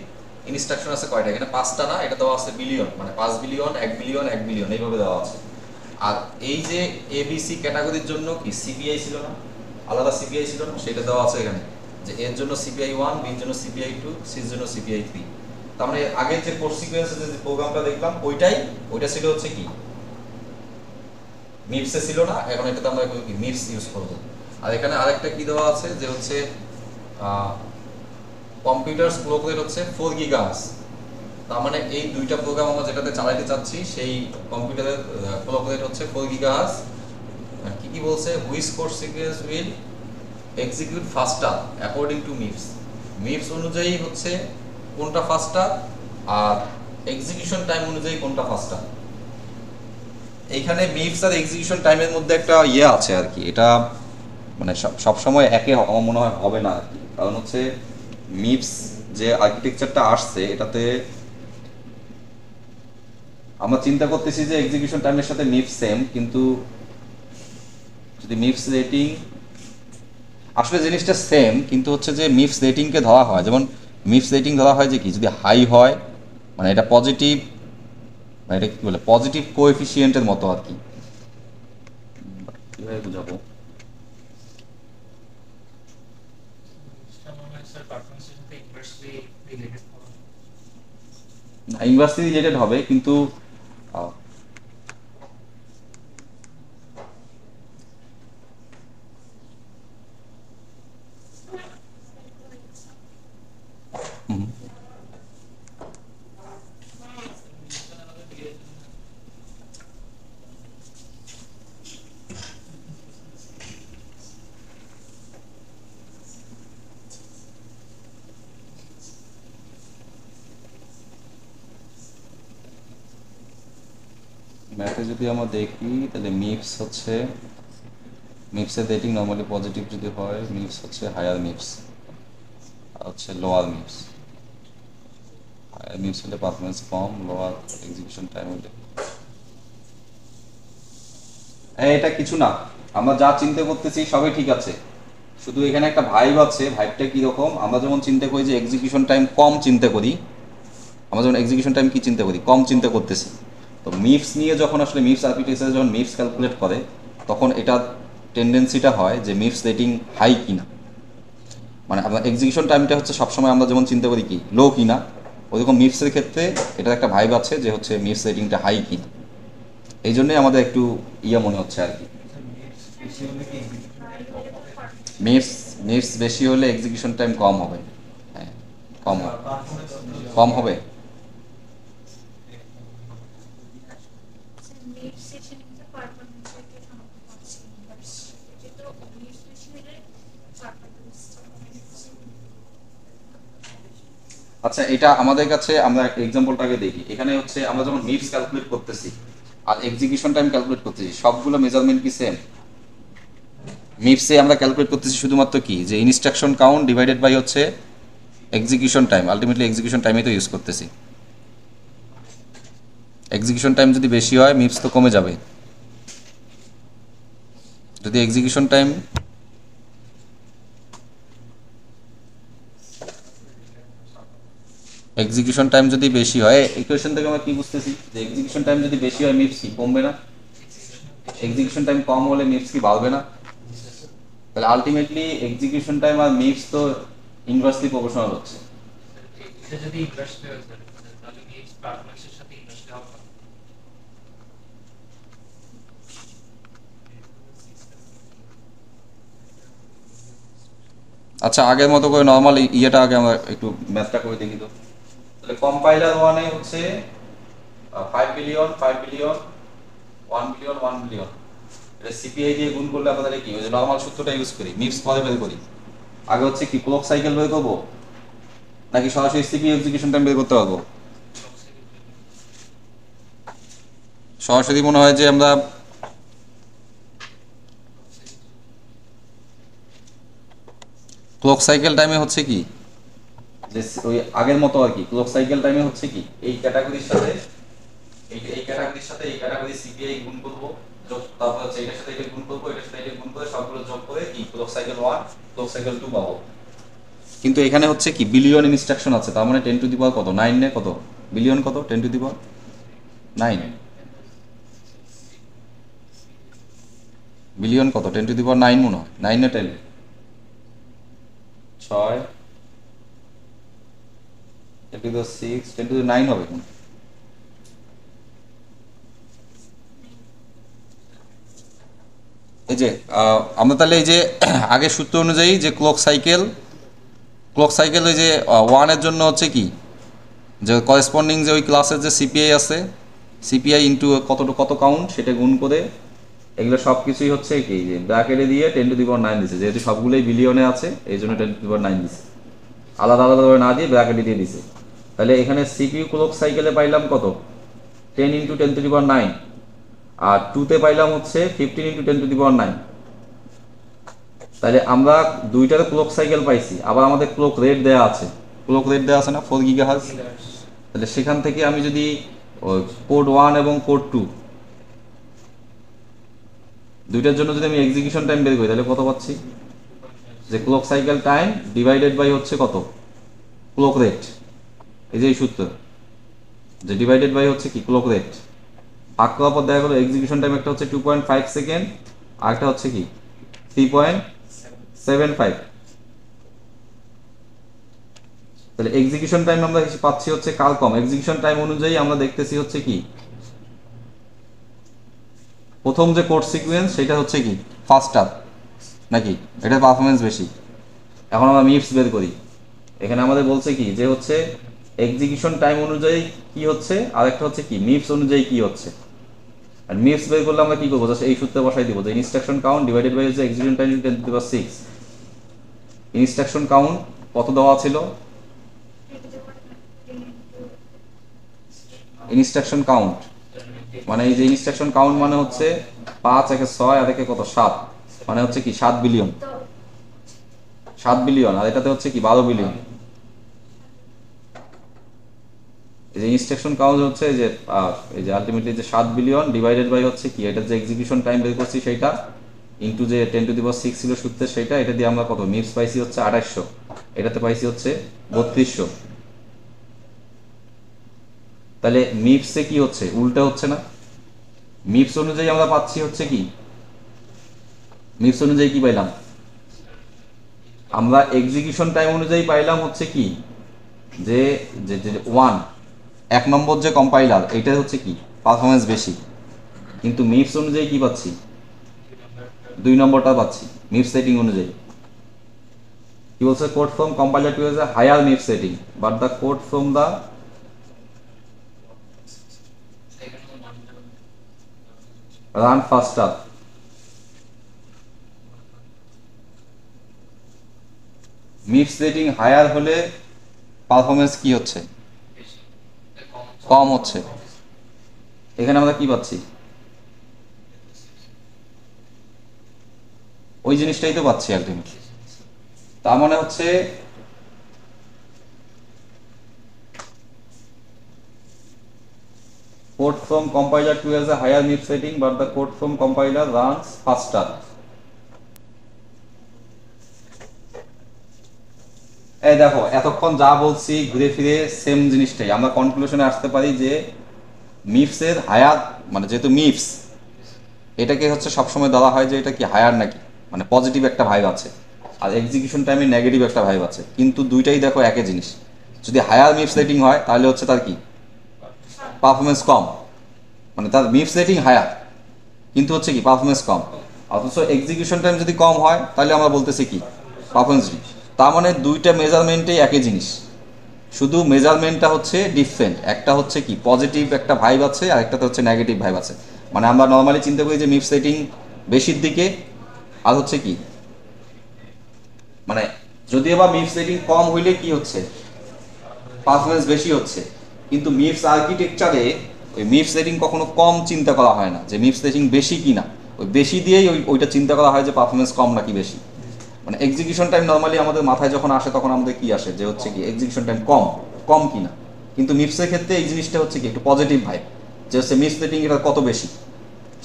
ইনস্ট্রাকশন আছে কয়টা? এখানে 5টা না, এটা দেওয়া আছে বিলিয়ন, মানে 5 বিলিয়ন 1 বিলিয়ন 1 বিলিয়ন এইভাবে দেওয়া আছে। আর এই যে এ বি সি ক্যাটাগরির জন্য কি সিপিআই ছিল না, আলাদা সিপিআই ছিল না, সেটা দেওয়া আছে এখানে, যে এর জন্য সিপিআই 1, বির জন্য সিপিআই 2, সির জন্য সিপিআই 3। তার মানে আগের যে কোড সিকোয়েন্সের যে প্রোগ্রামটা দেখলাম ওইটা ছিল হচ্ছে কি মিপসে ছিল না, এখন এটাতে আমরা কি মিপস ইউজ করব। আর এখানে আরেকটা কি দেওয়া আছে যে হচ্ছে কম্পিউটার ক্লক রেট হচ্ছে 4 গিগাহার্টজ, তার মানে এই দুইটা প্রোগ্রাম আমরা যেটাতে চালাতে চাচ্ছি সেই কম্পিউটারের ক্লক রেট হচ্ছে 4 গিগাহার্টজ। আর কি কি বলছে, which code sequence will execute faster according to MIPS, MIPS অনুযায়ী হচ্ছে কোনটা ফাস্টার আর এক্সিকিউশন টাইম অনুযায়ী কোনটা ফাস্টার। এইখানে মিপস আর এক্সিকিউশন টাইমের মধ্যে একটা আছে আর কি, এটা মানে সব সময় একে আমার মনে হয় হবে না আর কি, কারণ হচ্ছে মিপস যে আর্কিটেকচারটা আসছে এটাতে আমরা চিন্তা করতেছি যে এক্সিকিউশন টাইমের সাথে মিপস সেম, কিন্তু যদি মিপস রেটিং আসলে জিনিসটা সেম, কিন্তু হচ্ছে যে মিপস রেটিংকে ধরা হয়, যেমন মিপস রেটিং ধরা হয় যে কি যদি হাই হয় মানে এটা পজিটিভ, মানে এটা কি বলে পজিটিভ কোএফিসিয়েন্টের মতো আর কি, কিভাবে বুঝাবো, ইনভার্সলি রিলেটেড হবে, কিন্তু ম্যাথে যদি আমরা দেখি তাহলে মিপস হচ্ছে মিপসের রেটিং নর্মালি পজিটিভ যদি হয় মিপস হচ্ছে হায়ার মিপস, আর হচ্ছে লোয়ার মিপস। হায়ার মিপস হলে পারফরমেন্স কম, লোয়ার এক্সিকিউশন টাইম হলে। এটা কিছু না, আমরা যা চিন্তা করতেছি সবই ঠিক আছে, শুধু এখানে একটা ভাইব আছে। ভাইবটা কীরকম, আমরা যেমন চিন্তা করি যে এক্সিকিউশন টাইম কম চিন্তা করি, আমরা যেমন এক্সিকিউশন টাইম কি চিন্তা করি, কম চিন্তা করতেছি। তো মিপস নিয়ে যখন আসলে মিপস আর্কিটেকচারে যখন মিপস ক্যালকুলেট করে তখন এটা টেন্ডেন্সিটা হয় যে মিপস রেটিং হাই কিনা, মানে আপনার এক্সিকিউশন টাইমটা হচ্ছে সবসময় আমরা যেমন চিন্তা করি কি লো কিনা, ওইরকম মিপসের ক্ষেত্রে এটার একটা ভাইব আছে যে হচ্ছে মিপস রেটিংটা হাই কিনা, এই জন্যই আমাদের একটু মনে হচ্ছে আর কি। মিপস বেশি হলে এক্সিকিউশন টাইম কম হবে, হ্যাঁ কম হবে। মিক্স বেশি হলে আচ্ছা, এটা আমাদের কাছে আমরা এক্সাম্পলটাকে দেখি। এখানে হচ্ছে আমরা যখন মিপস ক্যালকুলেট করতেছি আর এক্সিকিউশন টাইম ক্যালকুলেট করতেছি, সবগুলো মেজারমেন্ট কি সেম? মিপসে আমরা ক্যালকুলেট করতেছি শুধুমাত্র কি, যে ইনস্ট্রাকশন কাউন্ট ডিভাইডেড বাই হচ্ছে এক্সিকিউশন টাইম। আলটিমেটলি এক্সিকিউশন টাইমে তো ইউজ করতেছি। এক্সিকিউশন টাইম যদি বেশি হয় মিপস তো কমে যাবে। যদি এক্সিকিউশন টাইম যদি বেশি হয়, ইকুয়েশন থেকে আমরা কি বুঝতেছি যে এক্সিকিউশন টাইম যদি বেশি হয় মিপস কি কমবে না? এক্সিকিউশন টাইম কম হলে মিপস কি বাড়বে না? তাহলে আলটিমেটলি এক্সিকিউশন টাইম আর মিপস তো ইনভার্সলি প্রপোর্শনাল হচ্ছে। এটা যদি ইনভার্সলি হয় তাহলে কি পারফরম্যান্সের সাথে ইনভার্সলি হবে? আচ্ছা, আগের মতো করে নর্মাল ইয়েটা আগে আমরা একটু ম্যাথটা করে দেখি তো। তাহলে কম্পাইলার ওয়ানে হচ্ছে 5 বিলিয়ন 5 বিলিয়ন 1 বিলিয়ন 1 বিলিয়ন, এটা সিপিআই দিয়ে গুণ করলে আমাদের কি ওই যে নর্মাল সূত্রটা ইউজ করি, মিপস পরে বের করি। আগে হচ্ছে কি ক্লক সাইকেল বের করবো নাকি সরাসরি সিপিইউ এক্সিকিউশন টাইম বের করতে পারবো? সরাসরি মনে হয় যে আমরা ক্লক সাইকেল টাইমে হচ্ছে কি যে ওই আগের মতো আর কি, ক্লক সাইকেল টাইমে হচ্ছে কি এই ক্যাটাগরির সাথে এই ক্যাটাগরির সাথে এই ক্যাটাগরি সিপিআই গুণ করব, যোগ তারপর হচ্ছে এটার সাথে এটা গুণ করব, এটার সাথে এটা গুণ করে সবগুলো যোগ করে কি ক্লক সাইকেল 1 ক্লক সাইকেল 2 পাবো। কিন্তু এখানে হচ্ছে কি বিলিয়ন ইনস্ট্রাকশন আছে, তার মানে 10 টু দি পাওয়ার কত 9 নে কত বিলিয়ন কত 10 টু দি পাওয়ার 9 বিলিয়ন কত 10 টু দি পাওয়ার 9 মনে হয় 9 না 10 6 10 টু দি 6 10 টু দি 9 হবে। এই যে আমরা তাহলে এই যে আগের সূত্র অনুযায়ী যে ক্লক সাইকেল ওই যে 1 এর জন্য হচ্ছে কি যে করেসপন্ডিং যে ওই ক্লাসের যে সিপিআই আছে, সিপিআই ইন্টু কত কাউন্ট সেটা গুণ করে এগুলো সব কিছুই হচ্ছে কি যে ব্র্যাকেটে দিয়ে 10 টু দি পাওয়ার 9 দিছে, যেহেতু সবগুলোই বিলিয়নে আছে এই জন্য 10 টু দি পাওয়ার 9 দিছে, আলাদা আলাদাভাবে না দিয়ে ব্র্যাকেটে দিয়ে দিছে। তাহলে এখানে সিপিইউ ক্লক সাইকেলে পাইলাম কত 10 ইন্টু 10 টু দি পাওয়ার 9, আর 2 তে পাইলাম হচ্ছে 15 ইন্টু 10 টু দি পাওয়ার 9। তাহলে আমরা দুইটাতে ক্লক সাইকেল পাইছি, আবার আমাদের ক্লক রেট দেওয়া আছে, না 4 গিগাহার্টজ। তাহলে সেখান থেকে আমি যদি কোড 1 এবং কোড 2 দুইটার জন্য যদি আমি এক্সিকিউশন টাইম বের করি তাহলে কত পাচ্ছি যে clock cycle time divided by হচ্ছে কত ক্লক রেট, এই যে এই সূত্র যে ডিভাইডেড বাই হচ্ছে কি ক্লক রেট, ভাগ করার পর দেখা গেল এক্সিকিউশন টাইম একটা হচ্ছে 2.5 সেকেন্ড আর একটা হচ্ছে কি 3.75। তাহলে এক্সিকিউশন টাইম আমরা পাচ্ছি হচ্ছে কাল কম, এক্সিকিউশন টাইম অনুযায়ী আমরা দেখতেছি হচ্ছে কি প্রথম যে কোড সিকোয়েন্স সেটা হচ্ছে কি ফাস্টার নাকি এটার পারফরমেন্স বেশি। এখন আমরা মিপস বের করি, এখানে আমাদের বলছে কি যে হচ্ছে এক্সিকিউশন টাইম অনুযায়ী কি হচ্ছে আর একটা হচ্ছে কি মিপস অনুযায়ী কি হচ্ছে। আর মিপস বের করলে আমরা কি করবো জাস্ট এই সূত্রে বসাই দিব যে ইনস্ট্রাকশন কাউন্ট ডিভাইডেড বাই হচ্ছে execution time 10 to the power 6। Instruction count কত দেওয়া ছিল, ইনস্ট্রাকশন কাউন্ট মানে এই যে ইনস্ট্রাকশন কাউন্ট মানে হচ্ছে 5 একে 6 আর একে কত 7, মানে হচ্ছে কি 7 বিলিয়ন, আর এটাতে হচ্ছে কি 12 বিলিয়ন। এই যে ইনস্ট্রাকশন কাউন্ট হচ্ছে এই যে আলটিমেটলি যে 7 বিলিয়ন ডিভাইডেড বাই হচ্ছে কি এটা যে এক্সিকিউশন টাইম বের করছি সেটা ইনটু যে 10 টু দি পাওয়ার 6 ছিল সূত্রে সেটা, এটা দিয়ে আমরা কত মিপস পাইছি হচ্ছে 2800, এটাতে পাইছি হচ্ছে 3200। তাহলে মিপসে কি হচ্ছে উল্টা হচ্ছে না, মিপস অনুযায়ী আমরা পাচ্ছি হচ্ছে কি মিপস অনুযায়ী কি পাইলাম আমরা এক্সিকিউশন টাইম অনুযায়ী পাইলাম হচ্ছে কি যে 1 নম্বর যে কম্পাইলার এটা হচ্ছে কি পারফরমেন্স বেশি, কিন্তু মিপস অনুযায়ী কি পাচ্ছি 2 নম্বরটা পাচ্ছি মিপস সেটিং অনুযায়ী। কি বলছে code from compiler to a higher MIPS setting but the code from the run faster. MIPS rating higher হলে পারফরমেন্স কি হচ্ছে? বেশি কম হচ্ছে। এখানে আমরা কি পাচ্ছি? ওই জিনিসটাই তো পাচ্ছি আলটিমেটলি। তার মানে হচ্ছে code from compiler to has a higher MIPS rating but the code from compiler runs faster. এই দেখো এতক্ষণ যা বলছি ঘুরে ফিরে সেম জিনিসটাই, আমরা কনক্লুশনে আসতে পারি যে মিপস এর হায়ার, মানে যেহেতু মিপস এটাকে হচ্ছে সবসময় ধরা হয় যে এটা কি হায়ার নাকি, মানে পজিটিভ একটা ভাইব আছে, আর এক্সিকিউশন টাইমে নেগেটিভ একটা ভাইব আছে, কিন্তু দুইটাই দেখো একই জিনিস। যদি হায়ার মিপস রেটিং হয় তাহলে হচ্ছে তার কি পারফরমেন্স কম, মানে তার মিপস রেটিং হায়ার কিন্তু হচ্ছে কি পারফরমেন্স কম। অথচ এক্সিকিউশন টাইম যদি কম হয় তাহলে আমরা বলতেছি কি পারফরমেন্স। তার মানে দুইটা মেজারমেন্টেই একই জিনিস, শুধু মেজারমেন্টটা হচ্ছে ডিফারেন্ট। একটা হচ্ছে কি পজিটিভ একটা ভাইব আছে আর একটাতে হচ্ছে নেগেটিভ ভাইব আছে। মানে আমরা নর্মালি চিন্তা করি যে মিপস রেটিং বেশির দিকে, আর হচ্ছে কি মানে যদিও বা মিপস রেটিং কম হইলে কি হচ্ছে পারফরমেন্স বেশি হচ্ছে, কিন্তু মিপস আর্কিটেকচারে ওই মিপস রেটিং কখনো কম চিন্তা করা হয় না যে মিপস রেটিং বেশি কিনা, ওই বেশি দিয়েই ওইটা চিন্তা করা হয় যে পারফরমেন্স কম নাকি বেশি। মানে এক্সিকিউশন টাইম নর্মালি আমাদের মাথায় যখন আসে তখন আমাদের কি আসে যে হচ্ছে কি এক্সিকিউশন টাইম কম কম কিনা, কিন্তু মিপসের ক্ষেত্রে এই জিনিসটা হচ্ছে কি একটু পজিটিভ ভাই, যে হচ্ছে মিপস রেটিং এটা কত বেশি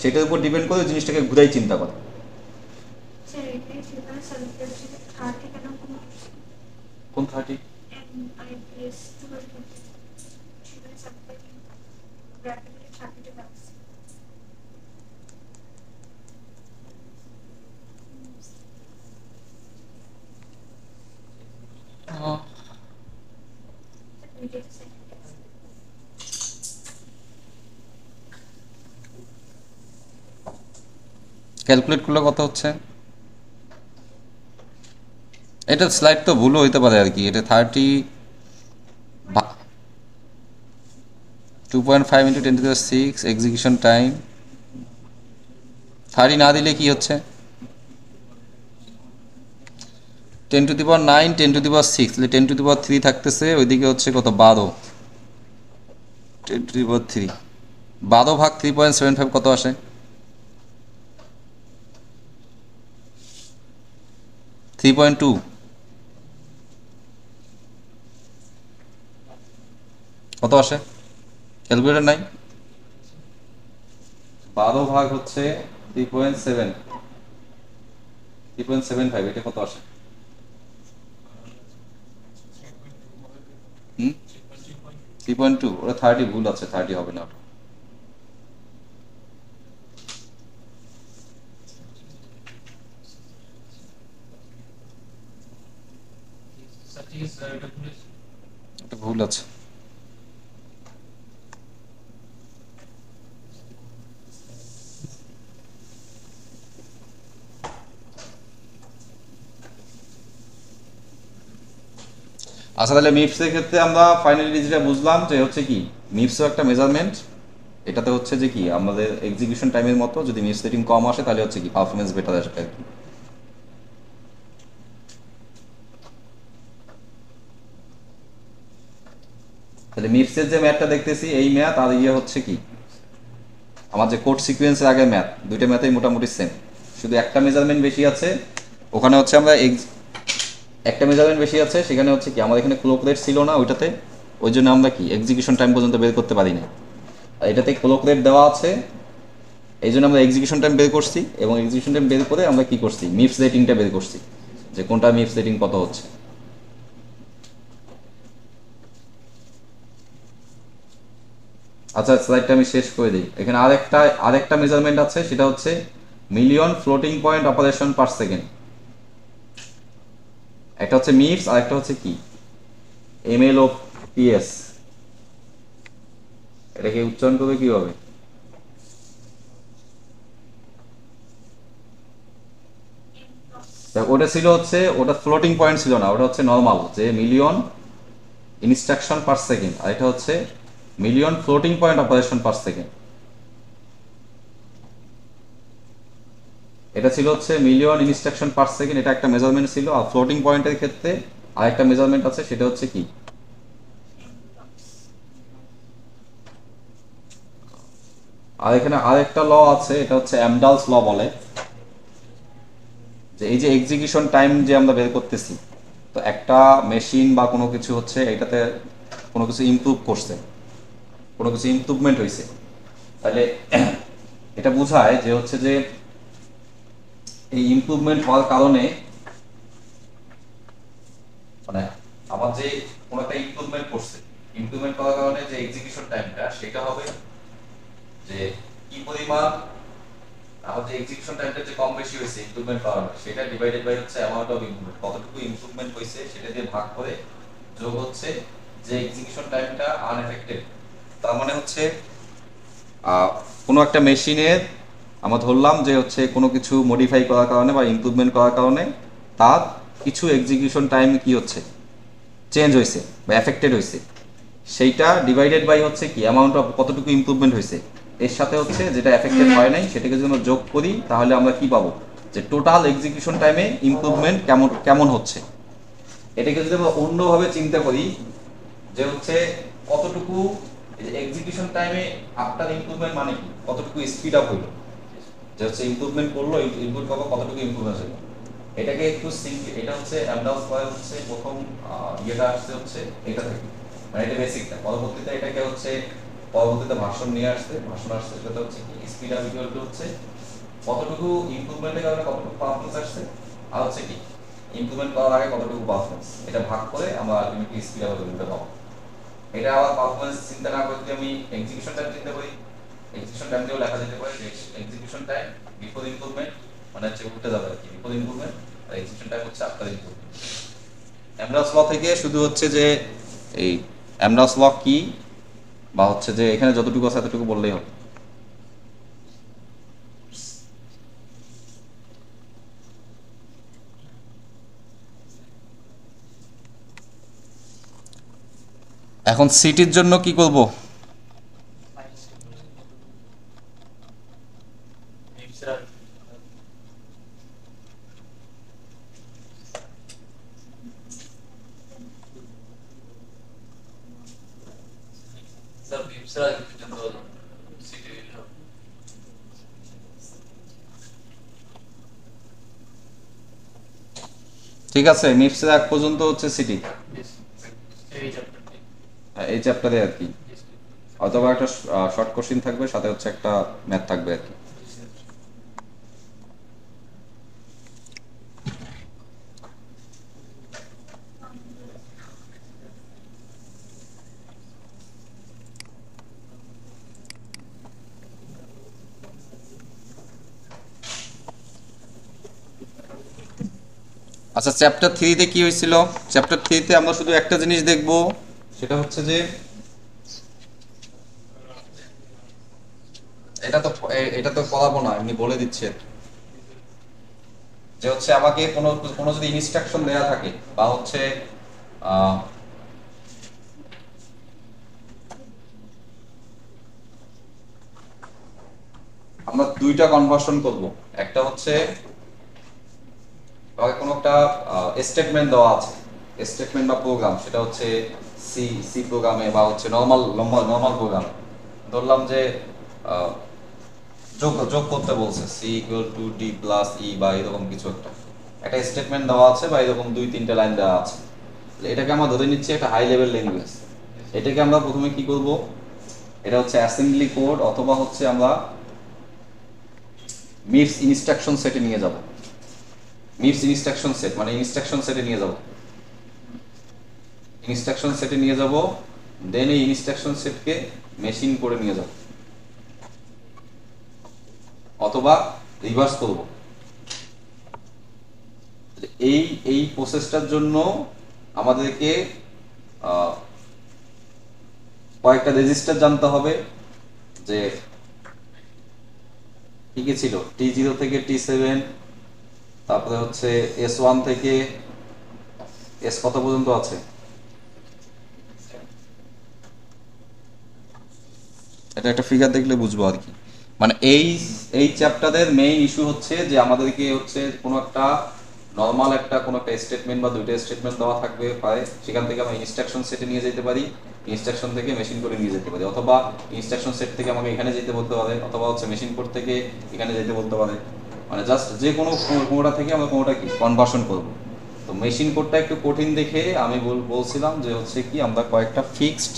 সেটার উপর ডিপেন্ড করে ওই জিনিসটাকে ঘুরাই চিন্তা করে। স্যার এটাই সেখানে সার্ভিস 30 কেন কোনো কোন 30? MIPS 220 সেখানে সার্ভিস ব্র্যাকেটে 30 টা আছে। ক্যালকুলেট করলে কত হচ্ছে? এটা স্লাইড তো ভুলও হইতে পারে আর কি। এটা 30 2.5 × 10⁶ এক্সিকিউশন টাইম 30 না দিলে কি হচ্ছে 10⁹ 10⁶, তাহলে 10⁻³ থাকতেছে, ওইদিকে হচ্ছে কত 12, 10⁻³ 12 ভাগ 3.75 কত আসে? 3.2। কত আসে? ক্যালকুলেটর নাই? 12 ভাগ হচ্ছে 3.7 3.75, এটা কত আসে? 3.2। ওটা 30 ভুল আছে, 30 হবে না ওটা। স্যার ঠিক আছে স্যার, এটা ভুলে ওটা ভুল আছে। আচ্ছা, তাহলে মিপসের ক্ষেত্রে আমরা ফাইনালি যেটা বুঝলাম যে হচ্ছে কি মিপসও একটা মেজারমেন্ট, এটাতে হচ্ছে যে কি আমাদের এক্সিকিউশন টাইমের মতো যদি মিপস রেটিং কম আসে তাহলে হচ্ছে কি পারফরমেন্স বেটার আসবে আর কি। তাহলে মিপসের যে ম্যাথটা দেখতেছি এই ম্যাথ আর ইয়ে হচ্ছে কি আমার যে কোড সিকোয়েন্সের আগের ম্যাথ, দুইটা ম্যাথই মোটামুটি সেম, শুধু একটা মেজারমেন্ট বেশি আছে। ওখানে হচ্ছে আমরা একটা মেজারমেন্ট বেশি আছে, সেখানে হচ্ছে কি আমাদের এখানে ক্লক রেট ছিল না ওইটাতে, ওই জন্য আমরা কি এক্সিকিউশন টাইম পর্যন্ত বের করতে পারি না। আর এটাতে ক্লক রেট দেওয়া আছে, এই জন্য আমরা এক্সিকিউশন টাইম বের করছি, এবং এক্সিকিউশন টাইম বের করে আমরা কি করছি মিপস রেটিংটা বের করছি যে কোনটা মিপস রেটিং কত হচ্ছে। আচ্ছা, স্লাইডটা আমি শেষ করে দিই। এখানে আরেকটা মেজারমেন্ট আছে, সেটা হচ্ছে million floating point operation per second. একটা হচ্ছে মিপস আর একটা হচ্ছে কি MLOPS। এটাকে উচ্চারণ করবে কিভাবে? ওটা ছিল হচ্ছে ওটা ফ্লোটিং পয়েন্ট ছিল না, ওটা হচ্ছে নর্মাল যে মিলিয়ন ইনস্ট্রাকশন পার সেকেন্ড, আর এটা হচ্ছে million floating point operation per second. এটা ছিল হচ্ছে মিলিয়ন ইনস্ট্রাকশন পার সেকেন্ড, এটা একটা মেজারমেন্ট ছিল। আর ফ্লোটিং পয়েন্টের ক্ষেত্রে আরেকটা মেজারমেন্ট আছে, সেটা হচ্ছে কি, আর এখানে আরেকটা ল আছে, এটা হচ্ছে অ্যামডালস ল বলে, যে এই যে এক্সিকিউশন টাইম যে আমরা বের করতেছি, তো একটা মেশিন বা কোনো কিছু হচ্ছে এটাতে কোনো কিছু ইমপ্রুভ করছে, কোনো কিছু ইমপ্রুভমেন্ট হয়েছে, তাহলে এটা বোঝায় যে হচ্ছে যে এই ইমপ্রুভমেন্ট হওয়ার কারণে, মানে আমার যে কোনো একটা ইমপ্রুভমেন্ট করছে, ইমপ্রুভমেন্ট করার কারণে যে এক্সিকিউশন টাইমটা সেটা হবে যে কি পরিমাণ আমার যে এক্সিকিউশন টাইমটা যে কম বেশি হয়েছে ইমপ্রুভমেন্ট কারণে, সেটা ডিভাইডেড বাই হচ্ছে অ্যামাউন্ট অফ ইমপ্রুভমেন্ট, কতটুকু ইমপ্রুভমেন্ট হয়েছে সেটা দিয়ে ভাগ করে যোগ হচ্ছে যে এক্সিকিউশন টাইমটা আনএফেক্টেড। তার মানে হচ্ছে কোনো একটা মেশিনের আমরা ধরলাম যে হচ্ছে কোনো কিছু মডিফাই করার কারণে বা ইমপ্রুভমেন্ট করার কারণে তার কিছু এক্সিকিউশন টাইম কি হচ্ছে, চেঞ্জ হয়েছে বা এফেক্টেড হয়েছে, সেইটা ডিভাইডেড বাই হচ্ছে কি অ্যামাউন্ট অফ কতটুকু ইমপ্রুভমেন্ট হয়েছে, এর সাথে হচ্ছে যেটা এফেক্টেড হয় নাই সেটাকে যদি আমরা যোগ করি তাহলে আমরা কি পাবো, যে টোটাল এক্সিকিউশন টাইমে ইমপ্রুভমেন্ট কেমন কেমন হচ্ছে। এটাকে যদি আমরা অন্যভাবে চিন্তা করি যে হচ্ছে কতটুকু এক্সিকিউশন টাইমে আফটার ইমপ্রুভমেন্ট মানে কি, কতটুকু স্পিড আপ হইলো, যে হচ্ছে ইমপ্রুভমেন্ট করলো, ইনপুট পাবো কতটুকু ইমপ্রুভমেন্ট হলো। এটাকে একটু সিম্পল, এটা হচ্ছে অ্যামডালস পয়েন্ট হচ্ছে প্রথম ইয়েটা আসছে হচ্ছে এটা থেকে, মানে এটা বেসিকটা, পরবর্তীতে এটাকে হচ্ছে পরবর্তীতে ভাষণ নিয়ে আসছে, ভাষণ আসছে সেটা হচ্ছে কি স্পিড আপ ইকুয়াল টু হচ্ছে কতটুকু ইমপ্রুভমেন্টের কারণে কতটুকু পারফরম্যান্স আসছে, আর হচ্ছে কি ইমপ্রুভমেন্ট করার আগে কতটুকু পারফরম্যান্স, এটা ভাগ করে আমরা আলটিমেটলি স্পিড আপ ভ্যালুটা পাবো। এটা আবার পারফরম্যান্স চিন্তা না করে যদি আমি এক্সিকিউশন টাইম চিন্তা করি, এক্সিকিউশন টাইম দিয়েও লেখা যেতে পারে যে এক্সিকিউশন টাইম বিফোর ইমপ্রুভমেন্ট, মানে হচ্ছে উল্টে যাবে আর কি, বিফোর ইমপ্রুভমেন্ট আর এক্সিকিউশন টাইম হচ্ছে আফটার ইমপ্রুভমেন্ট। অ্যামডালস ল থেকে শুধু হচ্ছে যে এই অ্যামডালস ল কি, বা হচ্ছে যে এখানে যতটুকু আছে এতটুকু বললেই হবে। এখন সিটির জন্য কি করব, ঠিক আছে মিপসের এক পর্যন্ত হচ্ছে সিটি, এই চ্যাপ্টারে আর কি, অথবা একটা শর্ট কোশ্চেন থাকবে, সাথে হচ্ছে একটা ম্যাথ থাকবে আর কি। আচ্ছা চ্যাপ্টার 3-তে কি হয়েছিল, চ্যাপ্টার 3-তে আমরা শুধু একটা জিনিস দেখব, সেটা হচ্ছে যে এটা তো পড়াবো না, এমনি বলে দিচ্ছে যে হচ্ছে আমাকে কোনো কোনো যদি ইনস্ট্রাকশন দেয়া থাকে বা হচ্ছে আমরা দুইটা কনভার্সন করব, একটা হচ্ছে কোনো একটা স্টেটমেন্ট দেওয়া আছে, স্টেটমেন্ট বা প্রোগ্রাম, সেটা হচ্ছে সি সি প্রোগ্রামে বা হচ্ছে নর্মাল প্রোগ্রাম, ধরলাম যে যোগ যোগ করতে বলছে C equal to D plus E বা এরকম কিছু একটা স্টেটমেন্ট দেওয়া আছে বা এরকম 2-3টা লাইন দেওয়া আছে, এটাকে আমরা ধরে নিচ্ছি একটা হাই লেভেল ল্যাঙ্গুয়েজ। এটাকে আমরা প্রথমে কি করব, এটা হচ্ছে অ্যাসেম্বলি কোড অথবা হচ্ছে আমরা মিপস ইনস্ট্রাকশন সেটে নিয়ে যাব, মিপস ইনস্ট্রাকশন সেট মানে ইনস্ট্রাকশন সেটে নিয়ে যাব, ইনস্ট্রাকশন সেটে নিয়ে যাব, দেন এই ইনস্ট্রাকশন সেটকে মেশিন করে নিয়ে যাব, অথবা রিভার্স করব। এই এই প্রসেসটার জন্য আমাদেরকে কয়েকটা রেজিস্টার জানতে হবে, যে কি কি ছিল T0 থেকে T7, তারপরে হচ্ছে S1 থেকে S কত পর্যন্ত আছে, এটা একটা ফিগার দেখলে বুঝবো আর কি। মানে এই চ্যাপ্টারের মেইন ইস্যু হচ্ছে যে আমাদেরকে হচ্ছে কোনো একটা নর্মাল একটা কোনো একটা স্টেটমেন্ট বা দুইটা স্টেটমেন্ট দেওয়া থাকবে পারে, সেখান থেকে আমরা ইনস্ট্রাকশন সেটে নিয়ে যেতে পারি, ইনস্ট্রাকশন থেকে মেশিন করে নিয়ে যেতে পারি, অথবা ইনস্ট্রাকশন সেট থেকে আমাকে এখানে যেতে বলতে পারে, অথবা হচ্ছে মেশিন কোড থেকে এখানে যেতে বলতে পারে। মানে জাস্ট যে কোনোটা থেকে আমরা কোনোটা কি কনভার্সন করব। তো মেশিন কোডটা একটু কঠিন দেখে আমি বলছিলাম যে হচ্ছে কি আমরা কয়েকটা ফিক্সড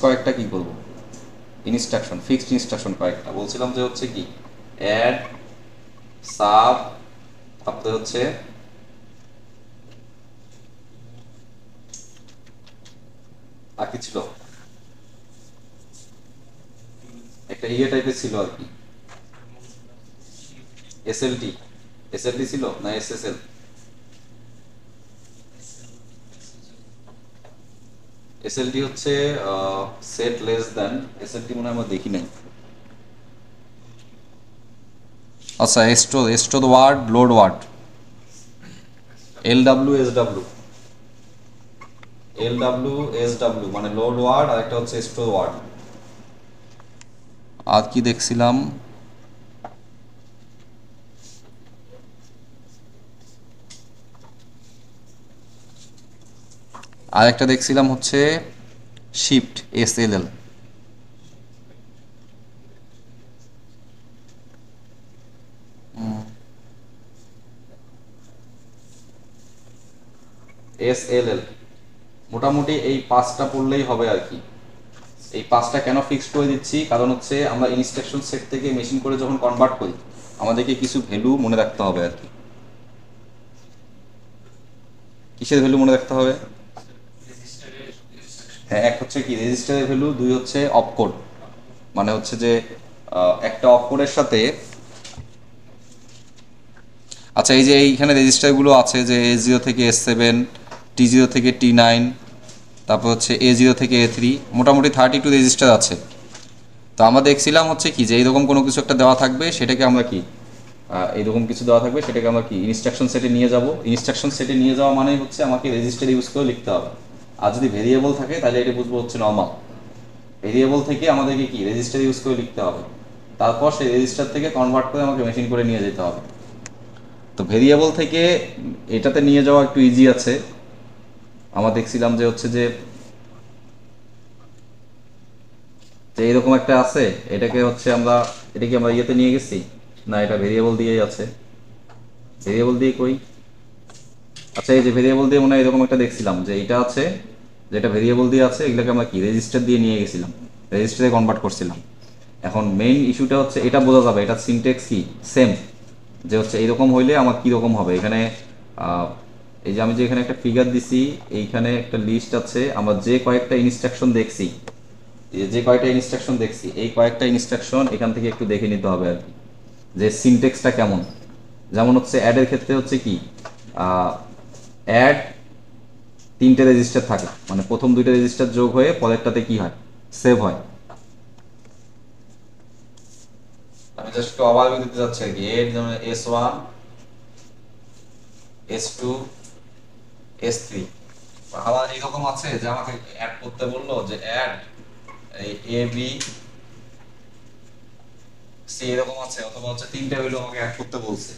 কয়েকটা কি করব, ফিক্সড ইনস্ট্রাকশন কয়েকটা বলছিলাম যে হচ্ছে কি অ্যাড, সাব, তারপরে হচ্ছে আর কি ছিল, একটা টাইপের ছিল আর কি, এসএলটি ছিল না এসএসএল? এসএলটি হচ্ছে সেট লেস দ্যান, এসএলটি মনে হয় আমরা দেখি নাই। আচ্ছা, স্টোর ওয়ার্ড, লোড ওয়ার্ড, এলডব্লিউ মানে লোড ওয়ার্ড, আর একটা হচ্ছে স্টোর ওয়ার্ড। আর কি দেখছিলাম, আর একটা দেখছিলাম হচ্ছে শিফট, এসএলএল। এসএলএল মোটামুটি এই পাঁচটা পড়লেই হবে আর কি। এই পাঁচটা কেন ফিক্সড করে দিচ্ছি, কারণ হচ্ছে আমরা ইনস্ট্রাকশন সেট থেকে মেশিন করে যখন কনভার্ট করি আমাদেরকে কিছু ভ্যালু মনে রাখতে হবে আর কি। কিসের ভ্যালু মনে রাখতে হবে? রেজিস্টারের ইনস্ট্রাকশন। হ্যাঁ, এক হচ্ছে কি রেজিস্টারের ভ্যালু, দুই হচ্ছে অপকোড, মানে হচ্ছে যে একটা অপকোডের সাথে, আচ্ছা এই যে এইখানে রেজিস্টারগুলো আছে যে A0 থেকে S7, T0 থেকে T9, তারপর হচ্ছে A0 থেকে A3, মোটামুটি 32 রেজিস্টার আছে। তো আমরা দেখছিলাম হচ্ছে কি যে এইরকম কোনো কিছু একটা দেওয়া থাকবে, সেটাকে আমরা কি এইরকম কিছু দেওয়া থাকবে সেটাকে আমরা কি ইনস্ট্রাকশন সেটে নিয়ে যাব। ইনস্ট্রাকশন সেটে নিয়ে যাওয়া মানে হচ্ছে আমাকে রেজিস্টার ইউজ করে লিখতে হবে। আর যদি ভেরিয়েবল থাকে তাহলে এটা বুঝবো হচ্ছে নর্মাল। ভেরিয়েবল থেকে আমাদেরকে কি রেজিস্টার ইউজ করে লিখতে হবে, তারপর সেই রেজিস্টার থেকে কনভার্ট করে আমাকে মেশিন করে নিয়ে যেতে হবে। তো ভেরিয়েবল থেকে এটাতে নিয়ে যাওয়া একটু ইজি আছে। আমরা দেখছিলাম যে হচ্ছে যে এইরকম একটা আছে, এটাকে হচ্ছে এটাকে আমরা ইয়েতে নিয়ে গেছি না, এটা ভেরিয়েবল দিয়েই আছে, ভেরিয়েবল দিয়ে কই, আচ্ছা এই যে ভেরিয়েবল দিয়ে মনে হয় এরকম একটা দেখছিলাম যে এটা আছে, যেটা ভেরিয়েবল দিয়ে আছে, এগুলোকে আমরা কি রেজিস্টার দিয়ে নিয়ে গেছিলাম, রেজিস্টারে কনভার্ট করছিলাম। এখন মেইন ইস্যুটা হচ্ছে এটা বোঝা যাবে এটা সিনট্যাক্স কি সেম, যে হচ্ছে এইরকম হইলে আমার কীরকম হবে। এখানে এই যে আমি যে এখানে একটা ফিগার দিছি, এইখানে একটা লিস্ট আছে, আমরা যে কয়েকটা ইনস্ট্রাকশন দেখছি, যে কয়েকটা ইনস্ট্রাকশন দেখছি এই কয়েকটা ইনস্ট্রাকশন এখান থেকে একটু দেখে নিতে হবে আর কি, যে সিনট্যাক্সটা কেমন। যেমন হচ্ছে অ্যাডের ক্ষেত্রে হচ্ছে কি অ্যাড 3টে রেজিস্টার থাকে, মানে প্রথম 2টা রেজিস্টার যোগ হয়ে পরেরটাতে কি হয়, সেভ হয়। আমি জাস্ট একটু ওভারভিউ দিতে যাচ্ছি আর কি। এর যেমন S1, S2, S3, আবার এরকম আছে যে আমাকে অ্যাড করতে বললো যে অ্যাড এই A B C এরকম আছে, অথবা হচ্ছে 3টে ভ্যালু আমাকে অ্যাড করতে বলছে।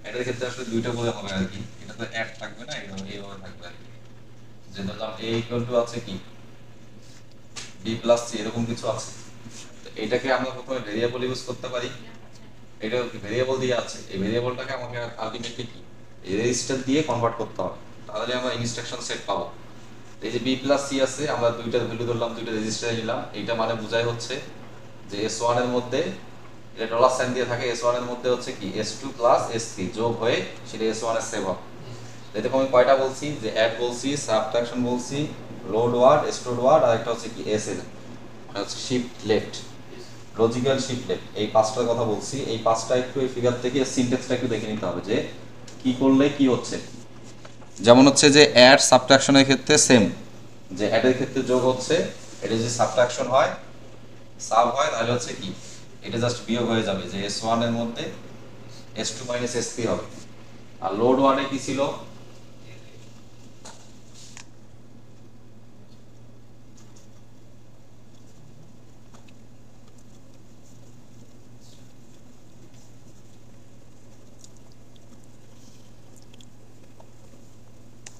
এটার ক্ষেত্রে আসলে 2টা করে হবে আর কি, এটা তো অ্যাড থাকবে না, এইভাবে থাকবে আর কি। যে ধরলাম A ইকুয়াল টু আছে কি B প্লাস C এরকম কিছু আছে। তো এটাকে আমরা প্রথমে ভেরিয়েবল ইউজ করতে পারি, এটা ভেরিয়েবল দিয়ে আছে, এই ভেরিয়েবলটাকে আমাকে আলটিমেটলি কি এই রেজিস্টার দিয়ে কনভার্ট করতে হবে, তাহলে আমরা ইনস্ট্রাকশন সেট পাবো। এই যে B প্লাস C আছে, আমরা দুইটার ভ্যালু ধরলাম, দুইটা রেজিস্টারে নিলাম, এইটা মানে বোঝায় হচ্ছে যে S1 এর মধ্যে এটা ডলার সাইন দিয়ে থাকে, S1 এর মধ্যে হচ্ছে কি S2 প্লাস S3 যোগ হয়ে সেটা S1 এর সেভ হবে। দেখো আমি কয়টা বলছি, যে অ্যাড বলছি, সাবট্রাকশন বলছি, লোড ওয়ার্ড, স্টোর ওয়ার্ড, আর একটা হচ্ছে কি এসএল, মানে হচ্ছে shift left, logical shift left, এই পাঁচটার কথা বলছি। এই পাঁচটা একটু এই ফিগার থেকে সিনট্যাক্সটা একটু দেখে নিতে হবে যে কি করলে কি হচ্ছে। যেমন হচ্ছে যে অ্যাড সাবট্রাকশনের ক্ষেত্রে সেম, যে অ্যাডের ক্ষেত্রে যোগ হচ্ছে, এটা যদি সাবট্রাকশন হয়, সাব হয়, তাহলে হচ্ছে কি এটা জাস্ট বিয়োগ হয়ে যাবে, যে S1 এর মধ্যে S2 মাইনাস S3 হবে। আর লোড ওয়ার্ডে কি ছিল,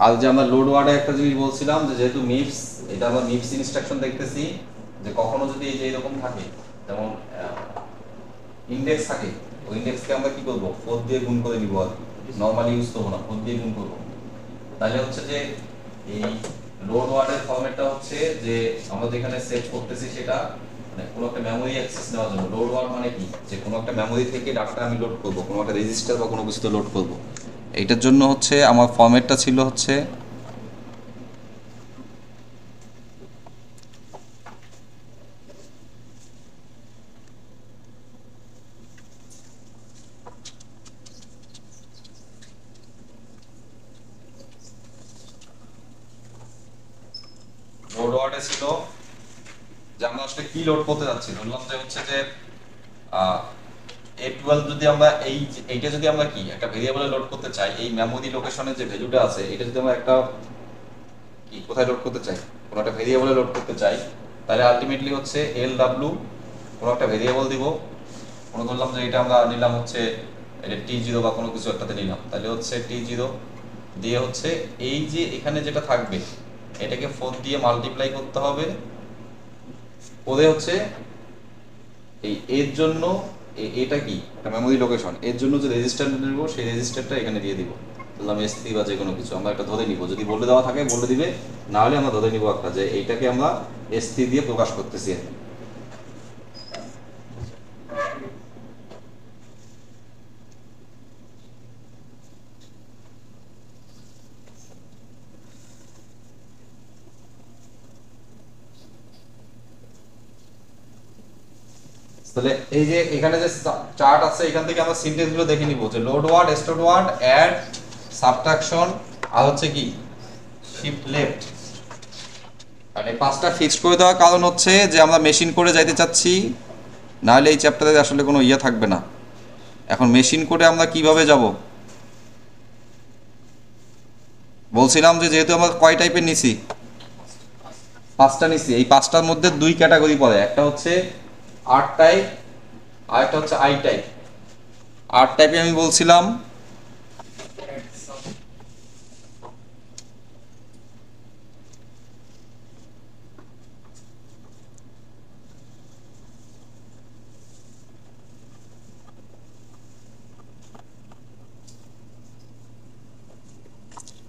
আর যে আমরা লোড ওয়ার্ডে একটা জিনিস বলছিলাম যে যেহেতু মিপস, এটা আমরা মিপস ইনস্ট্রাকশন দেখতেছি যে কখনো যদি এই যে এরকম থাকে, যেমন ইন্ডেক্স থাকে, ওই ইন্ডেক্সকে আমরা কি করবো 4 দিয়ে গুণ করে নিব, আর নর্মালি ইউজ করবো না, 4 দিয়ে গুণ করবো। তাহলে হচ্ছে যে এই লোড ওয়ার্ডের ফরম্যাটটা হচ্ছে যে আমরা যেখানে সেভ করতেছি সেটা মানে কোনো একটা মেমোরি অ্যাক্সেস নেওয়ার জন্য। লোড ওয়ার্ড মানে কি, যে কোনো একটা মেমোরি থেকে ডাটাটা আমি লোড করবো, কোনো একটা রেজিস্টার বা কোনো কিছুতে লোড করবো। এইটার জন্য হচ্ছে আমার ফরম্যাটটা ছিল হচ্ছে লোড ওয়ার্ডে ছিল যে আমরা আসলে কি লোড করতে যাচ্ছি। ধরলাম যে হচ্ছে যে A12 যদি আমরা এইটা যদি আমরা কি একটা ভেরিয়েবলে লোড করতে চাই, এই মেমোরি লোকেশনে যে ভ্যালুটা আছে এটা যদি আমরা একটা কি কোথায় লোড করতে চাই, কোনো একটা ভেরিয়েবলে লোড করতে চাই, তাহলে আলটিমেটলি হচ্ছে LW কোনো একটা ভেরিয়েবল দিব। মনে করলাম যে এটা আমরা নিলাম হচ্ছে এটা T0 বা কোনো কিছু একটাতে নিলাম, তাহলে হচ্ছে T0 দিয়ে হচ্ছে এই যে এখানে যেটা থাকবে এটাকে 4 দিয়ে মাল্টিপ্লাই করতে হবে, করে হচ্ছে এই এর জন্য এটা কি একটা মেমোরি লোকেশন, এর জন্য যে রেজিস্টার নেব সেই রেজিস্টারটা এখানে দিয়ে দিব। বললাম S3 বা যে কোনো কিছু আমরা একটা ধরে নিব, যদি বলে দেওয়া থাকে বলে দিবে, না হলে আমরা ধরে নিব একটা যে এইটাকে আমরা S3 দিয়ে প্রকাশ করতেছি। তাহলে এই যে এখানে যে চার্ট আছে এখান থেকে আমরা সিনট্যাক্স গুলো দেখে নিব, যে load word, store word, add, subtraction আর হচ্ছে কি শিফট লেফট। আর এই পাঁচটা ফিক্সড করে দেওয়ার কারণ হচ্ছে যে আমরা মেশিন করে যাইতে চাচ্ছি, না হলে এই চ্যাপ্টারে আসলে কোনো ইয়ে থাকবে না। এখন মেশিন করে আমরা কিভাবে যাব, বলছিলাম যে যেহেতু আমরা কয় টাইপের নিছি, 5টা নিছি। এই 5টার মধ্যে 2 ক্যাটাগরি পড়ে, একটা হচ্ছে আর টাইপ আর একটা হচ্ছে আই টাইপ। আর টাইপে আমি বলছিলাম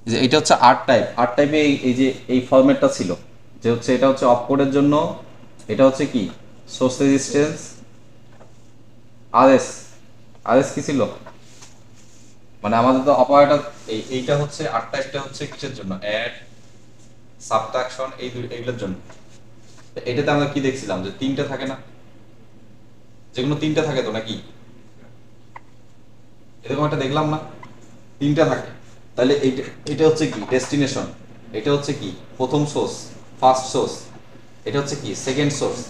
যে এটা হচ্ছে আর টাইপ। আর টাইপে এই যে এই ফরম্যাটটা ছিল যে হচ্ছে এটা হচ্ছে অপকোডের জন্য, এটা হচ্ছে কি সোর্স রেজিস্ট্যান্স, আরএস। আরএস কি ছিল, মানে আমাদের তো অপারেটর এইটা হচ্ছে আর টাইপটা হচ্ছে কিসের জন্য, অ্যাড, সাবট্রাকশন, এইগুলোর জন্য। এটাতে আমরা কি দেখছিলাম যে 3টা থাকে না, যেগুলো 3টা থাকে তো নাকি, এরকম একটা দেখলাম না 3টা থাকে। তাহলে এটা হচ্ছে কি ডেস্টিনেশন, এটা হচ্ছে কি প্রথম সোর্স, ফার্স্ট সোর্স, এটা হচ্ছে কি সেকেন্ড সোর্স।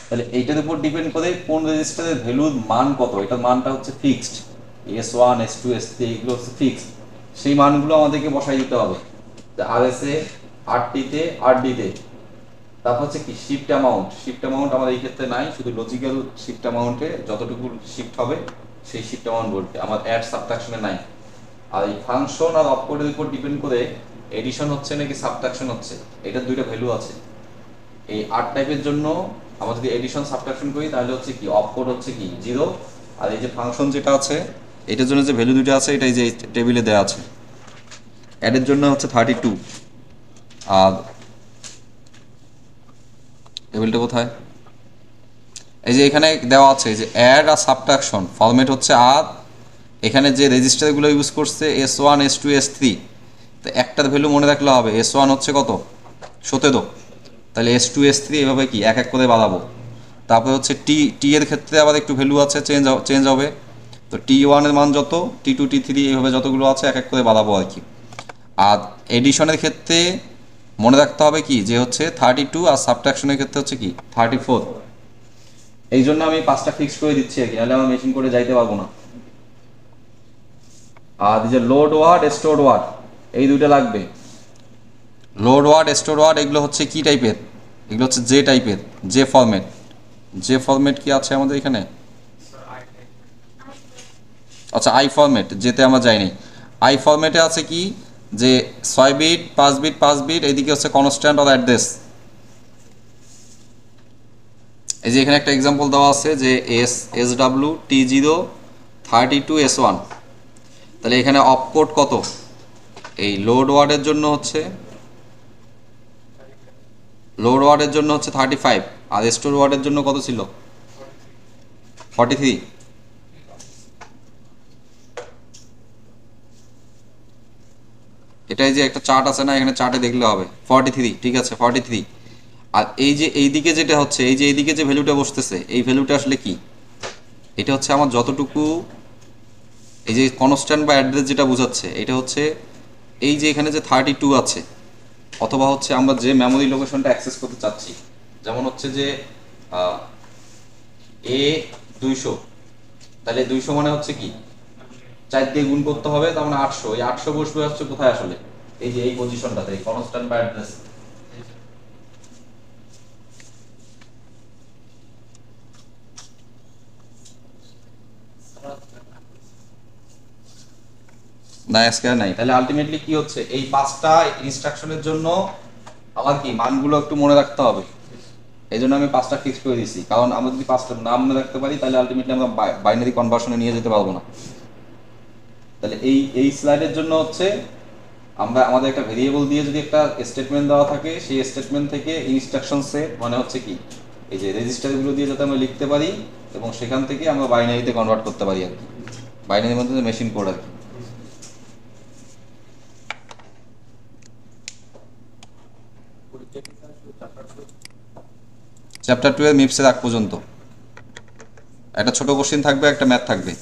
তাহলে এইটার উপর ডিপেন্ড করে কোন রেজিস্টারের ভ্যালুর মান কত, এটার মানটা হচ্ছে ফিক্সড। S1 S2 S3 এগুলো হচ্ছে ফিক্সড, সেই মানগুলো আমাদেরকে বসাই দিতে হবে RS এ, RT তে, RD তে। তারপর হচ্ছে কি শিফট অ্যামাউন্ট আমাদের এই ক্ষেত্রে নাই, শুধু লজিক্যাল শিফট অ্যামাউন্টে যতটুকু শিফট হবে সেই শিফট অ্যামাউন্ট বলতে আমার অ্যাড সাবট্রাকশনে নাই। আর এই ফাংশন আর অপকোডের উপর ডিপেন্ড করে এডিশন হচ্ছে নাকি সাবট্রাকশন হচ্ছে, এটার 2টা ভ্যালু আছে। এই আর টাইপের জন্য আমরা যদি এডিশন সাবট্রাকশন করি তাহলে হচ্ছে কি অপকোড হচ্ছে কি 0, আর এই যে ফাংশন যেটা আছে এটার জন্য যে ভ্যালু 2টা আছে এটা এই যে টেবিলে দেওয়া আছে। অ্যাডের জন্য হচ্ছে 32, আর টেবিলটা কোথায়, এই যে এখানে দেওয়া আছে যে অ্যাড আর সাবট্রাকশন ফরম্যাট হচ্ছে আর, এখানে যে রেজিস্টারগুলো ইউজ করছে S1 S2 S3, তো একটার ভ্যালু মনে রাখলে হবে, S1 হচ্ছে কত 17, তাহলে S2 S3 এভাবে কি এক এক করে বাড়াবো। তারপরে হচ্ছে টি এর ক্ষেত্রে আবার একটু ভ্যালু আছে, চেঞ্জ হবে, তো T1 এর মান যত, T2 T3 এইভাবে যতগুলো আছে এক এক করে বাড়াবো আর কি। আর এডিশনের ক্ষেত্রে মনে রাখতে হবে কি যে হচ্ছে 32, আর সাবট্রাকশনের ক্ষেত্রে হচ্ছে কি 34। এই জন্য আমি 5টা ফিক্স করে দিচ্ছি আর কি, নাহলে আমার মেশিন করে যাইতে পারবো না। আর এই যে লোড ওয়ার্ড, স্টোর ওয়ার্ড, এই 2টা লাগবে। লোড ওয়ার্ড, স্টোর ওয়ার্ড এগুলো হচ্ছে কি টাইপের, এগুলো হচ্ছে যে টাইপের, যে ফরম্যাট কি আছে আমাদের এখানে, আচ্ছা আই ফরম্যাট, যেতে আমরা যাইনি। আই ফরম্যাটে আছে কি যে 6 বিট 5 বিট 5 বিট, এইদিকে হচ্ছে কনস্ট্যান্ট অর অ্যাড্রেস। এই যে এখানে একটা এক্সাম্পল দেওয়া আছে যে SW T0 32S1, তাহলে এখানে অপকোড কত? এই লোড ওয়ার্ডের জন্য হচ্ছে 35, আর স্টোর ওয়ার্ডের জন্য কত ছিল? 43। এটাই যে একটা চার্ট আছে না, এখানে চার্টে দেখলে হবে 43, ঠিক আছে 43। আর এই যে এইদিকে যেটা হচ্ছে, এই যে এইদিকে যে ভ্যালুটা বসতেছে, এই ভ্যালুটা আসলে কি? এটা হচ্ছে আমার যতটুকু এই যে কনস্ট্যান্ট বা অ্যাড্রেস যেটা বোঝাচ্ছে, এটা হচ্ছে এই যে এখানে যে 32 আছে, অথবা হচ্ছে আমরা যে মেমোরি লোকেশনটা অ্যাক্সেস করতে চাচ্ছি, যেমন হচ্ছে যে A200, তাহলে 200 মানে হচ্ছে কি 4 দিয়ে গুণ করতে হবে, তার মানে 800। এই 800 বসবে হচ্ছে কোথায় আসলে? এই যে এই পজিশনটাতে, এই কনস্ট্যান্ট বা অ্যাড্রেস। না স্কয়ার নাই। তাহলে আলটিমেটলি কি হচ্ছে, এই 5টা ইনস্ট্রাকশনের জন্য আমার কি মানগুলো একটু মনে রাখতে হবে। এই জন্য আমি 5টা ফিক্স করে দিয়েছি, কারণ আমরা যদি 5টা না মনে রাখতে পারি তাহলে আলটিমেটলি আমরা বাইনারি কনভার্সনে নিয়ে যেতে পারবো না। তাহলে এই স্লাইডের জন্য হচ্ছে আমরা আমাদের একটা ভেরিয়েবল দিয়ে যদি একটা স্টেটমেন্ট দেওয়া থাকে, সেই স্টেটমেন্ট থেকে ইনস্ট্রাকশন সেট মানে হচ্ছে কি এই যে রেজিস্টারগুলো দিয়ে যাতে আমরা লিখতে পারি, এবং সেখান থেকে আমরা বাইনারিতে কনভার্ট করতে পারি আর কি, বাইনারির মধ্যে মেশিন কোড আর কি। চ্যাপ্টার 2 এর মিপসের আগ পর্যন্ত একটা ছোট কোশ্চেন থাকবে, একটা ম্যাথ থাকবে।